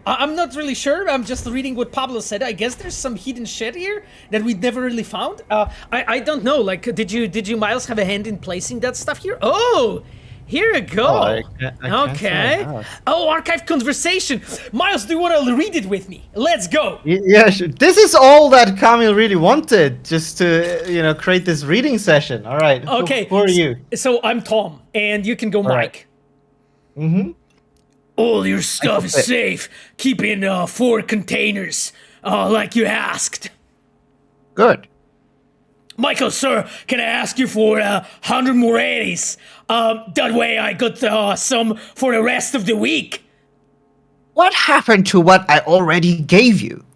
I'm not really sure. I'm just reading what Pablo said. I guess there's some hidden shit here that we never really found. I don't know. Like, did you, Miles, have a hand in placing that stuff here? Oh, here you go. Oh, I can't okay. Oh, archive conversation. Miles, do you want to read it with me? Let's go. Yeah, sure. This is all that Camille really wanted, just to create this reading session. All right. Okay. Who are you? So I'm Tom, and you can go Mike. Mm-hmm. All your stuff is safe. Keep in 4 containers, like you asked. Good. Michael, sir, can I ask you for 100 more 80s? That way I got some for the rest of the week. What happened to what I already gave you?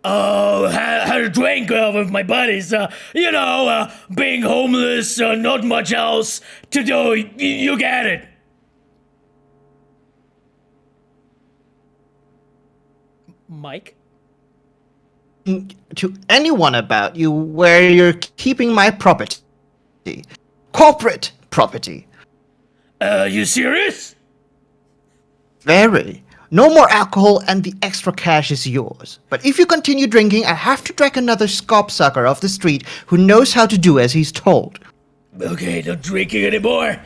Had a drink with my buddies. Being homeless, not much else to do. You get it. Mike? To anyone about you where you're keeping my property. Corporate property. You serious? Very. No more alcohol and the extra cash is yours. But if you continue drinking, I have to drag another scopsucker off the street who knows how to do as he's told. Okay, not drinking anymore.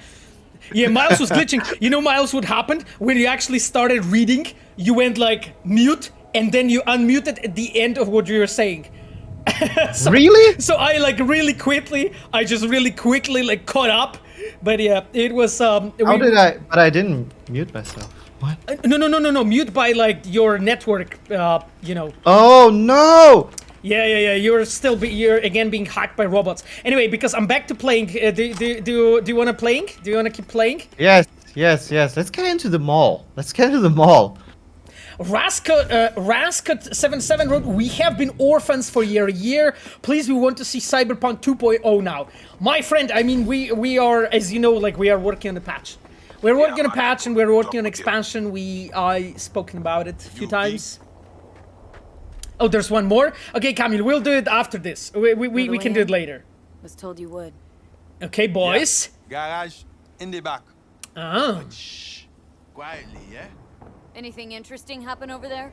Yeah, Miles was glitching. You know, Miles, what happened? When you actually started reading, you went like mute, and then you unmuted at the end of what you were saying. Really? So I like I just really quickly like caught up. But yeah, it was How did I? But I didn't mute myself. What? No. Mute by like your network, you know. Oh no! Yeah. You're again being hacked by robots. Anyway, because I'm back to playing. Do you want to playing? Do you want to keep playing? Yes. Let's get into the mall. Rascut77 wrote, we have been orphans for a year. Please, we want to see Cyberpunk 2.0 now. My friend, I mean, we are, as you know, like we are working on a patch. We're working on a patch and we're working on expansion. I spoken about it a few times. Oh, there's one more? Okay, Camille, we'll do it after this. We can do it later. Was told you would. Okay, boys. Garage in the back. Oh. Shh. Quietly, yeah? Anything interesting happen over there?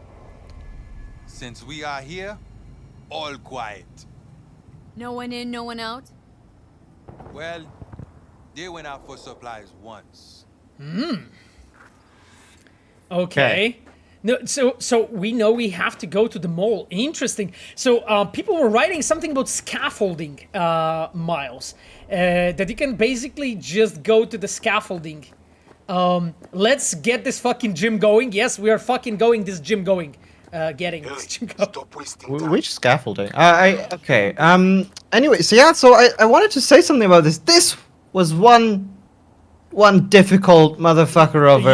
Since we are here, all quiet. No one in, no one out? Well, they went out for supplies once. Okay. No, so we know we have to go to the mall. Interesting. So people were writing something about scaffolding, Miles, that you can basically just go to the scaffolding. Let's get this fucking gym going. Yes, we are fucking going this gym going. Getting this gym going. Stop wasting time. Which scaffolding? Okay. Anyway, so I wanted to say something about this. This was one difficult motherfucker of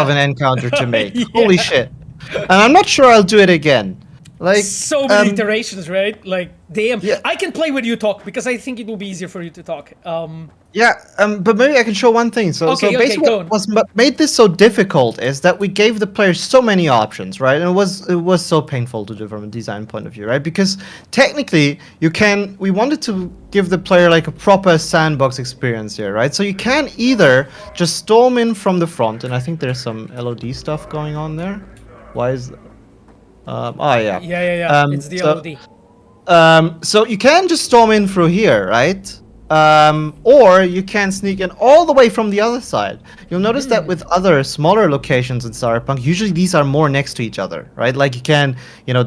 an encounter to make. Yeah. Holy shit! And I'm not sure I'll do it again. Like So many iterations, right? Like, damn. Yeah. I can play when you talk because I think it will be easier for you to talk. But maybe I can show one thing. So basically go on. what made this so difficult is that we gave the players so many options, right? And it was so painful to do from a design point of view, right? Because technically we wanted to give the player like a proper sandbox experience here, right? So you can either just storm in from the front, and I think there's some LOD stuff going on there. Why is yeah. Yeah. It's the LOD. So you can just storm in through here, right? Or you can sneak in all the way from the other side. You'll notice that with other smaller locations in Cyberpunk, usually these are more next to each other, right? Like there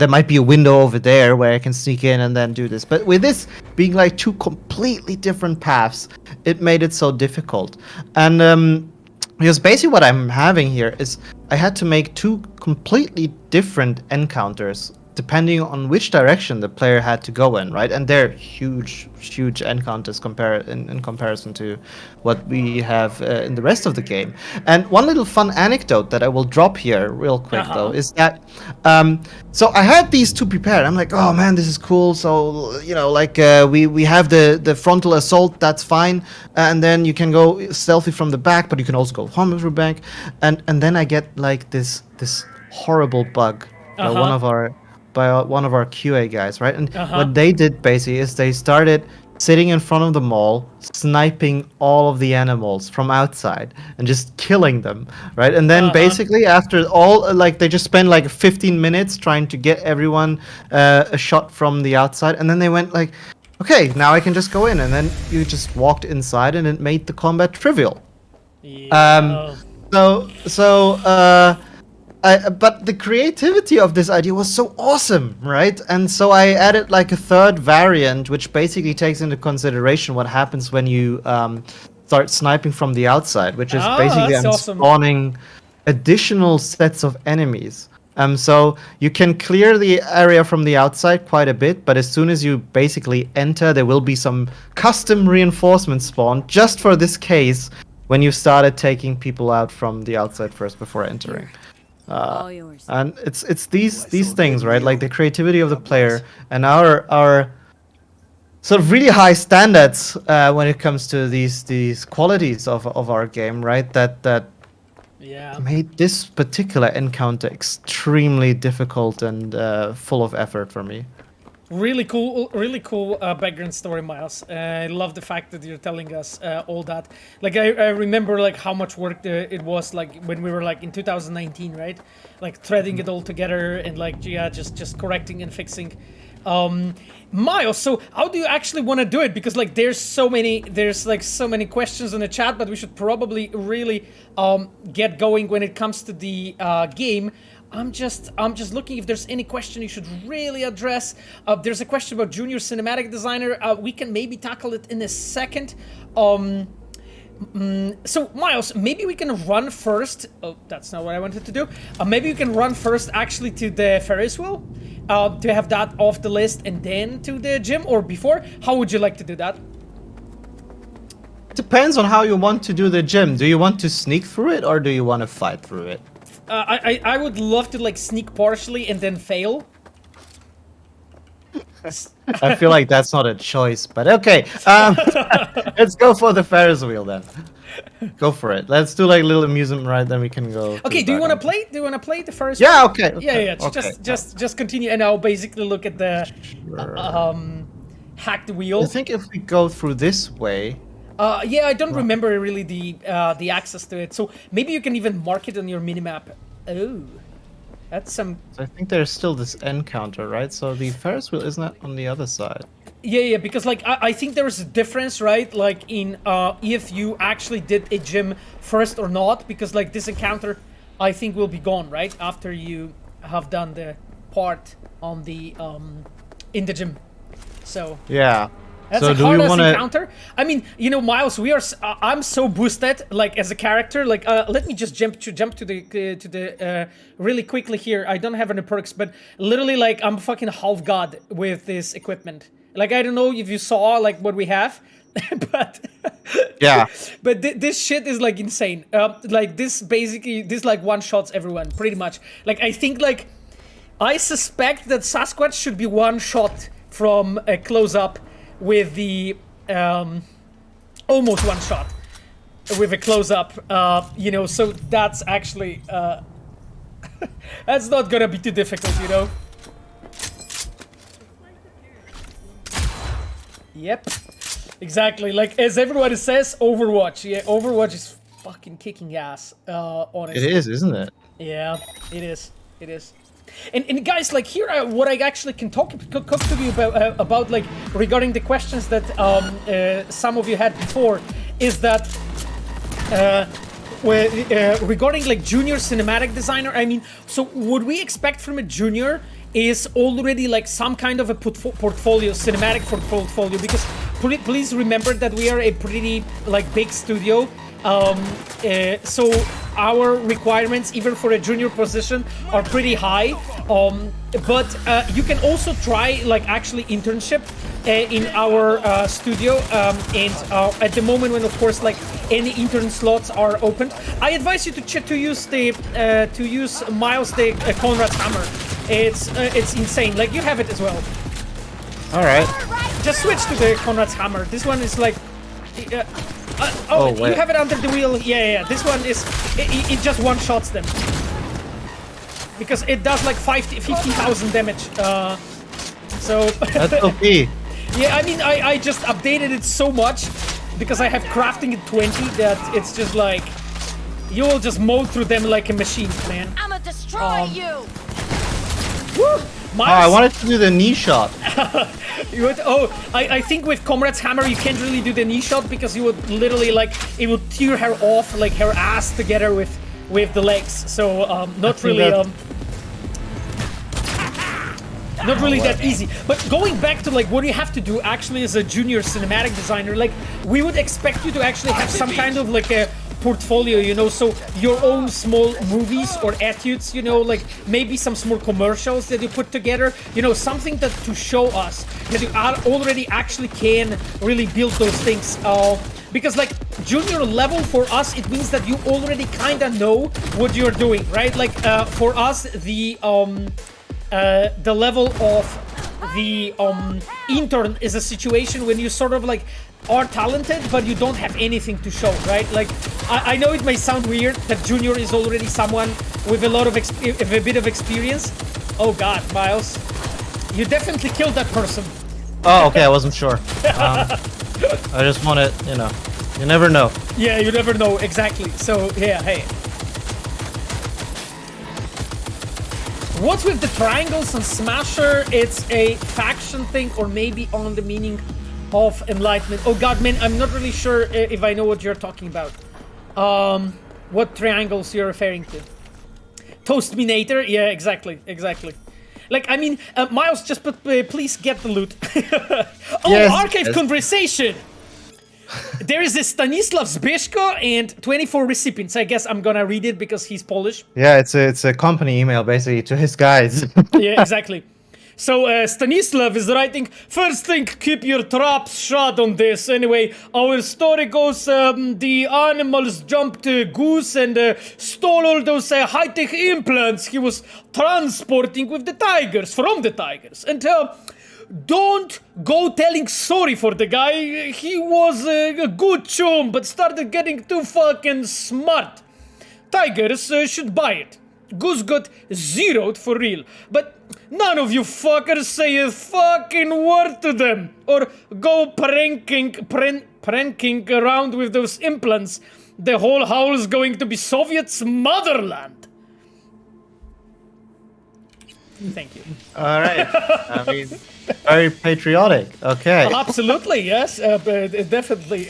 might be a window over there where I can sneak in and then do this. But with this being like two completely different paths, it made it so difficult. And because basically what I'm having here is I had to make two completely different encounters depending on which direction the player had to go in, right? And they're huge encounters in comparison to what we have in the rest of the game. And one little fun anecdote that I will drop here real quick though is that so I had these two prepared. I'm like, oh man, this is cool. So we have the frontal assault, that's fine, and then you can go stealthy from the back, but you can also go home through back, and then I get like this horrible bug by one of our QA guys, right? And what they did basically is they started sitting in front of the mall, sniping all of the animals from outside and just killing them, right? And then basically after all, they just spent like 15 minutes trying to get everyone a shot from the outside, and then they went like, okay, now I can just go in, and then you just walked inside, and it made the combat trivial. Yeah. But the creativity of this idea was so awesome, right? And so I added like a third variant, which basically takes into consideration what happens when you start sniping from the outside, which is basically spawning additional sets of enemies. So you can clear the area from the outside quite a bit, but as soon as you basically enter, there will be some custom reinforcements spawn just for this case when you started taking people out from the outside first before entering. All yours. And it's these things, right? Like the creativity of the player and our sort of really high standards when it comes to these qualities of our game, right? That made this particular encounter extremely difficult and full of effort for me. Really cool background story, Miles. I love the fact that you're telling us all that. Like I remember like how much work it was like when we were like in 2019, right? Like threading it all together and like just correcting and fixing. Miles, so how do you actually want to do it? Because like there's so many questions in the chat, but we should probably really get going when it comes to the game. I'm just looking if there's any question you should really address. There's a question about junior cinematic designer. We can maybe tackle it in a second. So Miles, maybe we can run first. Oh, that's not what I wanted to do. Maybe we can run first actually to the Ferris wheel, to have that off the list, and then to the gym, or before. How would you like to do that? Depends on how you want to do the gym. Do you want to sneak through it, or do you want to fight through it? I would love to like sneak partially and then fail. I feel like that's not a choice, but okay. Let's go for the Ferris wheel then. Go for it. Let's do like a little amusement ride, then we can go. Okay. Do you want to play? Do you want to play the Ferris? Yeah. wheel? Okay. Yeah. Okay. Just continue, and I'll basically look at the hack the wheel. I think if we go through this way. Yeah, I don't remember really the access to it, so maybe you can even mark it on your minimap. Oh, that's some. I think there's still this encounter, right? So the Ferris wheel isn't on the other side. Yeah, because like I think there's a difference, right? Like in if you actually did a gym first or not, because like this encounter, I think will be gone right after you have done the part on the in the gym. So yeah. That's so a do hard you ass want to? encounter. I mean, you know, Miles, we are. I'm so boosted, like as a character. Like, let me just jump to the really quickly here. I don't have any perks, but literally, like, I'm fucking half god with this equipment. Like, I don't know if you saw like what we have, but Yeah. But this shit is like insane. Like this basically, this like one shots everyone pretty much. Like I think like, I suspect that Sasquatch should be one shot from a close up. With the almost one shot with a close-up, you know, so that's actually that's not gonna be too difficult, you know. Yep, exactly. Like as everybody says, Overwatch. Yeah, Overwatch is fucking kicking ass. Honestly, It is, isn't it? Yeah, it is. It is. And guys, like here, what I actually can talk to you about like regarding the questions that some of you had before, is that regarding like junior cinematic designer. I mean, so what we expect from a junior is already like some kind of a portfolio, cinematic portfolio. Because please remember that we are a pretty like big studio. So our requirements, even for a junior position, are pretty high. But you can also try like actually internship in our studio. And at the moment, when of course like any intern slots are opened, I advise you to use the Miles the Conrad's hammer. It's insane. Like you have it as well. All right. Just switch to the Conrad's hammer. This one is like. Oh, wait. You have it under the wheel. Yeah. This one is it just one shots them because it does like 50,000 damage. So That's OP. yeah, I mean I just updated it so much because I have crafting at 20 that it's just like you will just mow through them like a machine, man. I'ma destroy you. Woo! I wanted to do the knee shot. You would, I think with Comrade's hammer you can't really do the knee shot because you would literally like it would tear her off like her ass together with the legs. So not really that easy. But going back to like what you have to do actually as a junior cinematic designer, like we would expect you to actually have some kind of like a portfolio, you know, so your own small movies or etudes, you know, like maybe some small commercials that you put together, you know, something that to show us that you are already actually can really build those things. Because like junior level for us, it means that you already kind of know what you're doing, right? Like for us, the level of the intern is a situation when you sort of like are talented but you don't have anything to show, right? Like I know it may sound weird that junior is already someone with a lot of a bit of experience. Oh god, Miles, you definitely killed that person. Oh, okay, I wasn't sure. I just wanted, you know, you never know. Yeah, you never know, exactly. So yeah, hey. What's with the triangles on Smasher? It's a faction thing or maybe on the meaning of enlightenment. Oh god, man, I'm not really sure if I know what you're talking about. What triangles you're referring to. Toastminator. Yeah, exactly. Like, I mean, Miles, just please get the loot. Oh, Yes, archive yes. conversation. There is a Stanislav Zbyszko and 24 recipients. I guess I'm gonna read it because he's Polish. Yeah, it's a company email basically to his guys. Yeah, exactly. So Stanislav is writing, first thing, keep your traps shut on this. Anyway, our story goes, the animals jumped a goose and stole all those high-tech implants he was transporting with the tigers, from the tigers. And don't go telling sorry for the guy. He was a good chum, but started getting too fucking smart. Tigers should buy it. Goose got zeroed for real, but none of you fuckers say a fucking word to them, or go pranking around with those implants. The whole howl is going to be Soviet's motherland. Thank you. All right. I mean, very patriotic. Okay. Absolutely, yes, definitely.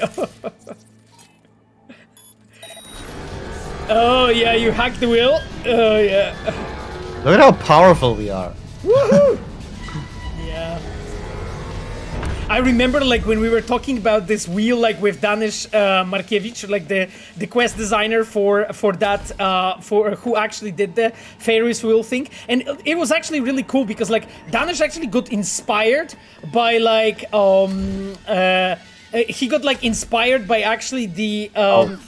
Oh yeah, you hacked the wheel. Oh yeah. Look at how powerful we are. Woohoo! Yeah. I remember, like, when we were talking about this wheel, like, with Danish Markiewicz, like the quest designer for that, for who actually did the Ferris Wheel thing, and it was actually really cool because, like, Danish actually got inspired by, like, he got, like, inspired by actually the,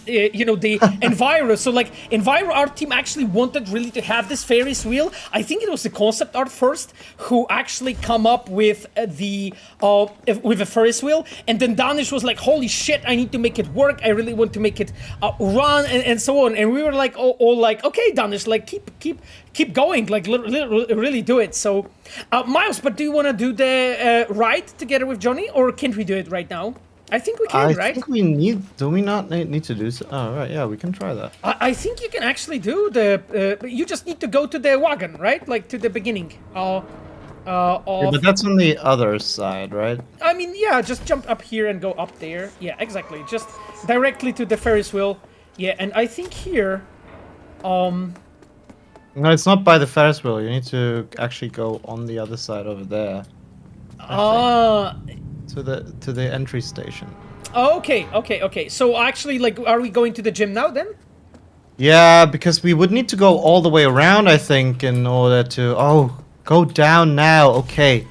you know, the Enviro. So, like, Enviro art team actually wanted really to have this Ferris wheel. I think it was the concept art first who actually come up with the Ferris wheel. And then Danish was like, holy shit, I need to make it work. I really want to make it run and so on. And we were like, all like, okay, Danish, like, keep going, like, really do it. So, Miles, but do you want to do the ride together with Johnny, or can't we do it right now? I think we can, right? I think we need. Do we not need to do so? Oh, right. Yeah, we can try that. I think you can actually do the. You just need to go to the wagon, right? Like to the beginning. Yeah, but that's on the other side, right? I mean, yeah, just jump up here and go up there. Yeah, exactly. Just directly to the Ferris wheel. Yeah, and I think here. No, it's not by the Ferris wheel. You need to actually go on the other side over there. To the entry station. Okay. So actually, like, are we going to the gym now then? Yeah, because we would need to go all the way around, I think, in order to. Oh, go down now. Okay.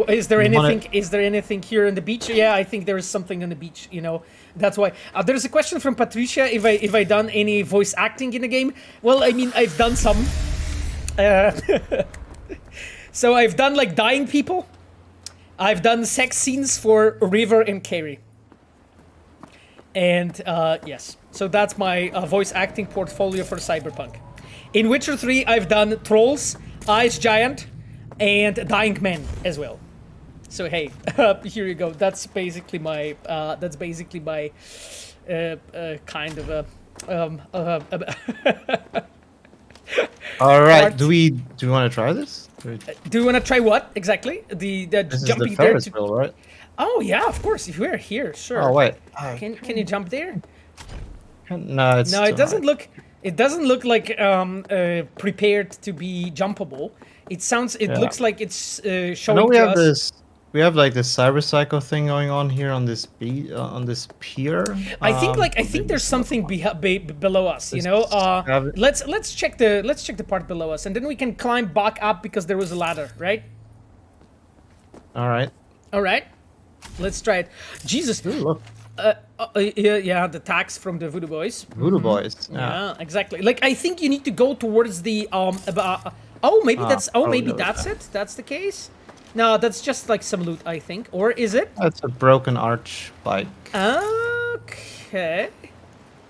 Is there anything? Is there anything here on the beach? Yeah, I think there is something on the beach. You know, that's why. There's a question from Patricia. If I done any voice acting in the game? Well, I mean, I've done some. So I've done, like, dying people. I've done sex scenes for River and Carrie. And yes, so that's my voice acting portfolio for Cyberpunk. In Witcher 3, I've done trolls, ice giant, and dying men as well. So hey, here you go. That's basically my kind of a All right. part. Do we want to try this? Do you want to try what exactly? The This jumping is the there? Ferris wheel, right? Oh yeah, of course. If we're here, sure. Oh wait. Can you jump there? No, it's No, too it doesn't high. look. It doesn't look like prepared to be jumpable. It sounds. It Yeah. looks like it's I showing know we to have us. this. We have like this cyberpsycho thing going on here on this on this pier. I think there's something below us. You know. Let's check the part below us, and then we can climb back up because there was a ladder, right? All right. All right. Let's try it. Jesus. Ooh, look, Yeah, the tax from the Voodoo Boys. Voodoo Boys. Yeah, exactly. Like, I think you need to go towards the maybe probably that's that. it. That's the case. No, that's just like some loot, I think. Or is it? That's a broken arch bike. Okay.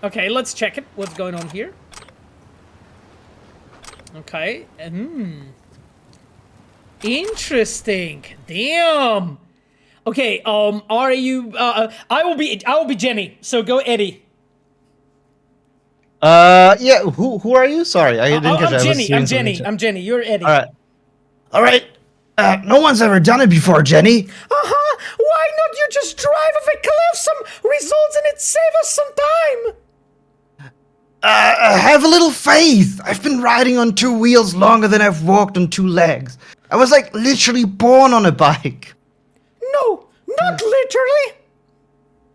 Okay, let's check it. What's going on here? Okay. Interesting. Damn. Okay. Are you? I will be Jenny. So go Eddie. Yeah. Who are you? Sorry, I didn't catch that. I'm Jenny. You're Eddie. All right. No one's ever done it before, Jenny. Why not you just drive off a cliff some results and it save us some time? Have a little faith. I've been riding on 2 wheels longer than I've walked on 2 legs. I was like literally born on a bike. No, not literally.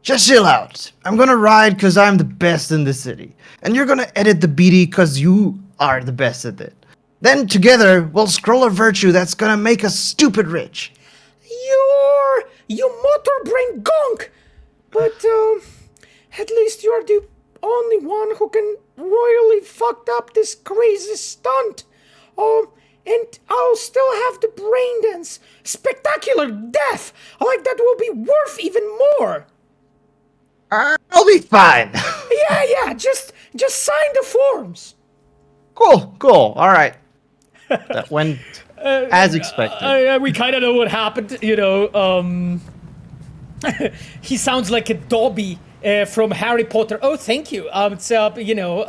Just chill out. I'm gonna ride because I'm the best in the city. And you're gonna edit the BD because you are the best at it. Then together, we'll scroll a virtue that's gonna make us stupid rich. You motor brain gonk. But, at least you're the only one who can royally fucked up this crazy stunt. And I'll still have the brain dance. Spectacular death. Like that will be worth even more. I'll be fine. Yeah, just sign the forms. Cool. All right. That went as expected. We kind of know what happened, you know. He sounds like a Dobby from Harry Potter. Oh, thank you. It's you know,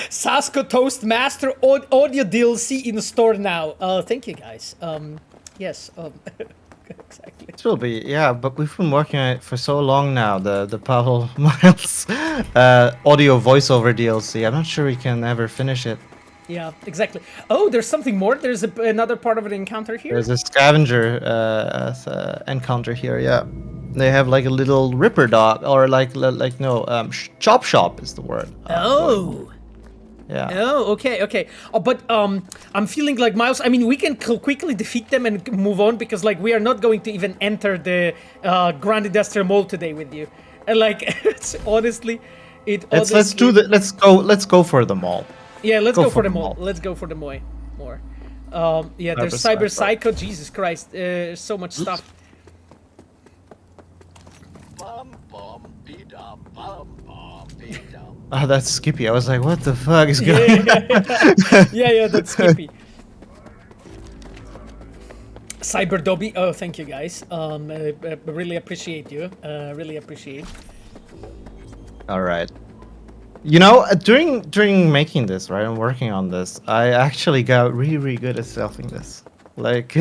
Sasko Toast Master audio DLC in the store now. Thank you guys. Yes. Exactly. It will be, yeah, but we've been working on it for so long now, the Pavel Miles audio voiceover DLC. I'm not sure we can ever finish it. Yeah, exactly. Oh, there's something more? There's another part of an encounter here? There's a scavenger encounter here, yeah. They have like a little ripper dog, or chop shop is the word. Oh. Yeah. Oh, okay. Oh, but I'm feeling like Miles. I mean, we can quickly defeat them and move on because like we are not going to even enter the Grand Industrial Mall today with you. And like, it's honestly, Let's go for the mall. Yeah, let's go for the mall. Let's go for the more. Yeah, there's Cyber Psycho. Jesus Christ, so much stuff. Oh, that's Skippy. I was like, what the fuck is going on? Yeah, that's Skippy. Cyber Dobby. Oh, thank you guys. I really appreciate you. Really appreciate. All right. You know, during making this, right, and working on this, I actually got really good at stealthing this. Like,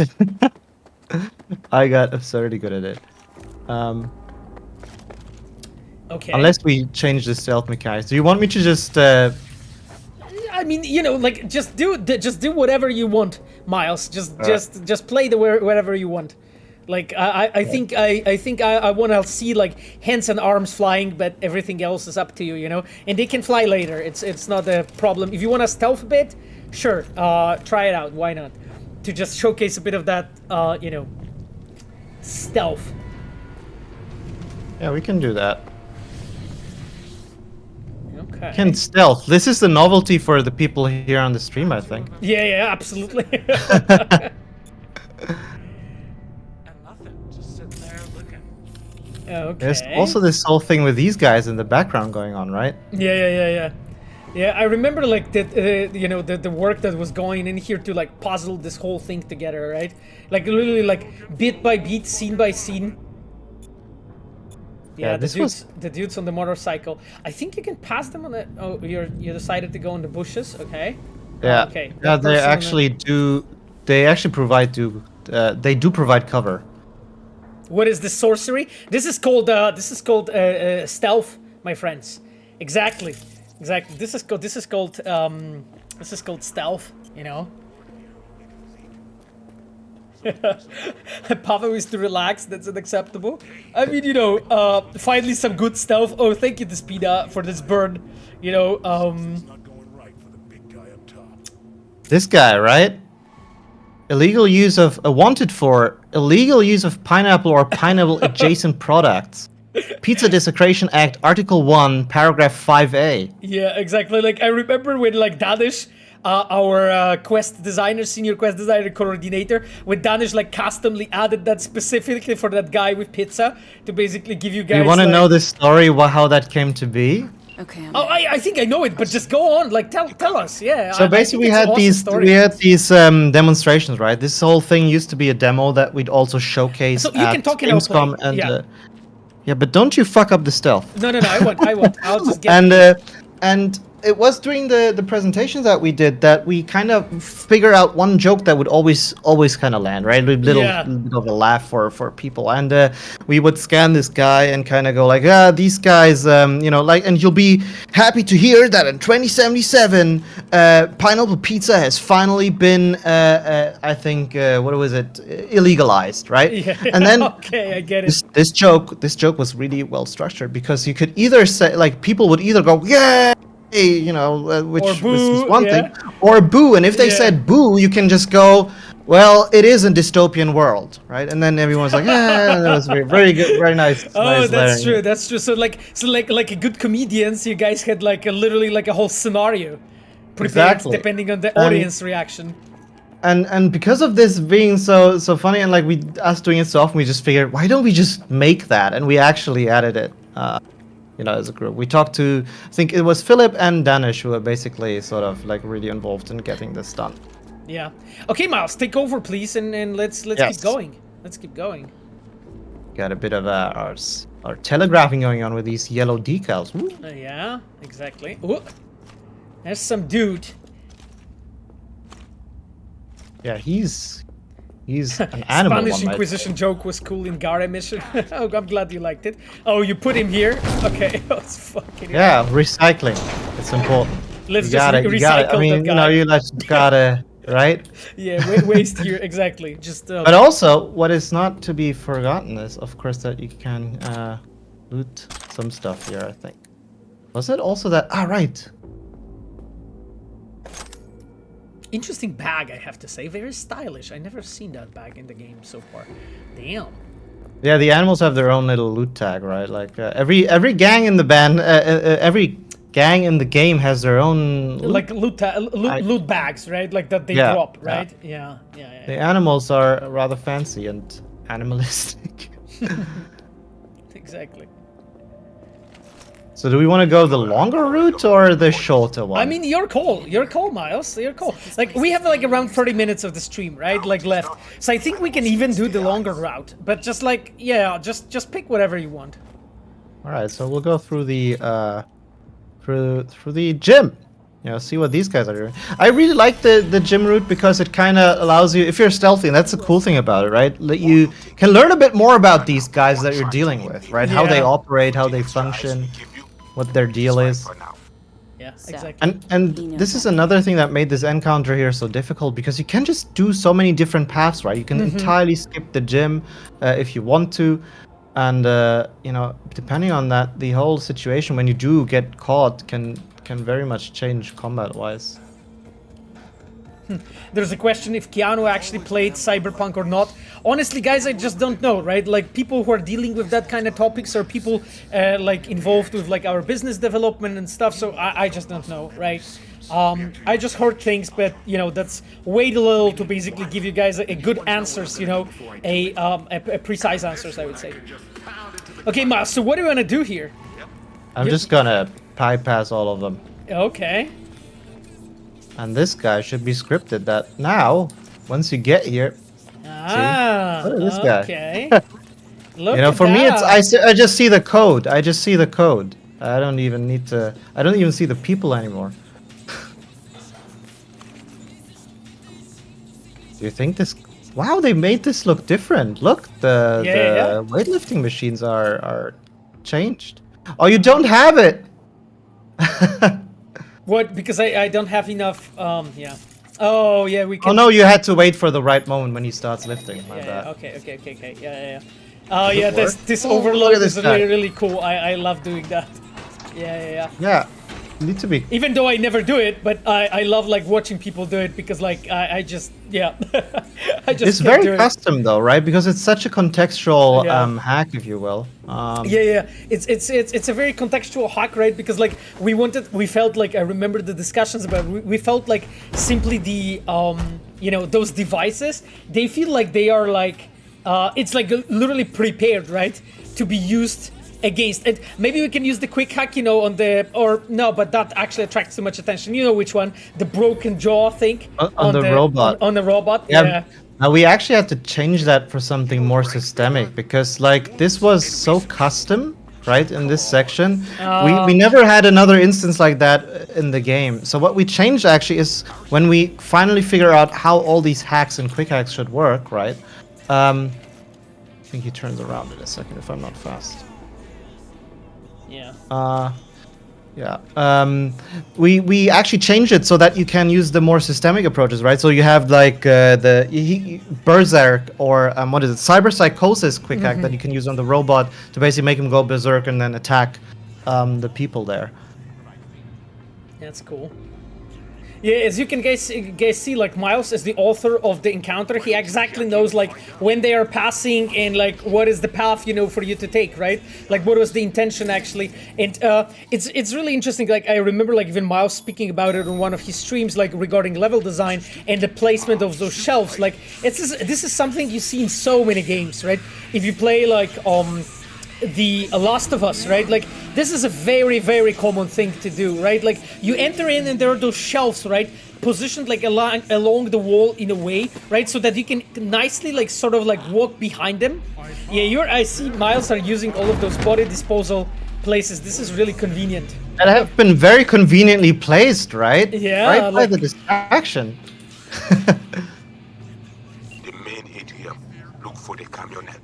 I got absurdly good at it. Okay. Unless we change the stealth mechanics. Do you want me to just? I mean, you know, like just do whatever you want, Miles. Just play wherever you want. Like I think I want to see like hands and arms flying, but everything else is up to you, you know. And they can fly later. It's not a problem. If you want to stealth a bit, sure, try it out. Why not? To just showcase a bit of that, you know, stealth. Yeah, we can do that. Okay. Can stealth. This is the novelty for the people here on the stream, I think. Yeah, absolutely. Okay. There's also this whole thing with these guys in the background going on, right? Yeah. I remember like that, you know, the work that was going in here to like puzzle this whole thing together, right? Like literally like bit by bit, scene by scene. Yeah, the dudes on the motorcycle. I think you can pass them on the. Oh, you decided to go in the bushes. Okay. Yeah. Okay. Yeah, they actually do. They actually provide they do provide cover. What is this sorcery? This is called stealth, my friends. Exactly. This is called stealth. You know. Pavel is to relax. That's unacceptable. I mean, you know, finally some good stealth. Oh, thank you, Despida, for this burn. You know, This guy, right? Illegal use of wanted for illegal use of pineapple or pineapple adjacent products. Pizza Desecration Act, Article 1, Paragraph 5A. Yeah, exactly. Like I remember when like Danish, our quest designer, senior quest designer coordinator, when Danish like customly added that specifically for that guy with pizza to basically give you guys. You want to like, know the story? How that came to be? Okay. Oh, I think I know it, but just go on. Like tell us. Yeah. So basically, we had these demonstrations, right? This whole thing used to be a demo that we'd also showcase. So you can talk in Gamescom and yeah. But don't you fuck up the stealth. No. I won't. I'll just get. And it was during the presentations that we did that we kind of figure out one joke that would always kind of land, right? With little bit of a laugh for people, and we would scan this guy and kind of go like, these guys, like, and you'll be happy to hear that in 2077, pineapple pizza has finally been, I think, what was it, illegalized, right? Yeah. And then Okay, I get it. this joke was really well structured because you could either say, like, people would either go, yeah, which Or boo, is one yeah. thing, or boo, and if they said boo, you can just go, well, it is a dystopian world, right? And then everyone's like, that was very good, very nice. Oh, nice that's layering. true. That's true. So like a good comedians, you guys had like literally like a whole scenario prepared Exactly. depending on the audience reaction. And because of this being so funny, and like us doing it so often, we just figured, why don't we just make that? And we actually added it, as a group. We talked to, I think it was Philip and Danish, who were basically sort of like really involved in getting this done. Yeah. Okay, Miles, take over, please, and let's Yes. keep going. Let's keep going. Got a bit of our telegraphing going on with these yellow decals. Ooh. Yeah, exactly. Ooh. There's some dude. Yeah, he's an animal. Spanish one might Inquisition say. joke was cool in Gare mission. Oh, I'm glad you liked it. Oh, you put him here? Okay, that's fucking. Yeah, recycling. It's important. Let's You just gotta, you recycle gotta. I mean, that guy. you just gotta, right? Yeah, waste here, exactly. Just. But also, what is not to be forgotten is, of course, that you can loot some stuff here. I think. Was it also that? Ah, right. Interesting bag, I have to say. Very stylish. I never seen that bag in the game so far. Damn. Yeah, the animals have their own little loot tag, right? Like every gang in the band, every gang in the game has their own loot. Like loot bags, right? Like that they Yeah, drop, yeah. right? Yeah. The animals are rather fancy and animalistic. Exactly. So do we want to go the longer route or the shorter one? I mean, your call, Miles, your call. Like, we have like around 30 minutes of the stream, right? Like left. So I think we can even do the longer route. But just like, yeah, just pick whatever you want. All right, so we'll go through the through the gym. See what these guys are doing. I really like the gym route because it kind of allows you, if you're stealthy, and that's the cool thing about it, right? You can learn a bit more about these guys that you're dealing with, right? How they Yeah. operate, how they function, what their deal is. Yeah, exactly. And this is another thing that made this encounter here so difficult, because you can just do so many different paths, right? You can entirely skip the gym if you want to, and depending on that, the whole situation when you do get caught can very much change combat-wise. There's a question if Keanu actually played Cyberpunk or not. Honestly, guys, I just don't know, right? Like, people who are dealing with that kind of topics are people like involved with like our business development and stuff. So I just don't know, right? I just heard things, but that's way too little to basically give you guys a good answers. A precise answers, I would say. Okay, Miles. So what do you want to do here? I'm just gonna bypass all of them. Okay. And this guy should be scripted that now, once you get here, Ah, look at this guy. Okay. Look for at me, that. I just see the code. I just see the code. I don't even see the people anymore. Do you think this? Wow, they made this look different. Look, the weightlifting machines are changed. Oh, you don't have it. What? Because I don't have enough. Yeah. Oh yeah, we can. Oh no, you had to wait for the right moment when he starts lifting. My bad. Okay. Yeah. Oh yeah, this Oh, overload look at is this guy. really cool. I love doing that. Yeah. Yeah, you need to be. Even though I never do it, but I love like watching people do it because like I just I just It's can't very do it. custom though, right? Because it's such a contextual Yeah. hack, if you will. Yeah. It's a very contextual hack, right? Because like we felt like, I remember the discussions about, we felt like simply the those devices, they feel like they are like it's like literally prepared, right, to be used against it. Maybe we can use the quick hack, on the, or no, but that actually attracts too much attention. You know which one? The broken jaw thing On the robot. On the robot. Yeah. Now we actually had to change that for something more systemic, because like this was so custom right, in this section. We never had another instance like that in the game. So what we changed actually is when we finally figure out how all these hacks and quick hacks should work, right? I think he turns around in a second if I'm not fast. Yeah. We actually changed it so that you can use the more systemic approaches, right? So you have like Berserk or what is it, Cyber Psychosis quick hack that you can use on the robot to basically make him go berserk and then attack the people there. That's cool. Yeah, as you can guys see, like Miles is the author of the encounter. He exactly knows like when they are passing and like what is the path, you know, for you to take, right? Like what was the intention actually. And it's really interesting. Like I remember like even Miles speaking about it on one of his streams, like regarding level design and the placement of those shelves. Like this is something you see in so many games, right? If you play like the Last of Us, right? Like this is a very, very common thing to do, right? Like you enter in and there are those shelves, right? Positioned like along the wall in a way, right? So that you can nicely like sort of like walk behind them. Yeah, I see Miles are using all of those body disposal places. This is really convenient. And have been very conveniently placed, right? Yeah. Right by the distraction. The main atrium. Look for the camionette.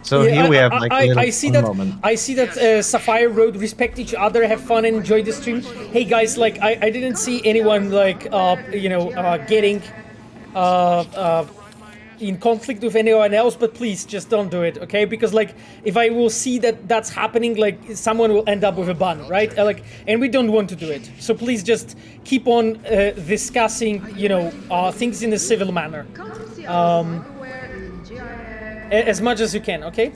So Yeah, here we have like a little I see fun that. moment. I see that Sapphire Road respect each other, have fun, and enjoy the stream. Hey guys, like I didn't see anyone like getting in conflict with anyone else, but please just don't do it, okay? Because like if I will see that that's happening, like someone will end up with a ban, right? And we don't want to do it. So please just keep on discussing, things in a civil manner. As much as you can, okay?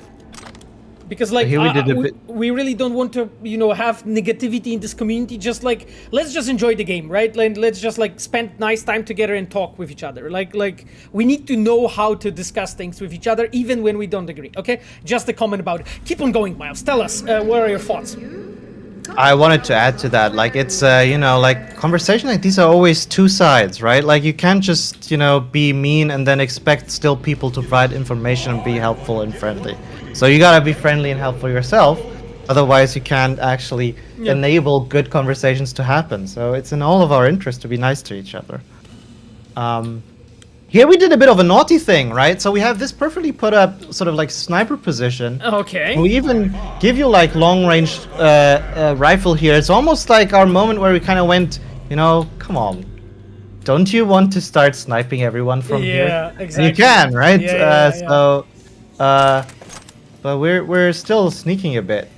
Because like Here we did a bit. we really don't want to, have negativity in this community. Just like let's just enjoy the game, right? Like, let's just like spend nice time together and talk with each other. Like we need to know how to discuss things with each other, even when we don't agree. Okay? Just a comment about it. Keep on going, Miles. Tell us what are your thoughts? I wanted to add to that, like it's like conversation like these are always two sides, right? Like you can't just be mean and then expect still people to provide information and be helpful and friendly. So you gotta be friendly and helpful yourself, otherwise you can't actually enable good conversations to happen. So it's in all of our interest to be nice to each other. Here we did a bit of a naughty thing, right? So we have this perfectly put up sort of like sniper position. Okay. We even give you like long range rifle here. It's almost like our moment where we kind of went, come on. Don't you want to start sniping everyone from here? Yeah, exactly. And you can, right? Yeah. But we're still sneaking a bit.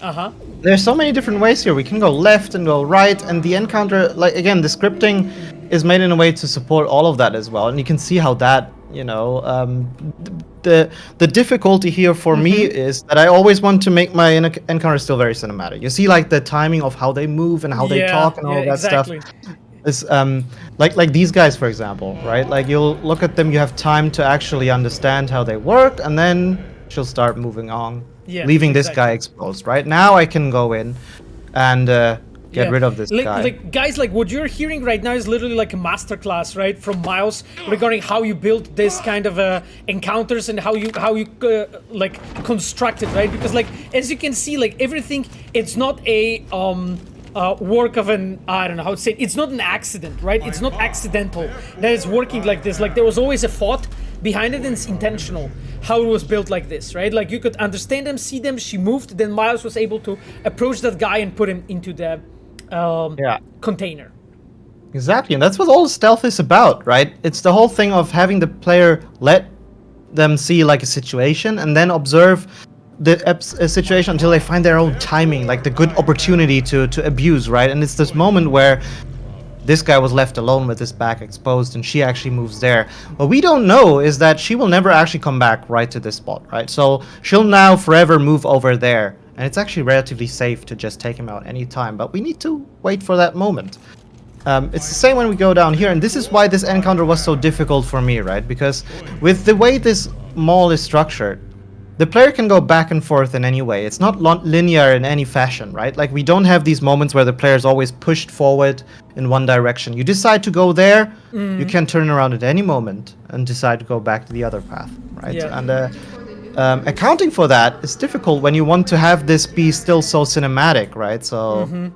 Uh-huh. There's so many different ways here. We can go left and go right, and the encounter, like again, the scripting is made in a way to support all of that as well. And you can see how that, the difficulty here for me is that I always want to make my encounter still very cinematic. You see, like the timing of how they move and how they talk and all that exactly. stuff. Is like these guys, for example, right? Like you'll look at them, you have time to actually understand how they work, and then she'll start moving on. Yeah, leaving this exactly. guy exposed. Right now, I can go in and get rid of this guy. Like guys, like what you're hearing right now is literally like a masterclass, right, from Miles regarding how you build this kind of encounters and how you like construct it, right? Because like as you can see, like everything, it's not a work of I don't know how to say it. It's not an accident, right? It's not accidental that it's working like this. Like there was always a thought behind it, and it's intentional how it was built like this, right? Like you could understand them, see them, she moved, then Miles was able to approach that guy and put him into the container. Exactly, and that's what all stealth is about, right? It's the whole thing of having the player let them see like a situation and then observe the situation until they find their own timing, like the good opportunity to abuse, right? And it's this moment where this guy was left alone with his back exposed and she actually moves there. What we don't know is that she will never actually come back right to this spot, right? So she'll now forever move over there, and it's actually relatively safe to just take him out anytime, but we need to wait for that moment. It's the same when we go down here, and this is why this encounter was so difficult for me, right? Because with the way this mall is structured, the player can go back and forth in any way. It's not linear in any fashion, right? Like we don't have these moments where the player is always pushed forward in one direction. You decide to go there, you can turn around at any moment and decide to go back to the other path, right? Yeah. And accounting for that is difficult when you want to have this be still so cinematic, right? So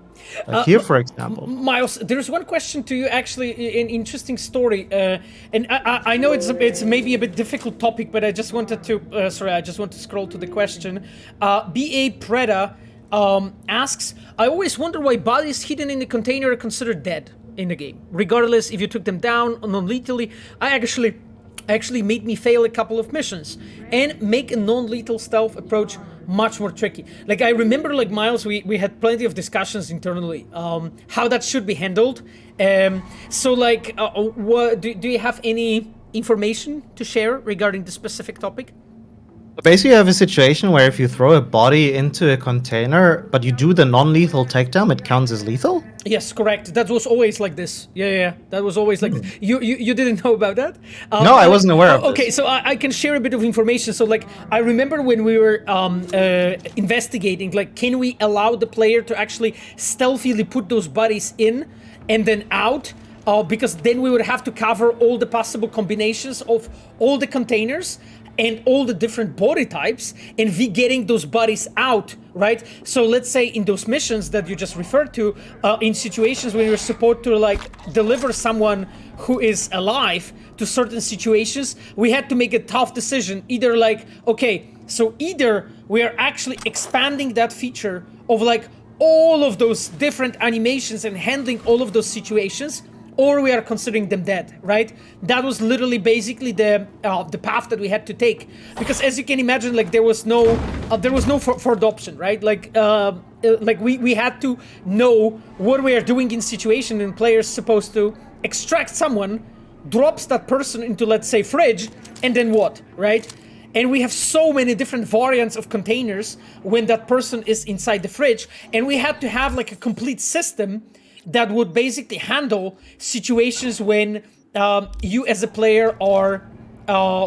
like here, for example. Miles, there's one question to you, actually, an interesting story, and I know it's maybe a bit difficult topic, but I just wanted to, I just want to scroll to the question. BA Preda asks, I always wonder why bodies hidden in the container are considered dead in the game, regardless if you took them down non-lethally. Actually made me fail a couple of missions and make a non-lethal stealth approach much more tricky. Like, I remember, like, Miles, we had plenty of discussions internally how that should be handled. So like, what do you have any information to share regarding the specific topic? Basically, you have a situation where if you throw a body into a container, but you do the non-lethal takedown, it counts as lethal? Yes, correct. That was always like this. Yeah. That was always like this. You didn't know about that? No, I wasn't aware of this. Okay, so I can share a bit of information. So, like, I remember when we were investigating, like, can we allow the player to actually stealthily put those bodies in and then out? Because then we would have to cover all the possible combinations of all the containers and all the different body types, and we getting those bodies out, right? So let's say in those missions that you just referred to, in situations where you're supposed to, like, deliver someone who is alive to certain situations, we had to make a tough decision. Either like, okay, so either we are actually expanding that feature of, like, all of those different animations and handling all of those situations, or we are considering them dead, right? That was literally basically the path that we had to take, because as you can imagine, like, there was no fourth option, right? Like we had to know what we are doing in situation, and players supposed to extract someone, drops that person into, let's say, fridge, and then what, right? And we have so many different variants of containers when that person is inside the fridge, and we had to have, like, a complete system that would basically handle situations when you as a player are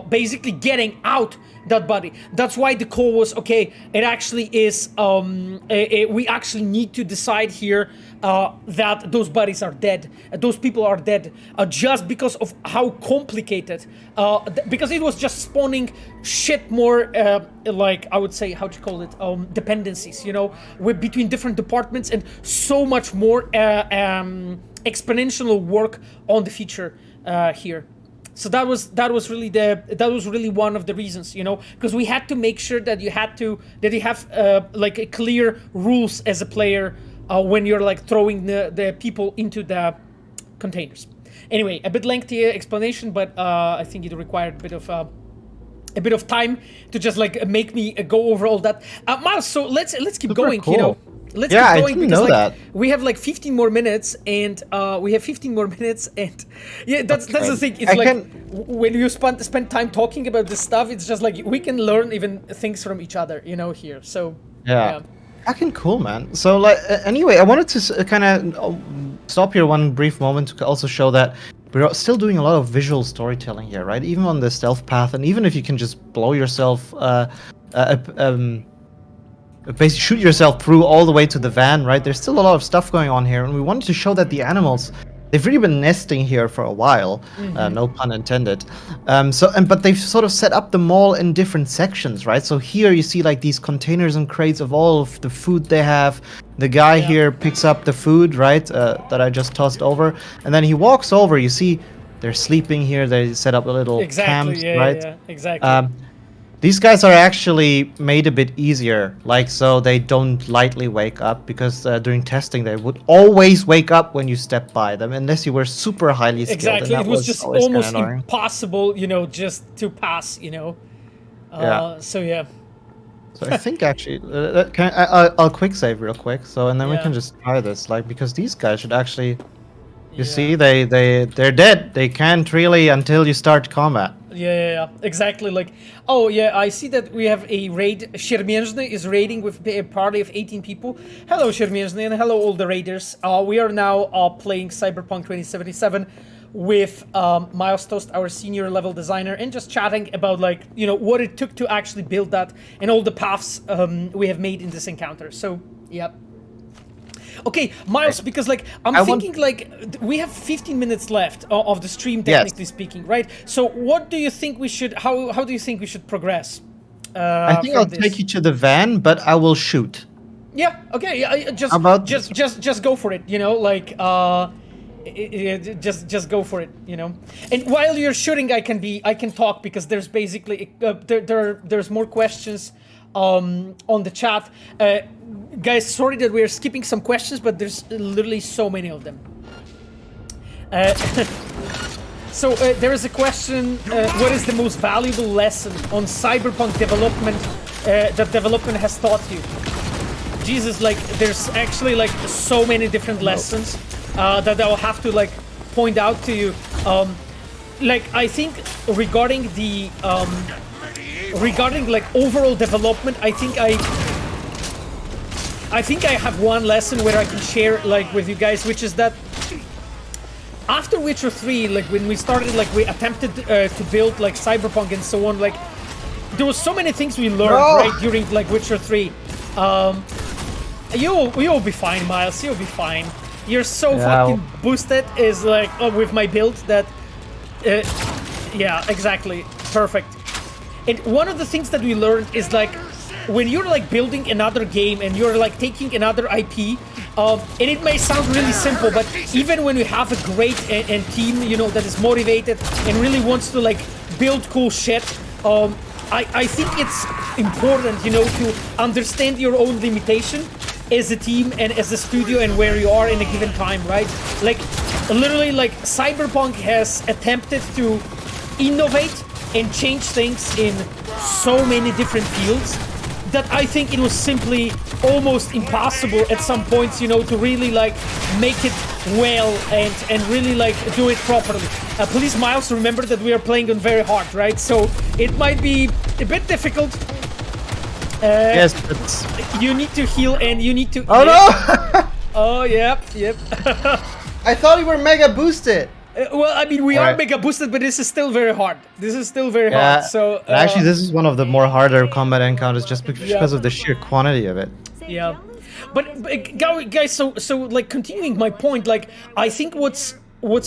basically getting out that body. That's why the call was, okay, it actually is, we actually need to decide here that those bodies are dead, those people are dead, just because of how complicated, because it was just spawning shit more, like, I would say, how to call it, dependencies, you know, with between different departments, and so much more exponential work on the feature here. So that was really one of the reasons, you know, because we had to make sure that you have like, a clear rules as a player when you're, like, throwing the people into the containers. Anyway, a bit lengthy explanation, but I think it required a bit of time to just, like, make me go over all that. Miles, so let's keep going, cool. you know. Let's keep going, I didn't because, know like, that. we have, like, 15 more minutes, and yeah, that's the thing. It's when you spend time talking about this stuff, it's just like we can learn even things from each other, you know, here. So yeah. Fucking cool, man. So, like, anyway, I wanted to kind of stop here one brief moment to also show that we're still doing a lot of visual storytelling here, right? Even on the stealth path, and even if you can just blow yourself, basically shoot yourself through all the way to the van, right? There's still a lot of stuff going on here, and we wanted to show that the animals, they've really been nesting here for a while, no pun intended. But they've sort of set up the mall in different sections, right? So here you see, like, these containers and crates of all of the food they have. The guy here picks up the food, right, that I just tossed over, and then he walks over. You see, they're sleeping here. They set up a little camps, right? Yeah, exactly. These guys are actually made a bit easier, like, so they don't lightly wake up, because during testing they would always wake up when you step by them, unless you were super highly skilled. Exactly, and it was just almost annoying. impossible, you know, just to pass, you know. So yeah. So I think actually, I'll quick save real quick, so, and then we can just try this, like, because these guys should actually, you see, they're dead. They can't really until you start combat. Yeah, exactly. Like, oh yeah, I see that we have a raid. Shermienzny is raiding with a party of 18 people. Hello, Shermienzny, and hello, all the raiders. We are now playing Cyberpunk 2077 with Miles Tost, our senior level designer, and just chatting about, like, you know, what it took to actually build that, and all the paths we have made in this encounter. So, yeah. Okay, Miles, because, like, I'm thinking, like, we have 15 minutes left of the stream, technically speaking, right? So what do you think we should, how do you think we should progress I think from I'll this. take you to the van, but I will shoot. Yeah. Okay. Yeah. Just go for it. You know, like just go for it. You know. And while you're shooting, I can talk because there's basically there's more questions on the chat. Guys, sorry that we're skipping some questions, but there's literally so many of them. So there is a question, what is the most valuable lesson on Cyberpunk development that development has taught you? Jesus, like, there's actually, like, so many different lessons that I'll have to, like, point out to you. Like, I think regarding the, regarding, like, overall development, I think I have one lesson where I can share, like, with you guys, which is that after Witcher 3, like, when we started, like, we attempted to build, like, Cyberpunk and so on, like, there was so many things we learned, right, during, like, Witcher 3. You'll be fine, Miles, you'll be fine. You're so fucking boosted, is, like, with my build that... yeah, exactly. Perfect. And one of the things that we learned is, like, when you're, like, building another game and you're, like, taking another IP, and it may sound really simple, but even when you have a great and team, you know, that is motivated and really wants to, like, build cool shit, I think it's important, you know, to understand your own limitation as a team and as a studio and where you are in a given time, right? Like, literally, like, Cyberpunk has attempted to innovate and change things in so many different fields that I think it was simply almost impossible at some points, you know, to really, like, make it well and really, like, do it properly. Please, Miles, remember that we are playing on very hard, right? So it might be a bit difficult. Yes, but... You need to heal and you need to... Oh, no! Oh, yep. I thought you were mega boosted. Well, I mean, we are mega boosted, but this is still very hard. This is still very hard, so... actually, this is one of the more harder combat encounters just because of the sheer quantity of it. Yeah. But guys, so like, continuing my point, like, I think what's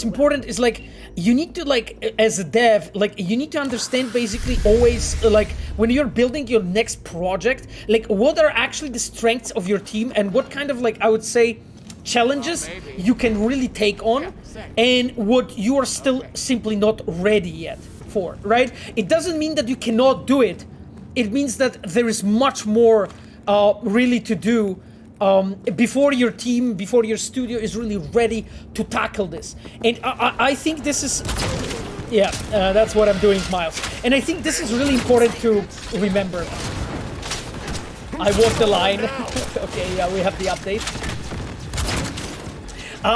important is, like, you need to, like, as a dev, like, you need to understand basically always, like, when you're building your next project, like, what are actually the strengths of your team and what kind of, like, I would say, challenges you can really take on and what you are still simply not ready yet for, right? It doesn't mean that you cannot do it. It means that there is much more really to do before your team, before your studio is really ready to tackle this. And I think this is... Yeah, that's what I'm doing, Miles. And I think this is really important to remember. I walked the line. Okay, yeah, we have the update.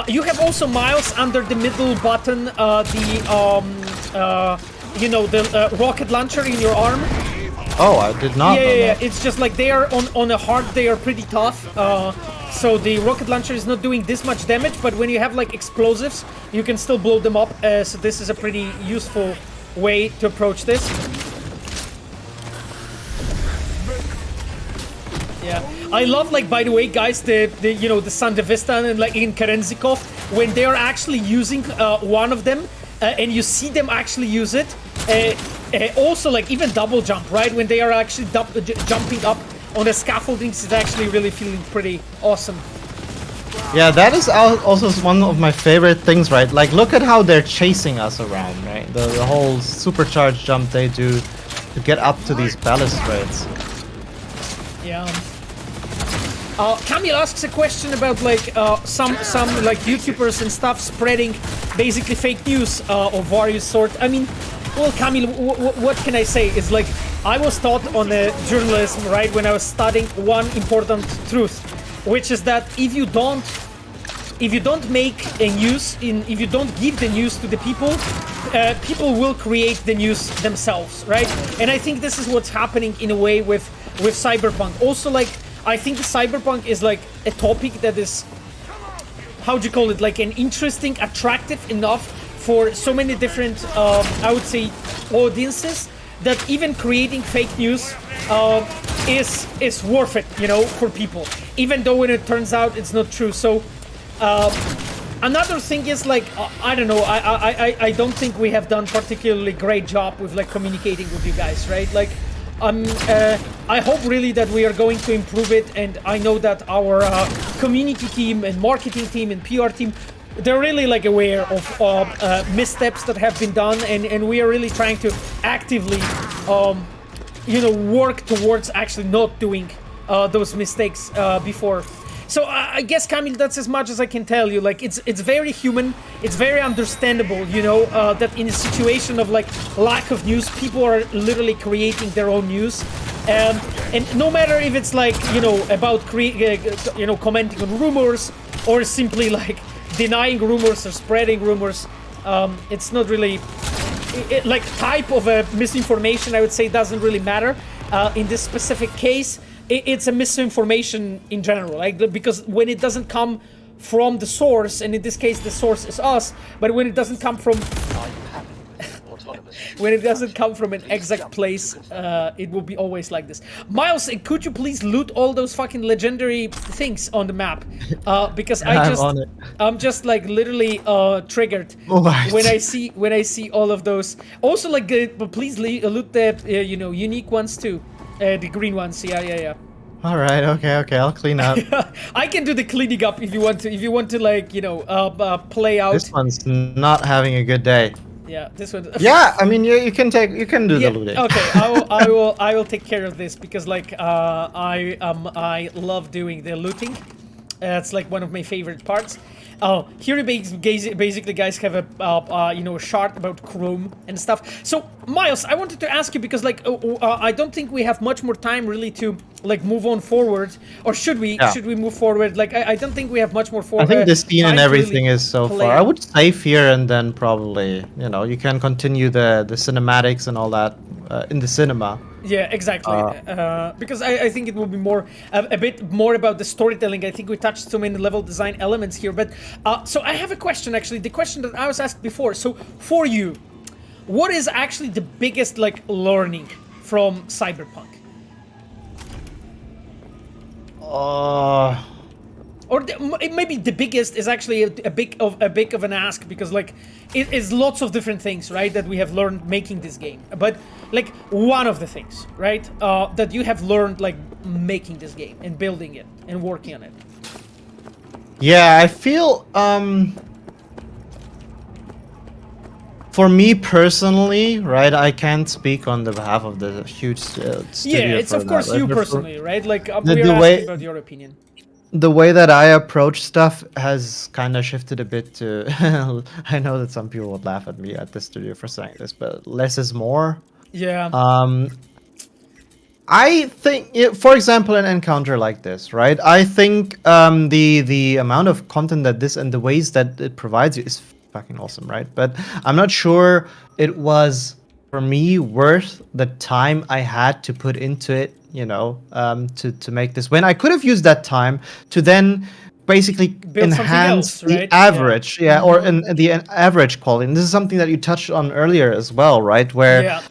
You have also, Miles, under the middle button, you know, the rocket launcher in your arm. Oh, I did not know that. It's just like they are on a hard, they are pretty tough. So the rocket launcher is not doing this much damage, but when you have, like, explosives, you can still blow them up. So this is a pretty useful way to approach this. Yeah, I love, like, by the way, guys, the you know, the Sandevistan and, like, in Kerenzikov, when they are actually using one of them, and you see them actually use it. Also, like, even double jump, right? When they are actually jumping up on the scaffoldings, it's actually really feeling pretty awesome. Yeah, that is also one of my favorite things, right? Like, look at how they're chasing us around, right? The whole supercharged jump they do to get up to these balustrades. Yeah. Camille asks a question about, like, some like YouTubers and stuff spreading basically fake news of various sorts. I mean, well, Camille, what can I say? It's like, I was taught on journalism, right, when I was studying one important truth, which is that if you don't make a news, if you don't give the news to the people, people will create the news themselves, right? And I think this is what's happening in a way with Cyberpunk. Also, like, I think Cyberpunk is, like, a topic that is, how do you call it, like, an interesting, attractive enough for so many different, I would say, audiences, that even creating fake news is worth it, you know, for people, even though when it turns out it's not true. So another thing is, like, I don't know, I don't think we have done particularly great job with, like, communicating with you guys, right? Like, I hope really that we are going to improve it, and I know that our community team and marketing team and PR team, they're really like aware of missteps that have been done, and we are really trying to actively, work towards actually not doing those mistakes before. So I guess, Camille, that's as much as I can tell you. Like, it's very human, it's very understandable, that in a situation of like lack of news, people are literally creating their own news. And no matter if it's like, about commenting on rumors, or simply like denying rumors or spreading rumors, it's not really like type of a misinformation, I would say, doesn't really matter in this specific case. It's a misinformation in general, like, because when it doesn't come from the source, and in this case the source is us, but when it doesn't come from when it doesn't come from an exact place, it will be always like this. Miles, could you please loot all those fucking legendary things on the map? Because I'm just like literally triggered when I see all of those. Also, like, please loot the unique ones too. The green ones, yeah. All right, okay, I'll clean up. I can do the cleaning up if you want to. If you want to, like, play out. This one's not having a good day. Yeah, this one. Yeah, I mean, you can do the looting. Okay, I will take care of this, because like I love doing the looting. It's like one of my favorite parts. Here you basically, guys, have a chart about Chrome and stuff. So, Miles, I wanted to ask you, because like I don't think we have much more time really to like move on forward, or should we? Yeah. Should we move forward? Like I don't think we have much more forward. I think the scene and everything is so far. I would save here, and then probably you can continue the cinematics and all that in the cinema. Yeah, exactly. Because I think it will be more a bit more about the storytelling. I think we touched so many level design elements here. But so I have a question, actually. The question that I was asked before. So for you, what is actually the biggest like learning from Cyberpunk? Or maybe the biggest is actually a big of an ask, because like it is lots of different things, right, that we have learned making this game. But like one of the things, right, that you have learned like making this game and building it and working on it. Yeah, I feel for me personally, right, I can't speak on the behalf of the huge studio. Yeah, it's of course you personally, right? Like we're asking about your opinion. The way that I approach stuff has kind of shifted a bit to I know that some people would laugh at me at the studio for saying this, but less is more. Yeah. I think, for example, an encounter like this, right? I think the amount of content that this and the ways that it provides you is fucking awesome, right? But I'm not sure it was, for me, worth the time I had to put into it, to make this, when I could have used that time to then basically build enhance else, right? the average, or the average quality. And this is something that you touched on earlier as well, right? Where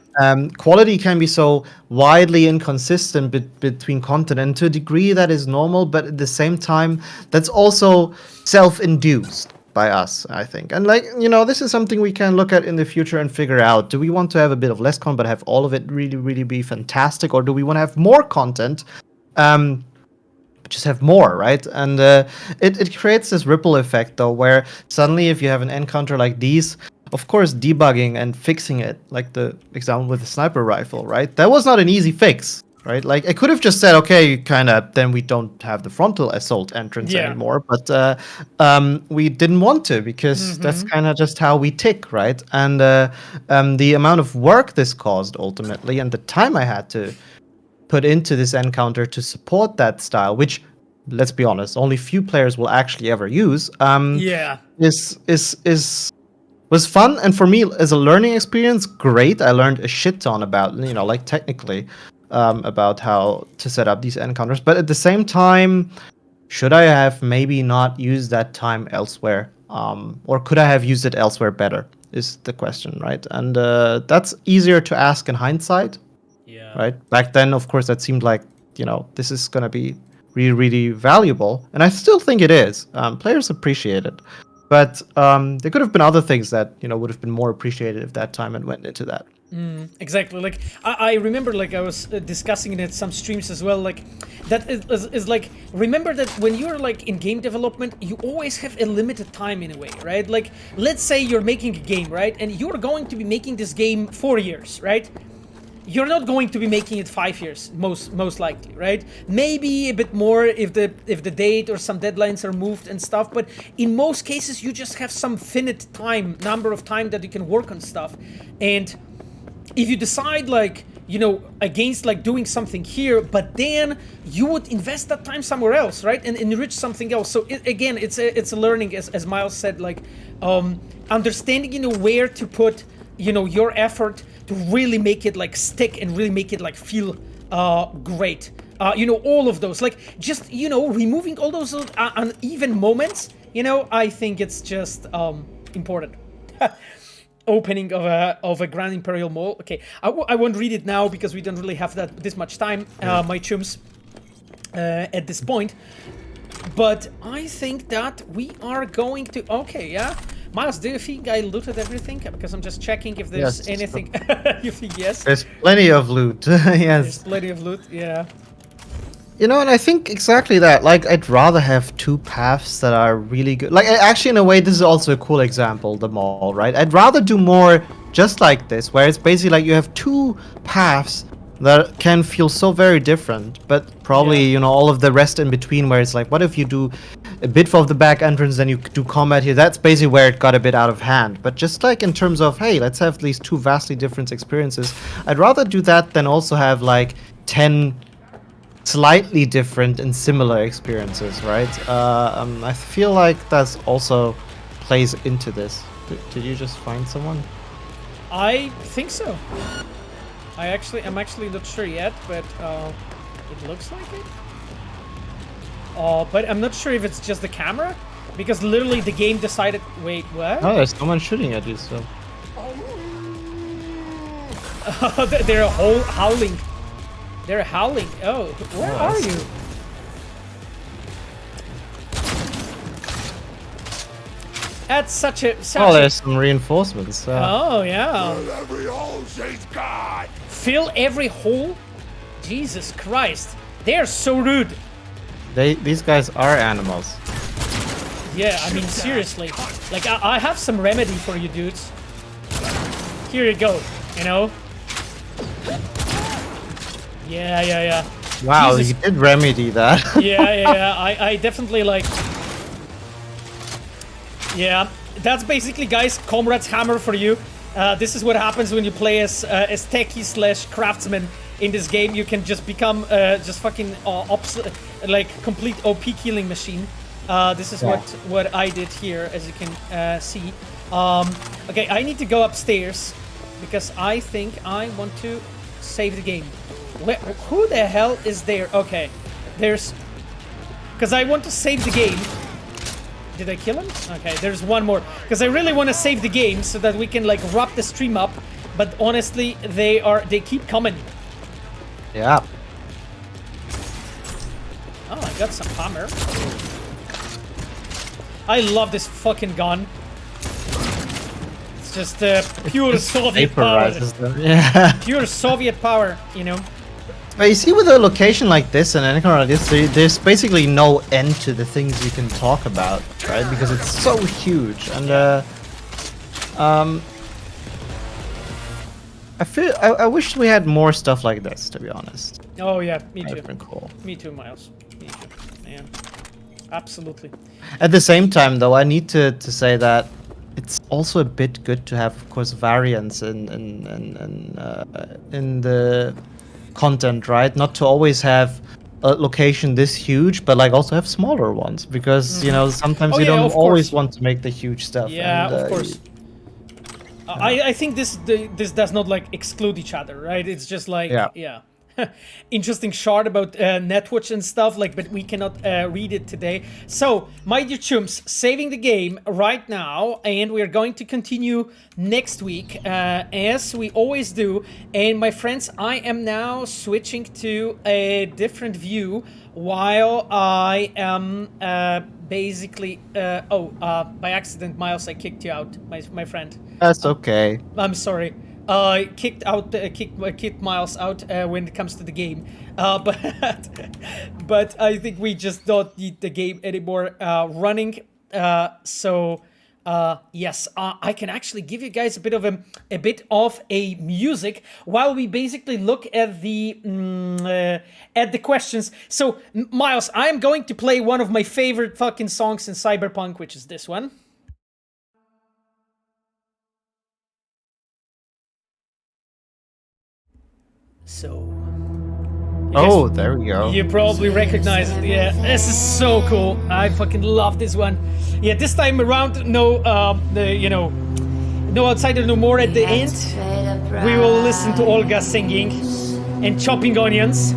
quality can be so widely inconsistent between content, and to a degree that is normal, but at the same time, that's also self-induced by us, I think. And like, this is something we can look at in the future and figure out. Do we want to have a bit of less content but have all of it really, really be fantastic? Or do we want to have more content, just have more, right? And it creates this ripple effect, though, where suddenly if you have an encounter like these, of course, debugging and fixing it, like the example with the sniper rifle, right? That was not an easy fix. Right, like I could have just said, okay, then we don't have the frontal assault entrance anymore. But we didn't want to, because that's kind of just how we tick, right? And the amount of work this caused ultimately, and the time I had to put into this encounter to support that style, which, let's be honest, only few players will actually ever use. Was fun, and for me as a learning experience, great. I learned a shit ton about, like technically. About how to set up these encounters, but at the same time, should I have maybe not used that time elsewhere, or could I have used it elsewhere better, is the question, right? And that's easier to ask in hindsight, right? Back then, of course, that seemed like, this is gonna be really, really valuable, and I still think it is. Players appreciate it, but there could have been other things that would have been more appreciated if that time had went into that. Exactly. Like I remember, like I was discussing it at some streams as well. Like that is like, remember that when you're like in game development, you always have a limited time in a way, right? Like let's say you're making a game, right, and you're going to be making this game 4 years, right? You're not going to be making it 5 years, most likely, right? Maybe a bit more if the date or some deadlines are moved and stuff. But in most cases, you just have some finite number of time that you can work on stuff, and if you decide, like, you know, against like doing something here, but then you would invest that time somewhere else, right, and enrich something else. So again, it's a learning, as Miles said, like understanding, you know, where to put, you know, your effort to really make it like stick and really make it like feel great. You know, all of those, like, just, you know, removing all those uneven moments, you know, I think it's just important. Opening of a Grand Imperial Mall. Okay, I won't read it now because we don't really have this much time, my chums, at this point. But I think that we are going to... Okay, yeah. Miles, do you think I looted everything? Because I'm just checking if there's anything... You think yes? There's plenty of loot. Yes. There's plenty of loot, yeah. You know, and I think exactly that. Like, I'd rather have 2 paths that are really good. Like, actually, in a way, this is also a cool example, the mall, right? I'd rather do more just like this, where it's basically like you have 2 paths that can feel so very different, but probably, you know, all of the rest in between, where it's like, what if you do a bit of the back entrance, then you do combat here? That's basically where it got a bit out of hand. But just like in terms of, hey, let's have these 2 vastly different experiences, I'd rather do that than also have like 10 slightly different and similar experiences, right? I feel like that's also plays into this. Did you just find someone? I think so. I'm actually not sure yet, but it looks like it. But I'm not sure if it's just the camera, because literally the game decided. Wait, what? Oh, there's someone shooting at you. So. They're howling. They're howling. Oh, where are you? That's such a... there's some reinforcements. Oh, yeah. Every hole she's got. Fill every hole? Jesus Christ. They're so rude. These guys are animals. Yeah, I mean, seriously. Like, I have some remedy for you dudes. Here you go, you know? Yeah. Wow, Jesus. you did remedy that. Yeah. I definitely, like... Yeah, that's basically, guys, Comrade's Hammer for you. This is what happens when you play as techie / craftsman in this game. You can just become just fucking like complete OP killing machine. This is what I did here, as you can see. Okay, I need to go upstairs because I think I want to save the game. Who the hell is there? Okay, there's... Because I want to save the game. Did I kill him? Okay, there's one more. Because I really want to save the game so that we can, like, wrap the stream up. But honestly, they keep coming. Yeah. Oh, I got some hammer. I love this fucking gun. It's just pure Soviet power. Them. Yeah. Pure Soviet power, you know. But you see, with a location like this and anything like this, there's basically no end to the things you can talk about, right? Because it's so huge, and I wish we had more stuff like this, to be honest. Oh yeah, me too. That'd been cool. Me too, Miles. Me too. Man, absolutely. At the same time, though, I need to say that it's also a bit good to have, of course, variance in the content, right? Not to always have a location this huge, but like also have smaller ones, because you know, sometimes you don't always want to make the huge stuff. Yeah, and, of course. I think this does not like exclude each other, right? It's just like yeah. Interesting shard about Netwatch and stuff, like, but we cannot read it today. So, my dear chums, saving the game right now, and we are going to continue next week, as we always do. And my friends, I am now switching to a different view while I am basically... by accident, Miles, I kicked you out, my friend. That's okay. I'm sorry. kicked Miles out when it comes to the game, but I think we just don't need the game anymore running. Yes, I can actually give you guys a bit of a music while we basically look at the questions. So, Miles, I am going to play one of my favorite fucking songs in Cyberpunk, which is this one. So. Oh, there we go. You probably recognize it. Yeah, this is so cool. I fucking love this one. Yeah, this time around, no outsider no more at the end. We will listen to Olga singing and chopping onions.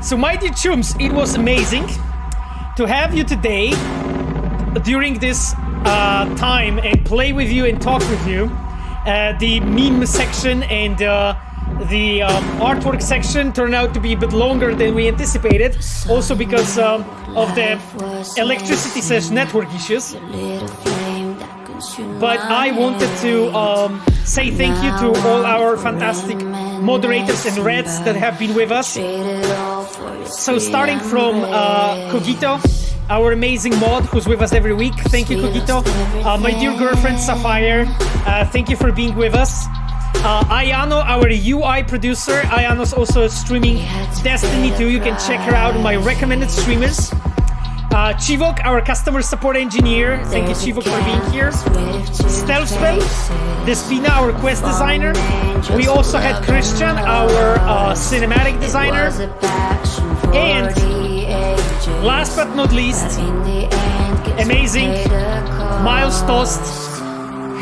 So, my dear chums, it was amazing to have you today during this time and play with you and talk with you. The meme section and the artwork section turned out to be a bit longer than we anticipated, also because of the electricity/network issues. But I wanted to say thank you to all our fantastic moderators and Reds that have been with us. So starting from Cogito, our amazing mod who's with us every week. Thank you, Cogito. My dear girlfriend, Sapphire, thank you for being with us. Ayano, our UI producer. Ayano's also streaming Destiny 2. You can check her out on my recommended streamers. Chivok, our customer support engineer. Thank you, Chivok, for being here. Stealthspell, Despina, our quest designer. We also had Christian, our cinematic designer. And last but not least, amazing Miles Tost,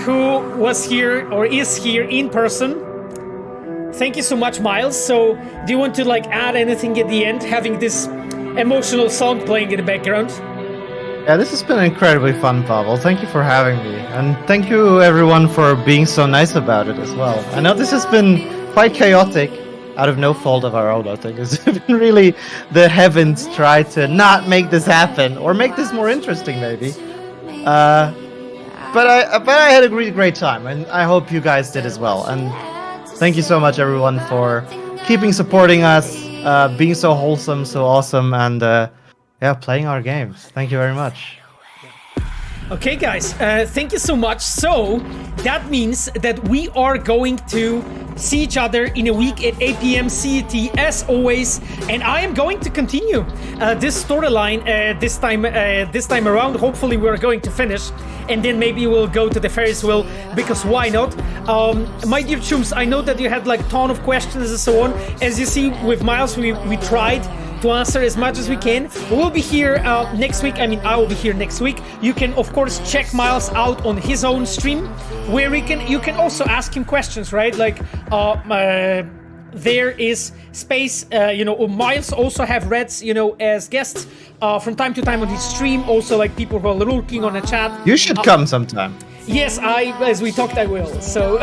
who was here or is here in person. Thank you so much, Miles. So, do you want to add anything at the end, having this emotional song playing in the background? Yeah, this has been incredibly fun, Pavel. Thank you for having me, and thank you everyone for being so nice about it as well. I know this has been quite chaotic, out of no fault of our own. I think it's been really the heavens try to not make this happen or make this more interesting, maybe. But I had a great time, and I hope you guys did as well. And thank you so much, everyone, for keeping supporting us, being so wholesome, so awesome, and playing our games. Thank you very much. Okay, guys, thank you so much. So that means that we are going to see each other in a week at 8 p.m. CET as always, and I am going to continue this storyline this time around. Hopefully we're going to finish, and then maybe we'll go to the Ferris Wheel, because why not? My dear chums, I know that you had a ton of questions and so on. As you see with Miles, we tried to answer as much as we can. We'll be here next week. I mean, I will be here next week. You can, of course, check Miles out on his own stream, where you can also ask him questions, right? There is space. Miles also have Reds, as guests from time to time on his stream. Also, people who are lurking on the chat. You should come sometime. Yes, as we talked, I will. So,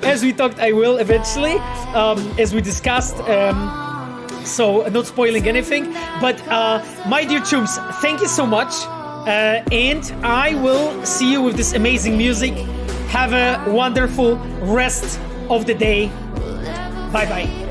as we talked, I will eventually, as we discussed. So, not spoiling anything. But, my dear chums, thank you so much. And I will see you with this amazing music. Have a wonderful rest of the day. Bye-bye.